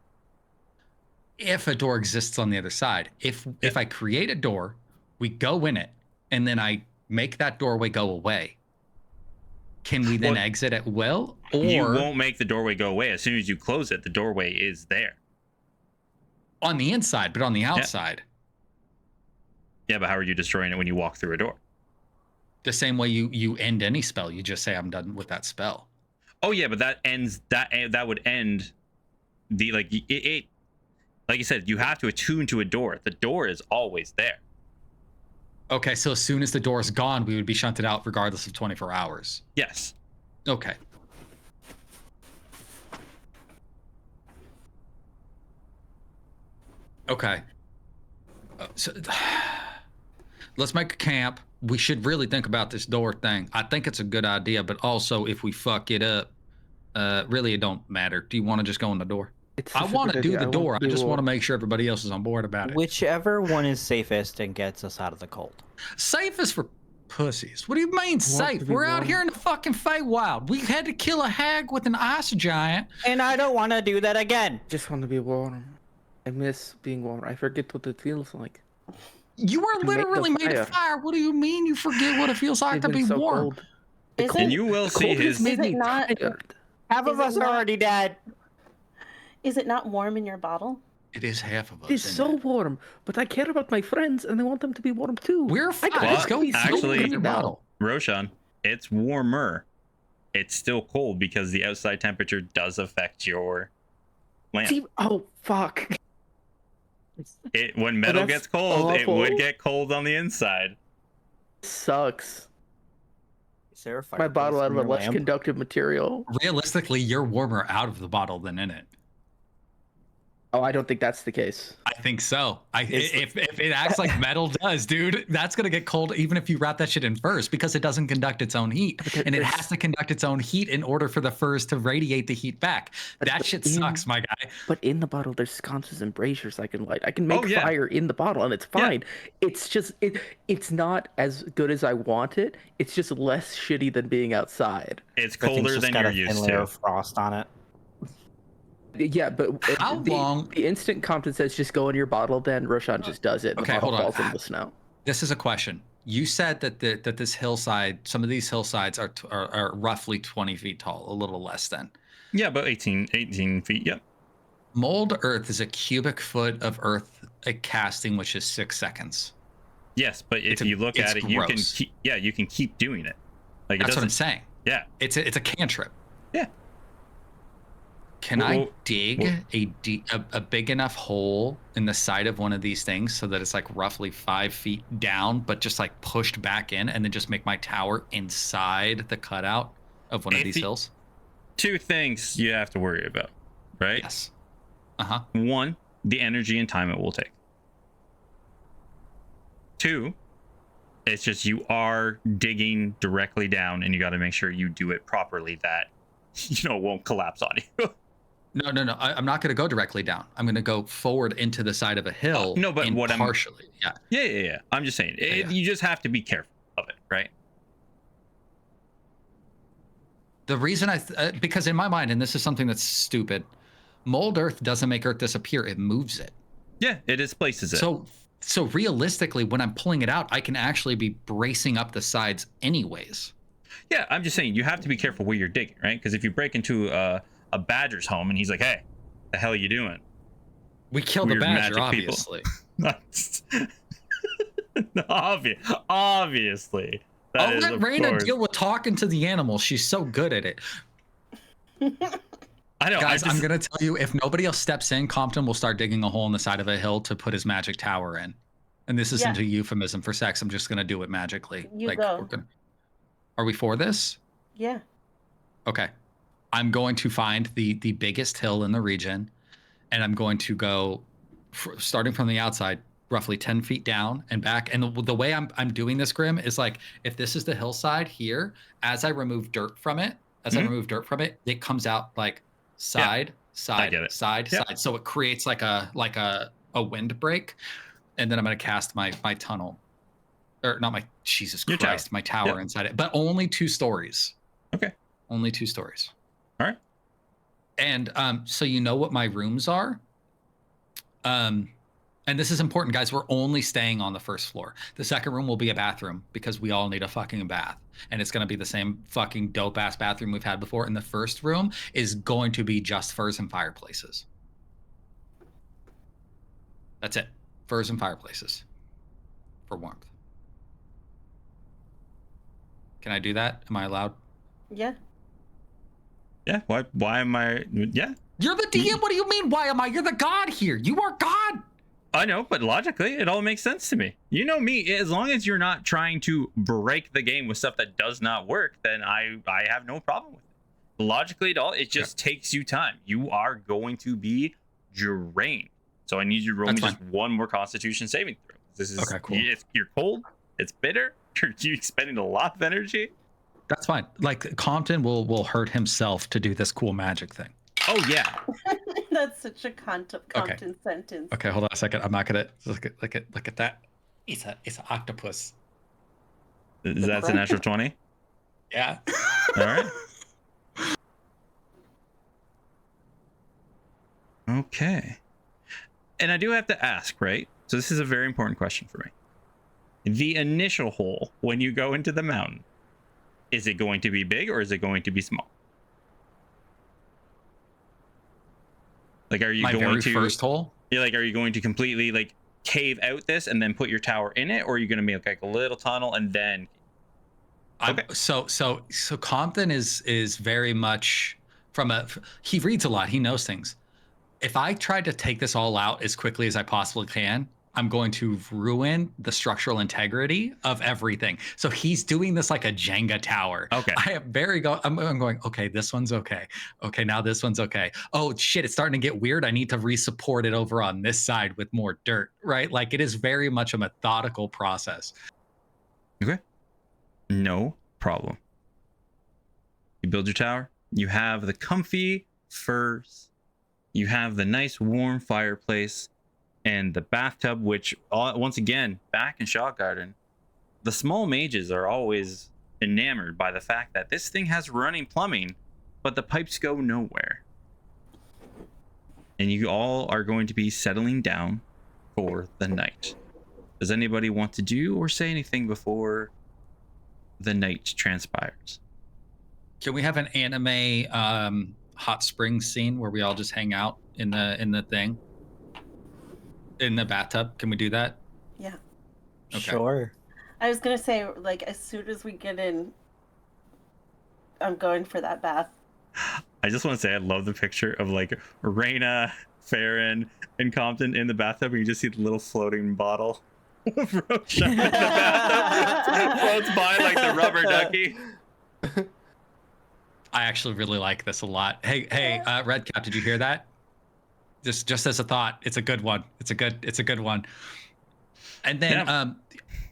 If a door exists on the other side. If I create a door, we go in it, and then I make that doorway go away. Can we then Well, exit at will? Or You won't make the doorway go away. As soon as you close it, the doorway is there. on the inside, but on the outside. Yeah, but how are you destroying it when you walk through a door? The same way you end any spell. You just say, I'm done with that spell. Oh yeah, but that ends that would end the like it like you said, you have to attune to a door. The door is always there. Okay, so as soon as the door is gone, we would be shunted out regardless of 24 hours. Yes. Okay. Okay. So let's make a camp. We should really think about this door thing. I think it's a good idea, but also if we fuck it up, really it don't matter. Do you want to just go in the door? I want to do the door. I just want to make sure everybody else is on board about it. Whichever one is safest and gets us out of the cold. Safe is for pussies. What do you mean safe? We're out here in the fucking Feywild. We had to kill a hag with an ice giant. And I don't want to do that again. Just want to be warm. I miss being warm. I forget what it feels like. You were literally made of fire. What do you mean you forget what it feels like to be warm? And you will see his. Is it not? Half of us are already dead. Is it not warm in your bottle? It is half of us. It's so warm, but I care about my friends and I want them to be warm too. We're fine. Let's go. Actually, Roshan, it's warmer. It's still cold because the outside temperature does affect your lamp. Oh fuck! When metal gets cold, it would get cold on the inside. Sucks. Is there a My bottle out of a less lamp? conductive material. Realistically, you're warmer out of the bottle than in it. Oh, I don't think that's the case. I think so. If it acts like metal does, dude, that's gonna get cold even if you wrap that shit in furs because it doesn't conduct its own heat, and it has to conduct its own heat in order for the furs to radiate the heat back. That shit sucks, my guy. But in the bottle, there's sconces and braziers I can light. I can make fire in the bottle, and it's fine. Yeah. It's just it's not as good as I want it. It's just less shitty than being outside. It's colder than you're used to. Frost on it. Yeah, but how long? The instant Compton says just go in your bottle, then Roshan just does it. Okay, the bottle hold on. falls in the snow. This is a question. You said that that this hillside, some of these hillsides are roughly 20 feet tall, a little less than. Yeah, about 18 feet. Yep. Mold earth is a cubic foot of earth casting, which is 6 seconds. Yes, but if you look at it, gross. you can keep doing it. Like that's what I'm saying. Yeah, it's a cantrip. Yeah. Can I dig a big enough hole in the side of one of these things so that it's like roughly 5 feet down, but just like pushed back in, and then just make my tower inside the cutout of one of these hills? Two things you have to worry about, right? Yes. One, the energy and time it will take. Two, it's just you are digging directly down, and you got to make sure you do it properly that it won't collapse on you. No. I'm not going to go directly down. I'm going to go forward into the side of a hill. No, but what partially, yeah. I'm just saying, you just have to be careful of it, right? The reason because in my mind, and this is something that's stupid, mold earth doesn't make earth disappear; it moves it. Yeah, it displaces it. So realistically, when I'm pulling it out, I can actually be bracing up the sides anyways. Yeah, I'm just saying you have to be careful where you're digging, right? Because if you break into a badger's home and he's like, "Hey, the hell are you doing?" We killed the badger, obviously. Obviously. I'll let Raina deal with talking to the animal. She's so good at it. I know, guys. I'm gonna tell you, if nobody else steps in, Compton will start digging a hole in the side of a hill to put his magic tower in. And this isn't a euphemism for sex. I'm just gonna do it magically. Go. Are we for this? Yeah. Okay. I'm going to find the biggest hill in the region, and I'm going to go starting from the outside, roughly 10 feet down and back. And the way I'm doing this, Grim, is like, if this is the hillside here, as I remove dirt from it, it comes out like side. Yep. Side. So it creates like a windbreak. And then I'm going to cast my tunnel. Or not my, Jesus Christ, my tower inside it. But only 2 stories. Okay. Only 2 stories. All right. And so you know what my rooms are? And this is important, guys. We're only staying on the first floor. The second room will be a bathroom because we all need a fucking bath. And it's going to be the same fucking dope-ass bathroom we've had before. And the first room is going to be just furs and fireplaces. That's it. Furs and fireplaces. For warmth. Can I do that? Am I allowed? Yeah. Yeah. Why am I? Yeah. You're the DM. What do you mean? Why am I? You're the god here. You are god. I know, but logically, it all makes sense to me. You know me. As long as you're not trying to break the game with stuff that does not work, then I have no problem with it. Logically, it all it just takes you time. You are going to be drained. So I need you to roll me just one more Constitution saving throw. This is okay. Cool. You're cold. It's bitter. You're expending a lot of energy. That's fine. Like Compton will hurt himself to do this cool magic thing. Oh yeah. That's such a Compton sentence. Okay, hold on a second. I'm not gonna look at that. It's an octopus. That's a natural 20. Yeah. All right. Okay. And I do have to ask, right? So this is a very important question for me. The initial hole when you go into the mountain, is it going to be big or is it going to be small? Like, are you My going very to first hole? Yeah, like, are you going to completely like cave out this and then put your tower in it, or are you going to make like a little tunnel and then? Okay. So Compton is very much he reads a lot. He knows things. If I try to take this all out as quickly as I possibly can, I'm going to ruin the structural integrity of everything. So he's doing this like a Jenga tower. Okay. I'm going, okay, this one's okay. Okay, now this one's okay. Oh shit, it's starting to get weird. I need to re-support it over on this side with more dirt, right? Like it is very much a methodical process. Okay. No problem. You build your tower. You have the comfy furs. You have the nice warm fireplace. And the bathtub, which once again, back in Shot Garden, the small mages are always enamored by the fact that this thing has running plumbing, but the pipes go nowhere. And you all are going to be settling down for the night. Does anybody want to do or say anything before the night transpires? Can we have an anime hot spring scene where we all just hang out in the thing? In the bathtub? Can we do that? Yeah. Okay. Sure. I was gonna say, like, as soon as we get in, I'm going for that bath. I just want to say I love the picture of like Raina, Farron, and Compton in the bathtub, and you just see the little floating bottle of Roshan in the bathtub. Floats by like the rubber ducky. I actually really like this a lot. Hey, Redcap, did you hear that? Just as a thought, it's a good one. It's a good one. And then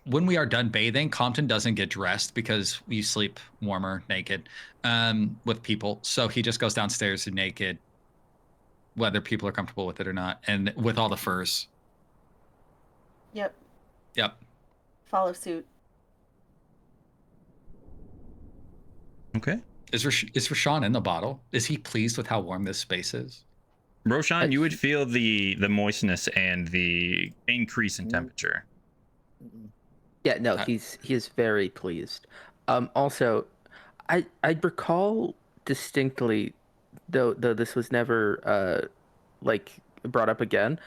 when we are done bathing, Compton doesn't get dressed because you sleep warmer naked with people. So he just goes downstairs naked, whether people are comfortable with it or not, and with all the furs. Yep. Follow suit. Okay. Is Rashawn in the bottle? Is he pleased with how warm this space is? Roshan, you would feel the moistness and the increase in temperature. Yeah, no, he is very pleased. Also, I recall distinctly, though this was never like brought up again.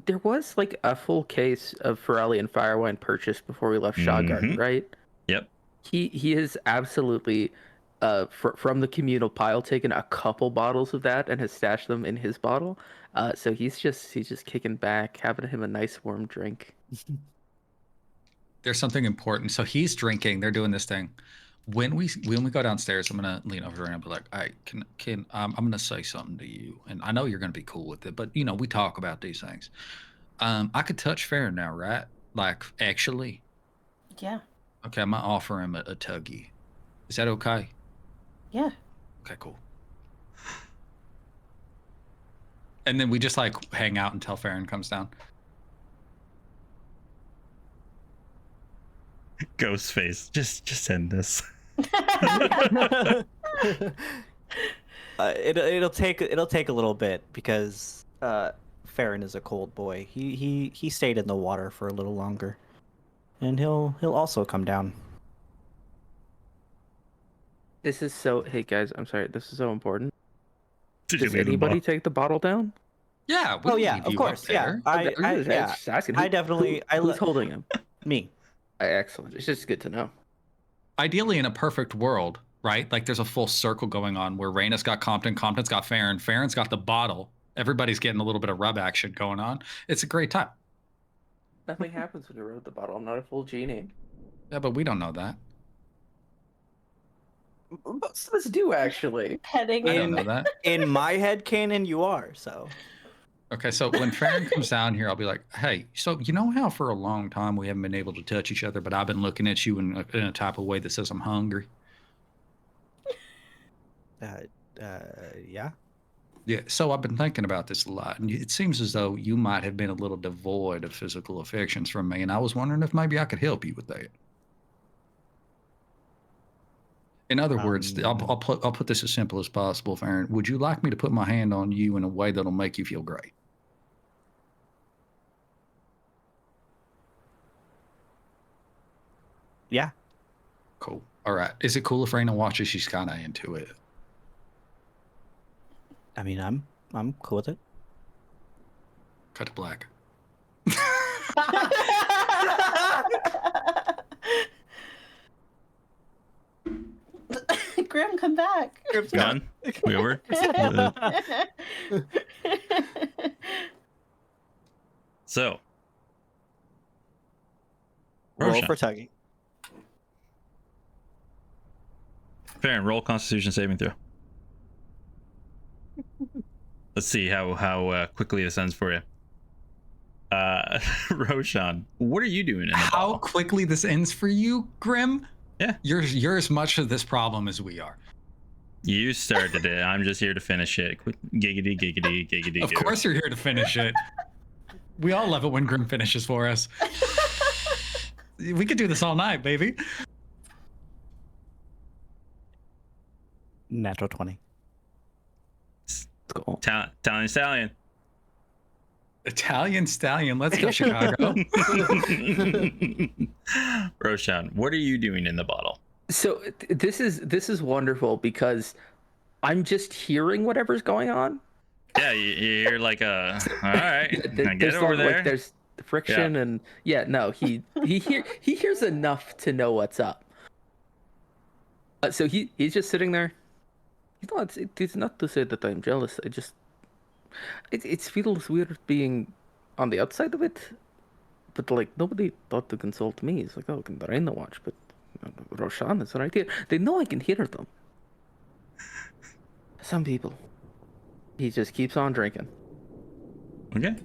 There was like a full case of Ferellian Firewine purchased before we left Shot Garden, right? Yep. He is absolutely from the communal pile taken a couple bottles of that and has stashed them in his bottle. So he's just kicking back, having him a nice warm drink. There's something important. So he's drinking. They're doing this thing. When we go downstairs, I'm gonna lean over and be like, "I can I'm gonna say something to you, and I know you're gonna be cool with it, but you know we talk about these things. I could touch Farron now, right? Like actually. Yeah. Okay, I'm gonna offer him a tuggy. Is that okay? Yeah. Okay, cool. And then we just like hang out until Farron comes down. Ghostface, just end this. It'll take a little bit because Farron is a cold boy. He stayed in the water for a little longer, and he'll also come down. This is so. Hey guys, I'm sorry. This is so important. Did you Does leave the anybody bottle? take the bottle down? Yeah. Oh yeah, of course. Yeah, I'm just asking. I definitely. Who's holding him? Me. Excellent. It's just good to know. Ideally, in a perfect world, right? Like there's a full circle going on where Raina's got Compton, Compton's got Farron, Farron's got the bottle. Everybody's getting a little bit of rub action going on. It's a great time. Nothing happens when you rub the bottle. I'm not a full genie. Yeah, but we don't know that. Most of us do, actually. Petting I don't him. know that. In my head canon, you are, so. Okay, so when Farron comes down here, I'll be like, hey, so you know how for a long time we haven't been able to touch each other, but I've been looking at you in a type of way that says I'm hungry? Yeah. Yeah, so I've been thinking about this a lot, and it seems as though you might have been a little devoid of physical affections from me, and I was wondering if maybe I could help you with that. In other words, I'll put this as simple as possible, Farron. Would you like me to put my hand on you in a way that'll make you feel great? Yeah. Cool. All right. Is it cool if Raina watches? She's kind of into it. I mean, I'm cool with it. Cut to black. Grim, come back. Grim's Done. We over. So, Roll Roshan. for tugging. Farron, roll Constitution saving throw. Let's see how quickly this ends for you. Roshan, what are you doing in the How bottle? quickly this ends for you, Grim? Yeah. You're as much of this problem as we are. You started it. I'm just here to finish it. Giggity, giggity, giggity. Of course you're here to finish it. We all love it when Grim finishes for us. We could do this all night, baby. Natural 20. Let's go. Italian stallion. Italian stallion. Let's go, Chicago. Roshan, what are you doing in the bottle? So this is wonderful because I'm just hearing whatever's going on. Yeah, you're like all right, now get There's over like, there. there's friction and no, he hears enough to know what's up. So he's just sitting there. It's not to say that I'm jealous. It feels weird being on the outside of it, but like nobody thought to consult me. It's like, oh, can Raina watch? But Roshan is right here. They know I can hear them. Some people. He just keeps on drinking. Okay.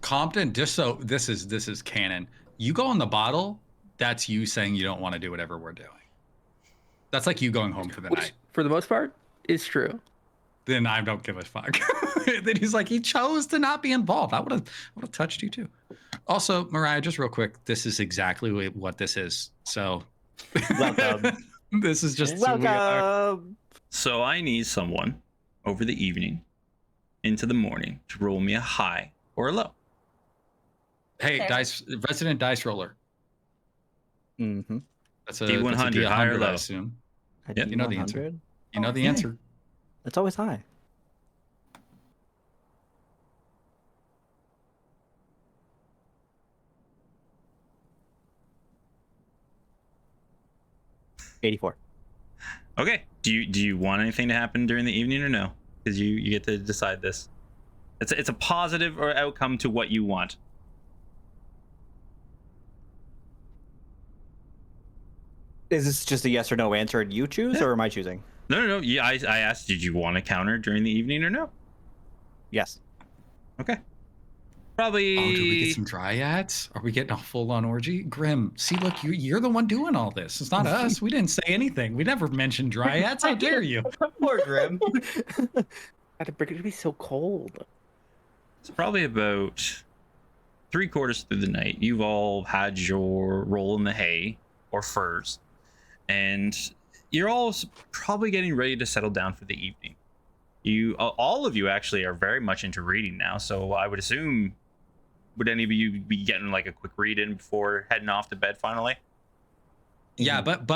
Compton, just so this is canon. You go on the bottle, that's you saying you don't want to do whatever we're doing. That's like you going home for the Which, night. for the most part, is true. Then I don't give a fuck. Then he's like, he chose to not be involved. I would have touched you too. Also, Mariah, just real quick, this is exactly what this is. So Welcome. this is just who we are. Welcome. So I need someone over the evening into the morning to roll me a high or a low. Hey, Okay. resident dice roller. Mm-hmm. That's a D100, that's a D100, high or low? I assume. I Yeah, did you know the answer. 100. You know the Okay. answer. It's always high. $84. Okay. Do you want anything to happen during the evening or no? Because you get to decide this. It's a positive or outcome to what you want. Is this just a yes or no answer and you choose, or am I choosing? No. Yeah, I asked, did you want to counter during the evening or no? Yes. Okay. Probably. Oh, do we get some dryads? Are we getting a full-on orgy? Grim, see, look, you're the one doing all this. It's not us. We didn't say anything. We never mentioned dryads. How dare you? Poor Grim. It'd be so cold. It's probably about 3/4 through the night. You've all had your roll in the hay or furs, and you're all probably getting ready to settle down for the evening. All of you actually are very much into reading now, so I would assume, would any of you be getting like a quick read in before heading off to bed finally? Yeah, but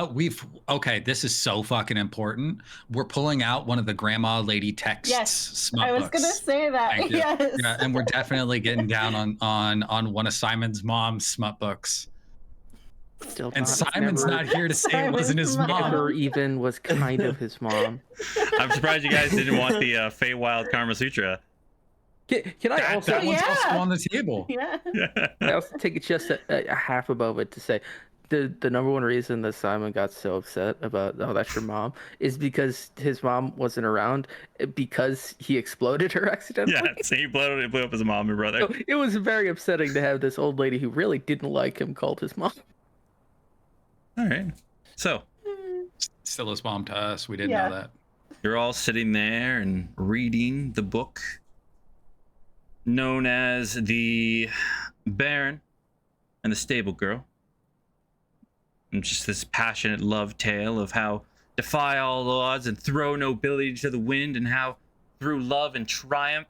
okay, this is so fucking important. We're pulling out one of the grandma lady texts. Yes, smut I was books. gonna say that. Thank you. Yes. Yeah, and we're definitely getting down on one of Simon's mom's smut books. Still And not, Simon's never, not here to say it wasn't his Simon's mom. never even was kind of his mom. I'm surprised you guys didn't want the Feywild Karma Sutra. Can I That also? one's also Yeah. on the table. Yeah. I also take it just a half above it to say the number one reason that Simon got so upset about that's your mom is because his mom wasn't around because he exploded her accidentally. Yeah, so he blew up his mom and brother. So it was very upsetting to have this old lady who really didn't like him called his mom. All right. So Still his mom to us. We didn't Yeah. know that. you're all sitting there and reading the book known as The Baron and the Stable Girl. And just this passionate love tale of how defy all odds and throw nobility to the wind, and how through love and triumph,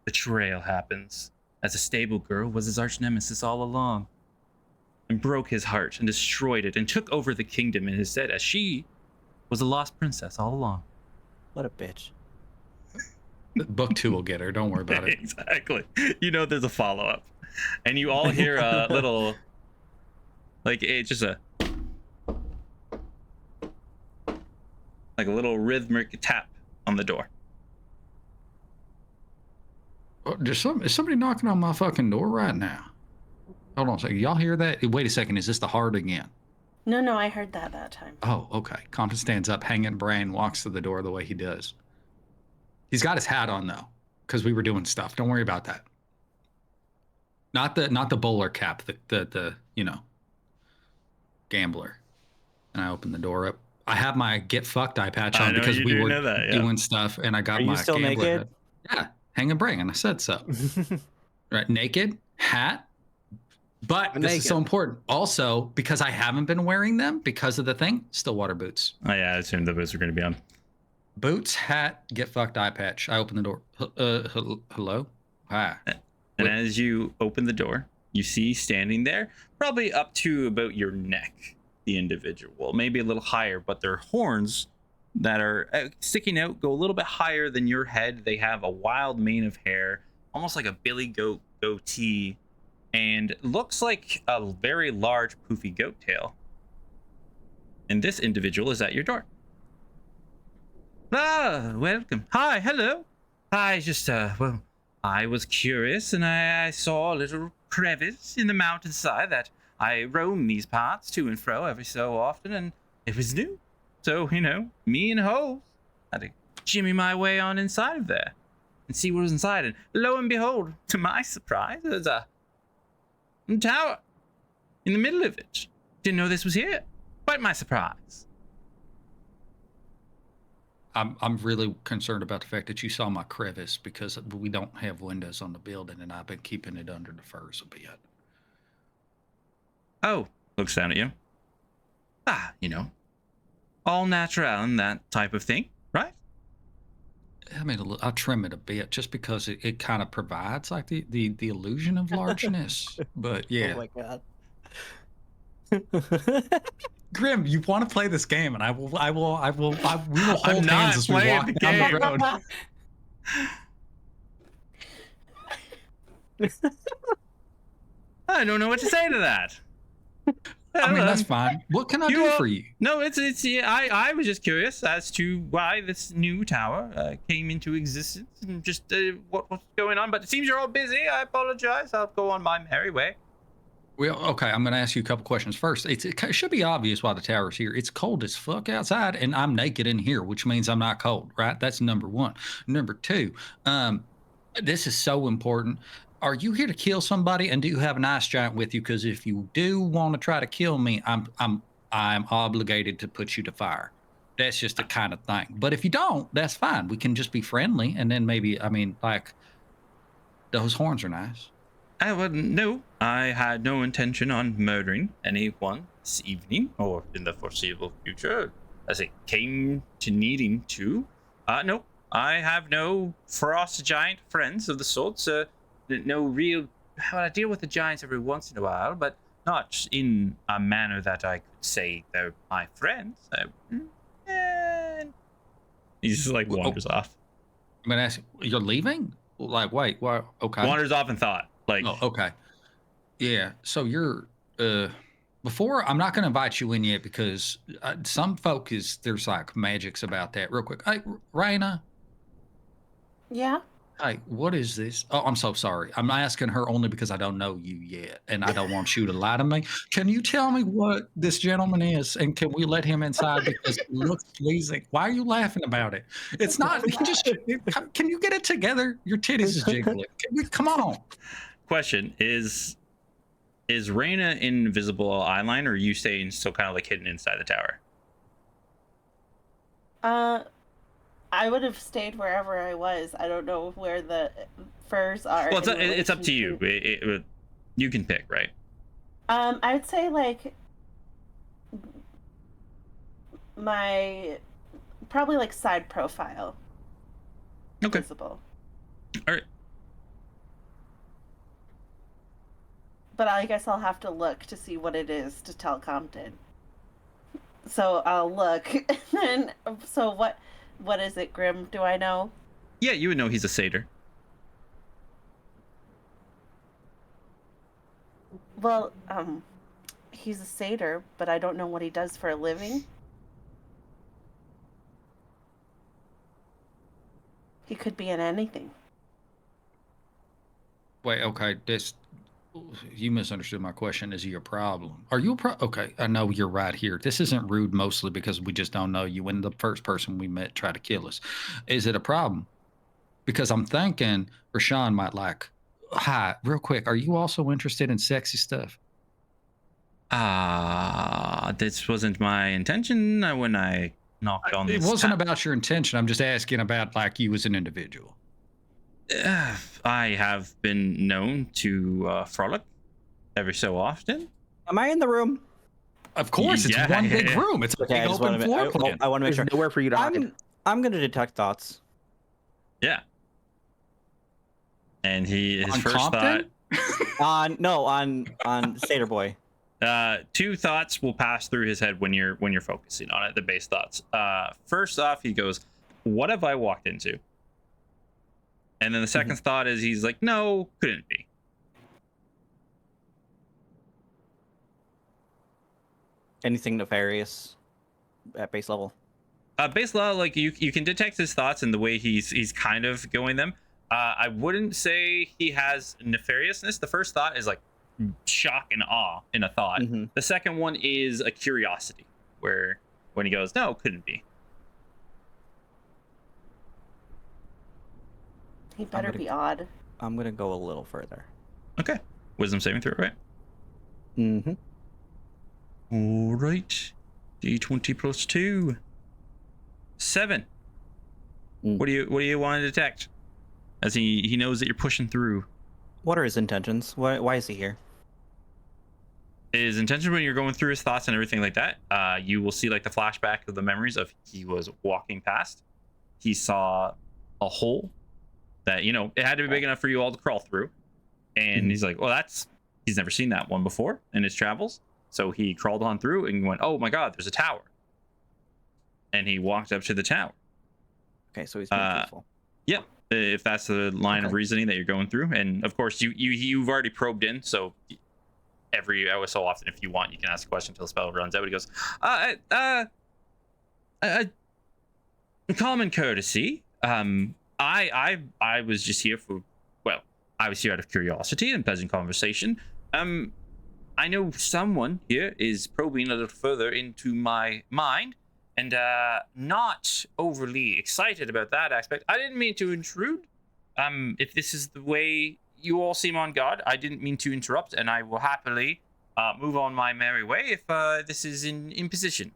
betrayal happens, as the Stable Girl was his arch nemesis all along, and broke his heart and destroyed it and took over the kingdom in his stead, as she was a lost princess all along. What a bitch. Book 2 will get her. Don't worry about it. Exactly. You know there's a follow-up. And you all hear a little, like, it's just a, like a little rhythmic tap on the door. Oh, is somebody knocking on my fucking door right now? Hold on a second. Y'all hear that? Wait a second. Is this the heart again? No, I heard that time. Oh, okay. Compton stands up, hanging brain, walks to the door the way he does. He's got his hat on though, because we were doing stuff. Don't worry about that. Not the bowler cap, the gambler. And I open the door up. I have my get fucked eye patch on because we were doing stuff, and I got Are my you still gambler naked? hat. Yeah, hanging brain, and I said so. Right, naked, hat. But I'm this is naked. so important. Also, because I haven't been wearing them because of the thing, Stillwater boots. Oh yeah, I assumed the boots were going to be on. Boots, hat, get fucked eye patch. I open the door. Hello? Hi. And as you open the door, you see standing there, probably up to about your neck, the individual. Maybe a little higher, but their horns that are sticking out go a little bit higher than your head. They have a wild mane of hair, almost like a billy goat goatee, and looks like a very large poofy goat tail. And this individual is at your door. Ah, welcome. Hi, hello. I just, well, I was curious, and I saw a little crevice in the mountainside that I roam these parts to and fro every so often, and it was new. So, me and Ho had to jimmy my way on inside of there and see what was inside. And lo and behold, to my surprise, there's a tower in the middle of it. Didn't know this was here. Quite my surprise. I'm really concerned about the fact that you saw my crevice because we don't have windows on the building, and I've been keeping it under the furs a bit. Oh, looks down at you. All natural and that type of thing, right? I mean, I'll trim it a bit just because it kind of provides like the illusion of largeness. But yeah. Oh my god. Grim, you want to play this game, and we will hold I'm not hands as we playing walk the down game. the road. I don't know what to say to that. I mean, that's fine. What can I do for you? No, it's yeah, I was just curious as to why this new tower came into existence and just what's going on. But it seems you're all busy. I apologize. I'll go on my merry way. Well, okay, I'm going to ask you a couple questions. First, it should be obvious why the tower's here. It's cold as fuck outside, and I'm naked in here, which means I'm not cold, right? That's number one. Number two, this is so important. Are you here to kill somebody, and do you have an ice giant with you? Because if you do want to try to kill me, I'm obligated to put you to fire. That's just the kind of thing. But if you don't, that's fine. We can just be friendly, and then maybe, like, those horns are nice. No, I had no intention on murdering anyone this evening or in the foreseeable future, as it came to needing to. No, I have no frost giant friends of the sorts. No real. I deal with the giants every once in a while, but not in a manner that I could say they're my friends. He just like wanders off. I'm gonna ask you, you're leaving? Like, wait, okay. Wanders off in thought. Like, oh, okay. Yeah. So you're, before I'm not going to invite you in yet because some folk there's like magics about that. Real quick, hey, Raina. Yeah. Hey, what is this? Oh, I'm so sorry. I'm asking her only because I don't know you yet, and I don't want you to lie to me. Can you tell me what this gentleman is, and can we let him inside because he looks pleasing? Why are you laughing about it? It's not. He just. Can you get it together? Your titties is jiggling. Come on. Question is Raina invisible eyeline, or are you staying still kind of like hidden inside the tower? I would have stayed wherever I was. I don't know where the furs are. Well, it's up to you. You can pick, right? I would say like probably like side profile. Okay. Visible. All right. But I guess I'll have to look to see what it is to tell Compton. So I'll look. And so what is it, Grim? Do I know? Yeah, you would know he's a satyr. Well, he's a satyr, but I don't know what he does for a living. He could be in anything. Wait, okay, you misunderstood my question. Is he a problem? Are you a okay, I know you're right here. This isn't rude mostly because we just don't know you when the first person we met tried to kill us. Is it a problem? Because I'm thinking Rashawn might like, hi, real quick, are you also interested in sexy stuff? This wasn't my intention when I knocked on this. It wasn't about your intention. I'm just asking about like you as an individual. I have been known to frolic every so often. Am I in the room? Of course, it's one big room. It's a big open floor plan. I want to make sure. There's nowhere for you to hide. I'm going to detect thoughts. Yeah. And his first Compton? thought. on Satyr Boy. 2 thoughts will pass through his head when you're focusing on it. The base thoughts. First off, he goes, "What have I walked into?" And then the second thought is he's like, "No, couldn't be." Anything nefarious at base level? Base level, like you can detect his thoughts and the way he's kind of going them. I wouldn't say he has nefariousness. The first thought is like shock and awe in a thought. The second one is a curiosity, where when he goes, "No, couldn't be." He better be odd. I'm gonna go a little further. Okay. Wisdom saving throw, right? All right. D20 plus 2. 7. What do you want to detect? As he knows that you're pushing through. What are his intentions? Why is he here? His intention when you're going through his thoughts and everything like that, you will see like the flashback of the memories of he was walking past. He saw a hole that, it had to be big enough for you all to crawl through. And he's like, well, he's never seen that one before in his travels. So he crawled on through and went, oh my God, there's a tower. And he walked up to the tower. Okay, so he's being truthful. Yep. If that's the line of reasoning that you're going through. And of course you've already probed in. So every so often, if you want, you can ask a question until the spell runs out. But he goes, common courtesy. I was just here I was here out of curiosity and pleasant conversation. I know someone here is probing a little further into my mind and not overly excited about that aspect. I didn't mean to intrude. If this is the way you all seem on guard, I didn't mean to interrupt, and I will happily move on my merry way if this is in position.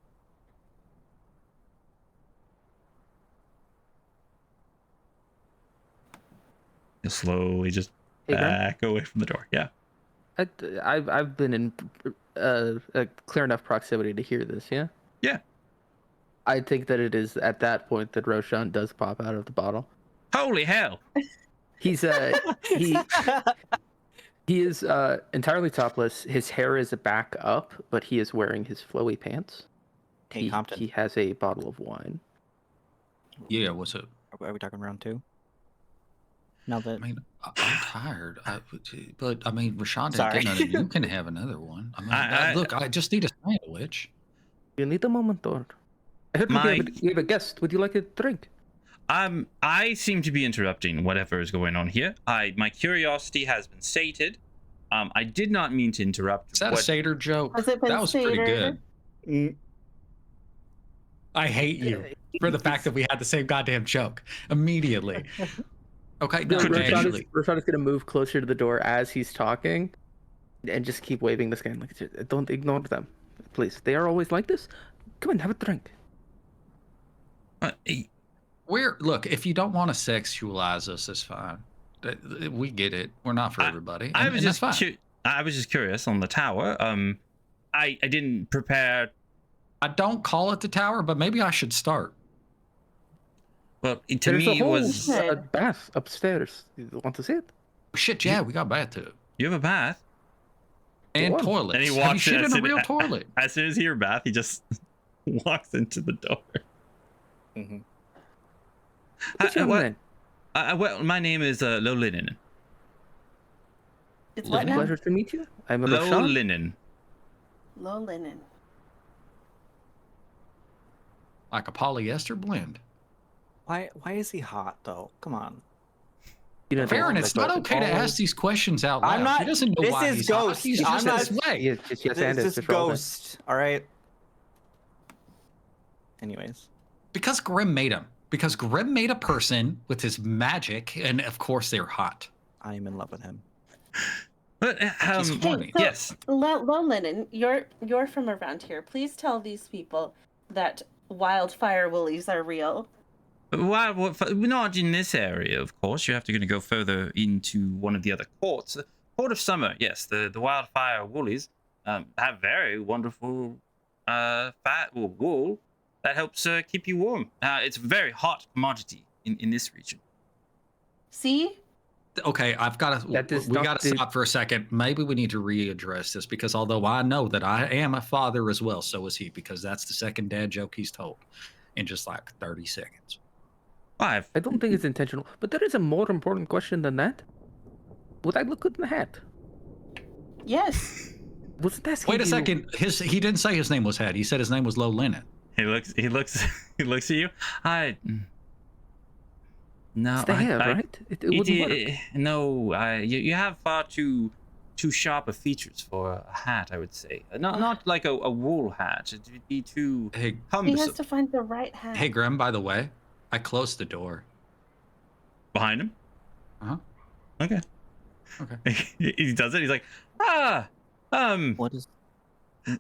You'll slowly just back away from the door. Yeah. I've been in a clear enough proximity to hear this. Yeah. Yeah. I think that it is at that point that Roshan does pop out of the bottle. Holy hell! He's he is entirely topless. His hair is back up, but he is wearing his flowy pants. Hey, Compton. He has a bottle of wine. Yeah, what's up? Are we talking round 2? Now that I mean, I'm tired. But I mean, Rashawn didn't get none of you. You can have another one. fine. I mean, I- look, I just need a sandwich. You need a moment, or I heard we have a guest. Would you like a drink? I seem to be interrupting whatever is going on here. My curiosity has been sated. I did not mean to interrupt. Is that a satyr joke? Has it been That was pretty satyr? good. I hate you for the fact that we had the same goddamn joke immediately. Okay, no, actually, Rashad is gonna move closer to the door as he's talking, and just keep waving this guy. Like, don't ignore them, please. They are always like this. Come on, have a drink. look, if you don't want to sexualize us, it's fine. We get it. We're not for everybody. And that's fine. I was just curious on the tower. I didn't prepare. I don't call it the tower, but maybe I should start. Well, to There's me, a it whole was. bath upstairs. You want to see it? Shit, yeah, we got bathtub You have a bath. and What? toilets. And he Have you walks shit in in a real toilet? As soon as he hears bath, he just walks into the door. What's your name? Well, my name is Low Linen. It's what now? Pleasure to meet you. I'm Low Rashad. Linen. Low linen. Like a polyester blend. Why is he hot though? Come on. You know, Farron, it's not okay to ask these questions out loud. I'm not- He doesn't know this why is he's hot. Ghost. He's I'm just not- this way. Yes, yes, and This is it's Rashad. Ghost. All right. Anyways, Because Grim made him. Because Grim made a person with his magic, and of course they're hot. I am in love with him. But He's horny. so- yes. Low linen, you're from around here. Please tell these people that wildfire woolies are real. Well, not in this area, of course. You have to go further into one of the other courts. The Court of Summer, yes. The wildfire woolies have very wonderful fat or wool that helps keep you warm. It's a very hot commodity in this region. See? Okay, I've got That to. does We not got to do- stop for a second. Maybe we need to readdress this because although I know that I am a father as well, so is he. Because that's the second dad joke he's told in just like 30 seconds. I don't think it's intentional, but there is a more important question than that. Would I look good in the hat? Yes. Wasn't that? Wait a second. He didn't say his name was Head. He said his name was Low Linen. He looks at you. No, It's the hair, right? It wouldn't work. No, you have far too sharp features for a hat, I would say. Not like a wool hat. It would be too Hey, He cumbersome. has to find the right hat. hey, Grim. By the way, I closed the door. Behind him? Uh-huh. Okay. He does it. He's like, What is?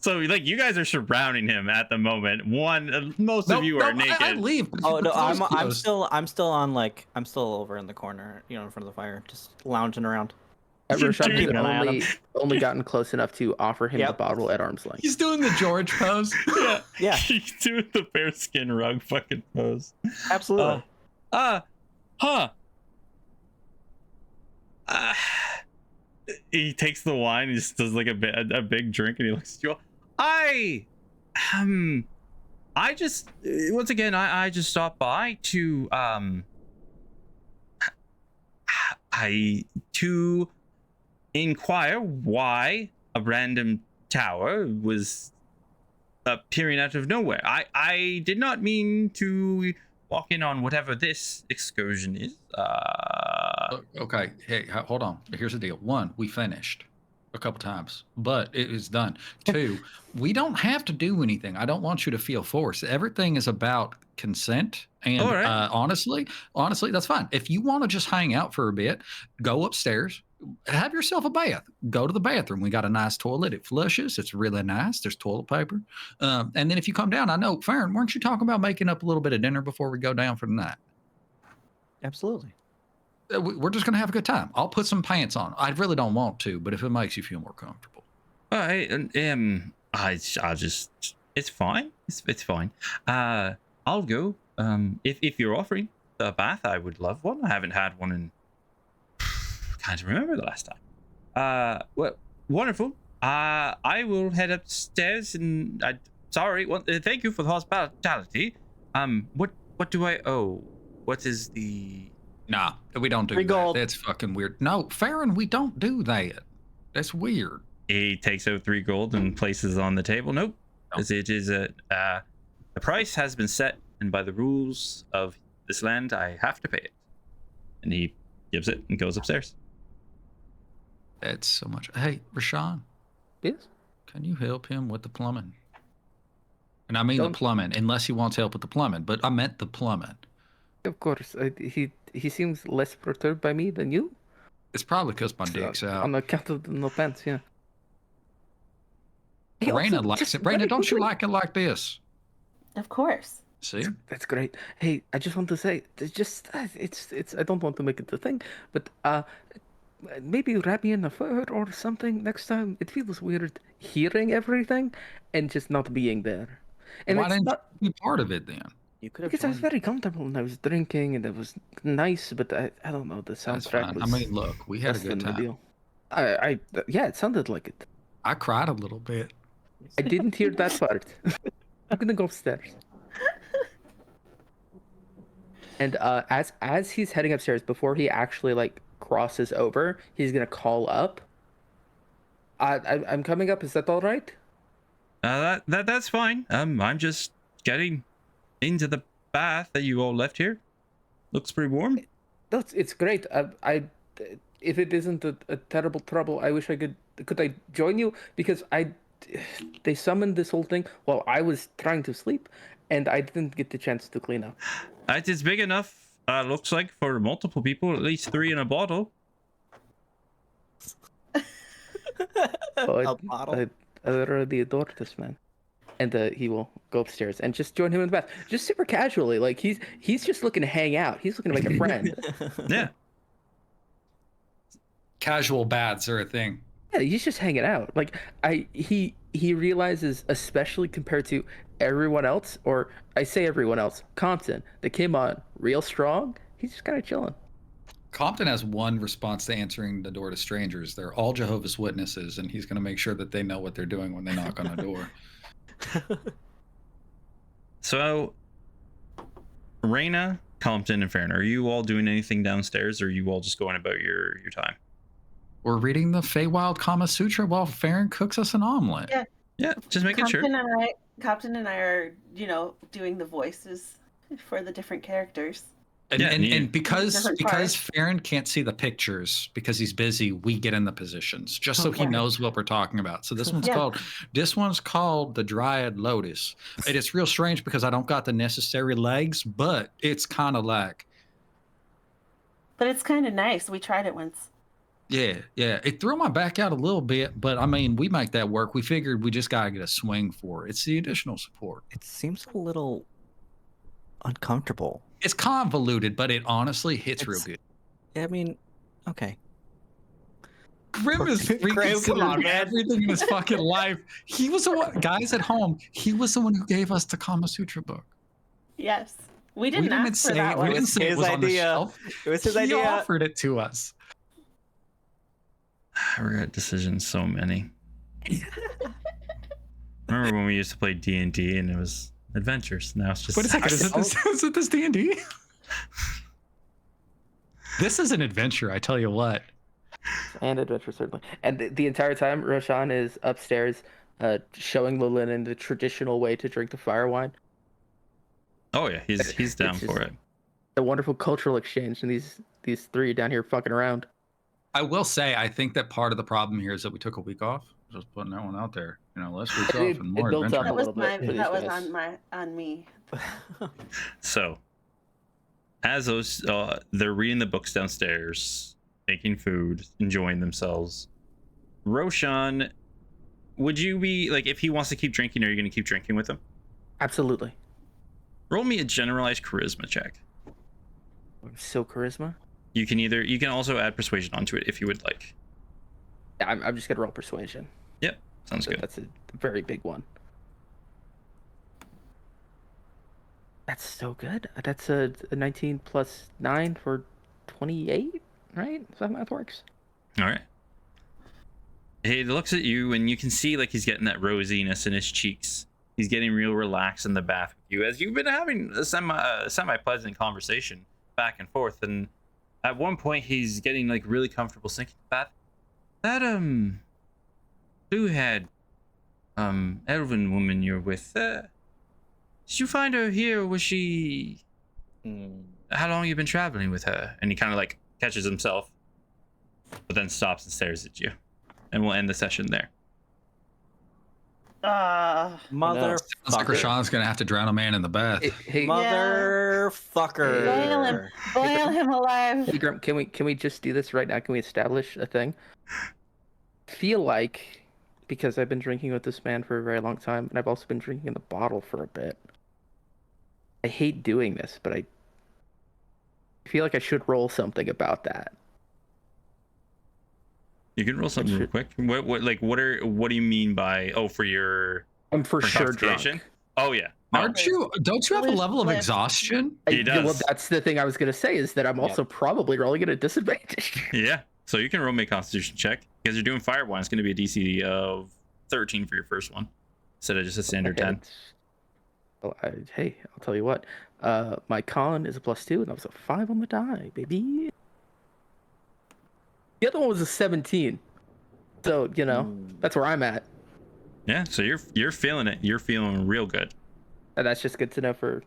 So like you guys are surrounding him at the moment. Most of you are naked. I leave. Oh no, I'm closed. still on like I'm still over in the corner, in front of the fire, just lounging around. Rashad keeping an eye on has only gotten close enough to offer him the Yep. bottle at arm's length. He's doing the George pose. Yeah. Yeah. He's doing the bearskin rug fucking pose. Absolutely. He takes the wine. He just does like a big drink, and he looks at you all. I just once again I just stopped by to to inquire why a random tower was appearing out of nowhere. I did not mean to walk in on whatever this excursion is. Okay, hey, hold on. Here's the deal. One, we finished a couple times, but it is done. Two, we don't have to do anything. I don't want you to feel forced. Everything is about consent. And All right. honestly, that's fine. If you want to just hang out for a bit, go upstairs, have yourself a bath, go to the bathroom. We got a nice toilet. It flushes. It's really nice. There's toilet paper. And then if you come down, I know, Farron, weren't you talking about making up a little bit of dinner before we go down for the night? Absolutely. We're just going to have a good time. I'll put some pants on. I really don't want to, but if it makes you feel more comfortable. I'll just. It's fine. It's fine. I'll go. If you're offering a bath, I would love one. I haven't had one in. Can't remember the last time. Well, wonderful. I will head upstairs and. Sorry. Well, thank you for the hospitality. What do I owe? What is the? Nah, we don't do Free that. gold. That's fucking weird. No, Farron, we don't do that. That's weird. He takes out 3 gold and places it on the table. Nope. As it is the price has been set, and by the rules of this land, I have to pay it. And he gives it and goes upstairs. That's so much. Hey, Rashawn, Yes. can you help him with the plumbing? And I mean the Don't- plumbing, unless he wants help with the plumbing, but I meant the plumbing. Of course. He seems less perturbed by me than you. It's probably because my dick's out. On account of the no pants, yeah. Raina likes it. Raina, don't you like it like this? Of course. See? That's great. Hey, I just want to say, it's. I don't want to make it a thing, but maybe wrap me in a fur or something next time. It feels weird hearing everything and just not being there. And Why it's didn't not you be part of it then? You could have because I was joined. very comfortable and I was drinking and it was nice, but I don't know, the That's soundtrack fine. was I mean, look, we had a less good than time. ideal. Yeah, it sounded like it. I cried a little bit. I didn't hear that part. I'm gonna go upstairs. And as he's heading upstairs, before he actually like crosses over, he's gonna call up. I'm coming up. Is that all right? That's fine. I'm just getting into the bath that you all left here. Looks pretty warm. No, it's great. If it isn't a terrible trouble, I wish I could I join you because they summoned this whole thing while I was trying to sleep, and I didn't get the chance to clean up. It's big enough. Looks like for multiple people, at least 3 in a bottle. So A bottle. I literally adore this man. And he will go upstairs and just join him in the bath, just super casually. Like he's just looking to hang out. He's looking to make a friend. Yeah. Casual baths are a thing. Yeah, he's just hanging out. Like he realizes, especially compared to everyone else, or I say everyone else, Compton, that came on real strong. He's just kind of chilling. Compton has one response to answering the door to strangers. They're all Jehovah's Witnesses, and he's going to make sure that they know what they're doing when they knock on the door. So, Raina, Compton, and Farron, are you all doing anything downstairs, or are you all just going about your time? We're reading the Feywild Kama Sutra while Farron cooks us an omelet. Yeah. Yeah, just making sure. Compton and I are, doing the voices for the different characters. And, Yeah, and, and and because Different because parts. Farron can't see the pictures because he's busy, we get in the positions just so he Yeah. knows what we're talking about. So this one's Yeah. called the Dryad Lotus. And it's real strange because I don't got the necessary legs, but it's kind of like But it's kind of nice. We tried it once. yeah. It threw my back out a little bit, but I mean, we make that work. We figured we just gotta get a swing for it. It's the additional support. It seems a little uncomfortable. It's convoluted, but it honestly hits real It's- good. I mean, okay. Grim is Grim, come reconsidering on, man. everything in his fucking life. He was the one, guys at home. He was the one who gave us the Kama Sutra book. Yes. We didn't ask for that we one. didn't say it his was on the idea. shelf. It was his He idea. offered it to us. I regret decisions so many. Remember when we used to play D&D and it was adventures? Now it's just. Wait a second, is it this D&D? This is an adventure, I tell you what. And adventure, certainly. And the entire time, Roshan is upstairs showing Lilin the traditional way to drink the fire wine. Oh yeah, he's down It's for just- it. A wonderful cultural exchange, and these three down here fucking around. I will say, I think that part of the problem here is that we took a week off. Just putting that one out there. Less weeks off and more built up adventure. a little bit for these That was guys. on me. So, as those they're reading the books downstairs, making food, enjoying themselves. Roshan, would you be like, if he wants to keep drinking, are you going to keep drinking with him? Absolutely. Roll me a generalized charisma check. So charisma. You can also add persuasion onto it if you would like. Yeah, I'm just gonna roll persuasion. Yep, sounds So good. that's a very big one. That's so good. That's a 19 plus 9 for 28, right? So that math works. All right. He looks at you, and you can see like he's getting that rosiness in his cheeks. He's getting real relaxed in the bath with you, as you've been having a semi-pleasant conversation back and forth. And at one point, he's getting like really comfortable sinking in the bath. blue-haired elven woman you're with. Did you find her here, or was she? How long have you been traveling with her? And he kind of like catches himself, but then stops and stares at you, and we'll end the session there. Motherfucker. Sounds like Rashawn's gonna have to drown a man in the bath. Hey, Motherfucker. Boil him alive. hey, Grim, can we just do this right now? Can we establish a thing? Feel like, because I've been drinking with this man for a very long time, and I've also been drinking in the bottle for a bit. I hate doing this, but I feel like I should roll something about that. You can roll something real quick. What do you mean by for your I'm for sure drunk. intoxication? Oh yeah. No. Aren't you? Don't you have a Lift, level of lift. exhaustion? He does. Well, that's the thing I was gonna say, is that I'm also probably rolling at a disadvantage. Yeah. So you can roll me a Constitution check because you're doing Fire One. It's going to be a DC of 13 for your first one instead of just a standard 10. Well, hey, I'll tell you what. My con is a +2, and that was a 5 on the die, baby. The other one was a 17. So, that's where I'm at. Yeah. So you're feeling it. You're feeling real good. And that's just good to know for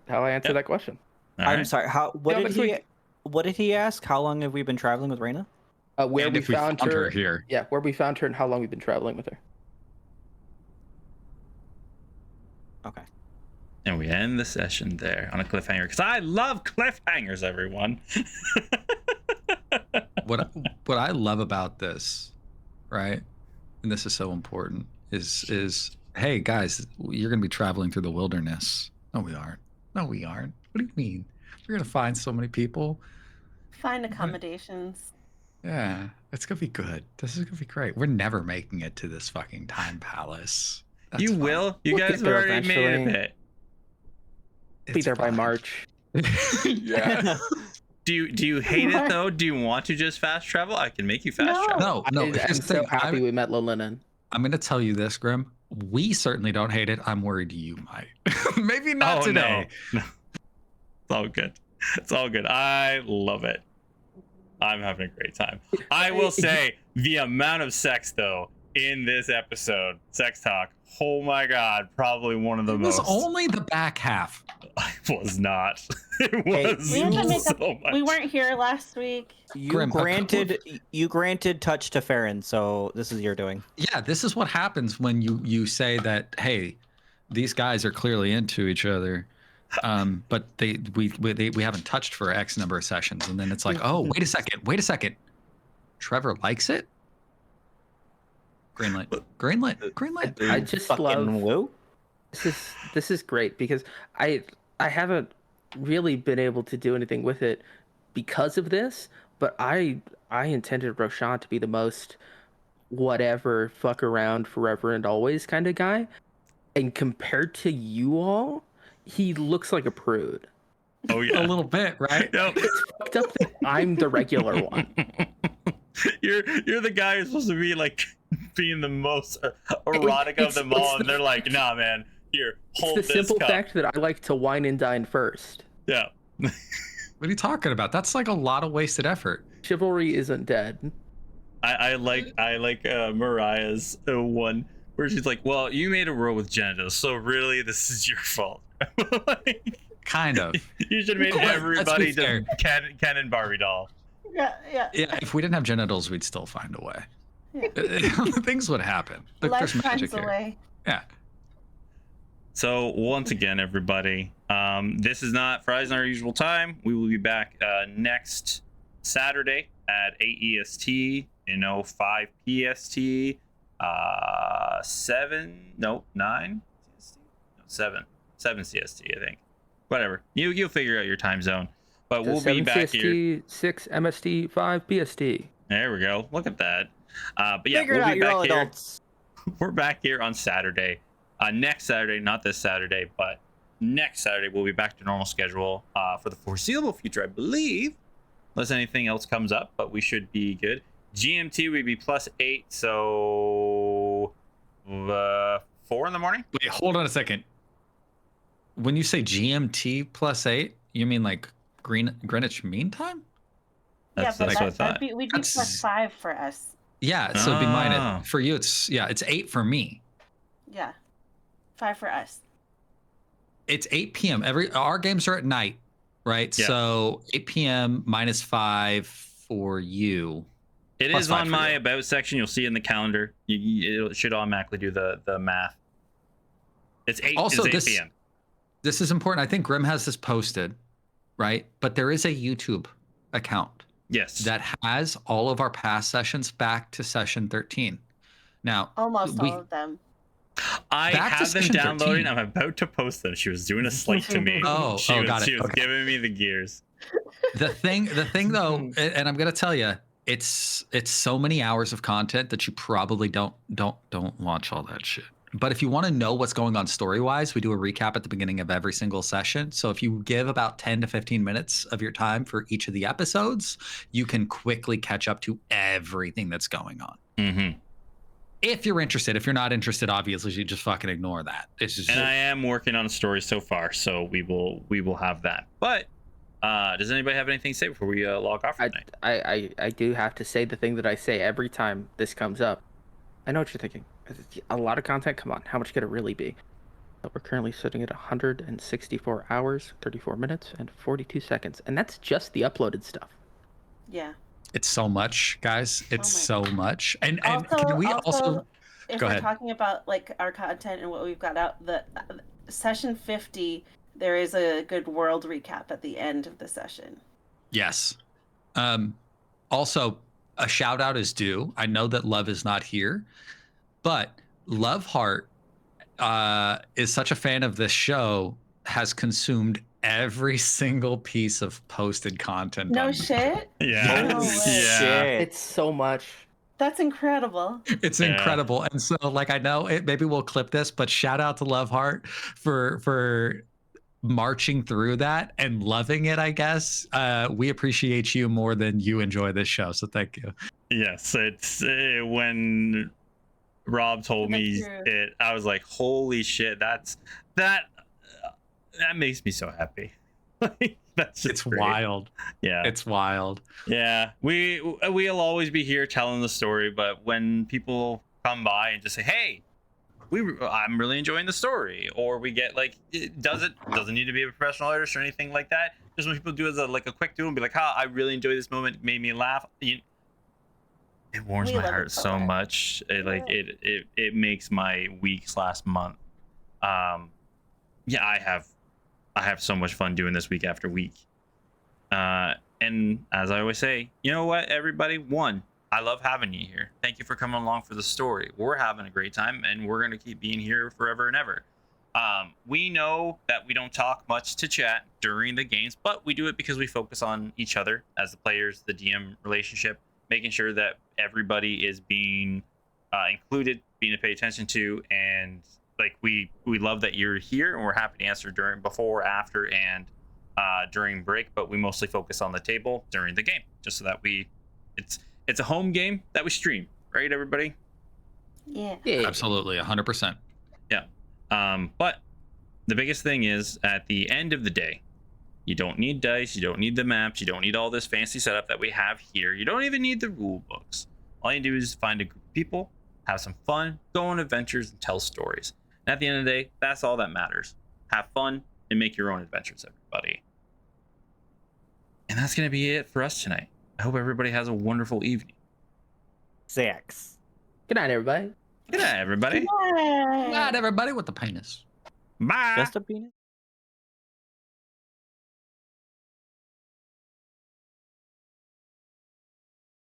how I answer that question. All I'm right. sorry. What did he ask? How long have we been traveling with Reyna? Where And we if we found found her her here. Yeah, where we found her and how long we've been traveling with her. Okay. And we end the session there on a cliffhanger because I love cliffhangers, everyone. What I love about this, right? And this is so important, is hey guys, you're gonna be traveling through the wilderness. No, we aren't. No, we aren't. What do you mean? We're gonna find so many people. Find accommodations. Yeah, it's gonna be good. This is gonna be great. We're never making it to this fucking time palace. That's You fine. will. You We'll guys get there already made it a eventually. bit. Be It's there by fine. March. Yeah. Do you hate it though? Do you want to just fast travel? I can make you fast No. travel. No. I'm here's the so thing. happy we met Lilinen. I'm gonna tell you this, Grim. We certainly don't hate it. I'm worried you might. Maybe not Oh, today. No. It's all good. It's all good. I love it. I'm having a great time. I will say the amount of sex though in this episode, sex talk. Oh my god, probably one of the It was most. only the back half. I was not. It was We had to make so up. much. We weren't here last week. You Grim, you granted touch to Farron, so this is your doing. Yeah, this is what happens when you say that. Hey, these guys are clearly into each other, but we haven't touched for X number of sessions, and then it's like, oh, wait a second, Trevor likes it. Greenlit. I just Fucking love. woo. This is great because I haven't really been able to do anything with it because of this, but I intended Roshan to be the most whatever, fuck around forever and always kind of guy, and compared to you all, he looks like a prude. Oh yeah. A little bit, right? Yep. It's fucked up that I'm the regular one. You're the guy who's supposed to be like being the most erotic of them all, and they're like, nah, man, here, hold It's the this simple cup. fact that I like to wine and dine first. Yeah. What are you talking about? That's like a lot of wasted effort. Chivalry isn't dead. I like Mariah's one where she's like, well, you made a world with genitals, so really this is your fault. Like, Kind of. you should have made Let's be everybody fair. the Ken and Barbie doll. Yeah. Yeah, if we didn't have genitals, we'd still find a way. Yeah. Things would happen. Look, Life there's magic finds a here. way. Yeah. So once again, everybody, this is not Friday's not our usual time. We will be back next Saturday at 8 EST, 5 PST, 9 CST, 7 CST, I think. Whatever, you'll figure out your time zone. But we'll be 7 back CST, here. 6 MST, 5 PST. There we go. Look at that. But yeah, Figure it we'll out, be you're back all here. adults. We're back here on Saturday. Next Saturday, not this Saturday, but next Saturday, we'll be back to normal schedule for the foreseeable future, I believe, unless anything else comes up, but we should be good. GMT would be +8, so 4 in the morning? Wait, hold on a second. When you say GMT +8, you mean like Greenwich Mean Time? That's yeah, what I but thought. we'd be That's- +5 for us. Yeah, so it'd be Oh. minus for you. It's 8 for me. Yeah. 5 for us. It's 8 p.m. Our games are at night, right? Yeah. So 8 p.m. minus 5 for you. It Plus is 5 on for my you. about section. You'll see in the calendar. It should automatically do the math. It's 8. Also, it's 8 p.m. This is important. I think Grim has this posted, right? But there is a YouTube account Yes. that has all of our past sessions back to session 13. Now, Almost all of them. I back to have them session downloading. 13. I'm about to post them. She was doing a slight to me. She got it. was Okay. giving me the gears. The thing though, and I'm gonna tell you, it's so many hours of content that you probably don't watch all that shit. But if you want to know what's going on story wise, we do a recap at the beginning of every single session. So if you give about 10 to 15 minutes of your time for each of the episodes, you can quickly catch up to everything that's going on. Mm-hmm. If you're interested. If you're not interested, obviously you just fucking ignore that. It's just. And I am working on a story so far, so we will have that. But does anybody have anything to say before we log off for tonight? I do have to say the thing that I say every time this comes up. I know what you're thinking. A lot of content. Come on, how much could it really be? But we're currently sitting at 164 hours, 34 minutes, and 42 seconds, and that's just the uploaded stuff. Yeah. It's so much, guys. It's so much. And Also, can we also if go we're ahead. talking about like our content and what we've got out, the session 50, there is a good world recap at the end of the session. Yes. Also, a shout out is due. I know that Love is not here, but Love Heart is such a fan of this show, has consumed every single piece of posted content. No shit? Yeah. No way. Yeah. It's so much. That's incredible. It's incredible. And so like I know maybe we'll clip this, but shout out to Love Heart for marching through that and loving it, I guess. We appreciate you more than you enjoy this show, so thank you. Yes, it's when Rob told me it, I was like, holy shit, that makes me so happy. That's just It's great. wild. Yeah, It's wild. yeah. We'll always be here telling the story, but when people come by and just say, hey, I'm really enjoying the story, or we get like, it doesn't need to be a professional artist or anything like that. Just when people do as a quick doodle and be like, I really enjoy this moment, it made me laugh. It warms my heart so much. It makes my weeks last month. Yeah, I have so much fun doing this week after week. And as I always say, you know what, everybody, I love having you here. Thank you for coming along for the story. We're having a great time, and we're going to keep being here forever and ever. We know that we don't talk much to chat during the games, but we do it because we focus on each other as the players, the DM relationship, making sure that everybody is being included, being paid attention to, and like we love that you're here, and we're happy to answer during, before, after, and during break. But we mostly focus on the table during the game, just so that it's a home game that we stream, right, everybody? Yeah. Absolutely, 100%. Yeah. But the biggest thing is, at the end of the day, you don't need dice, you don't need the maps, you don't need all this fancy setup that we have here. You don't even need the rule books. All you do is find a group of people, have some fun, go on adventures, and tell stories. And at the end of the day, that's all that matters. Have fun and make your own adventures, everybody. And that's going to be it for us tonight. I hope everybody has a wonderful evening. 6. Good night, everybody. Good night, everybody. Bye. Not everybody with the penis. Bye. Just a penis?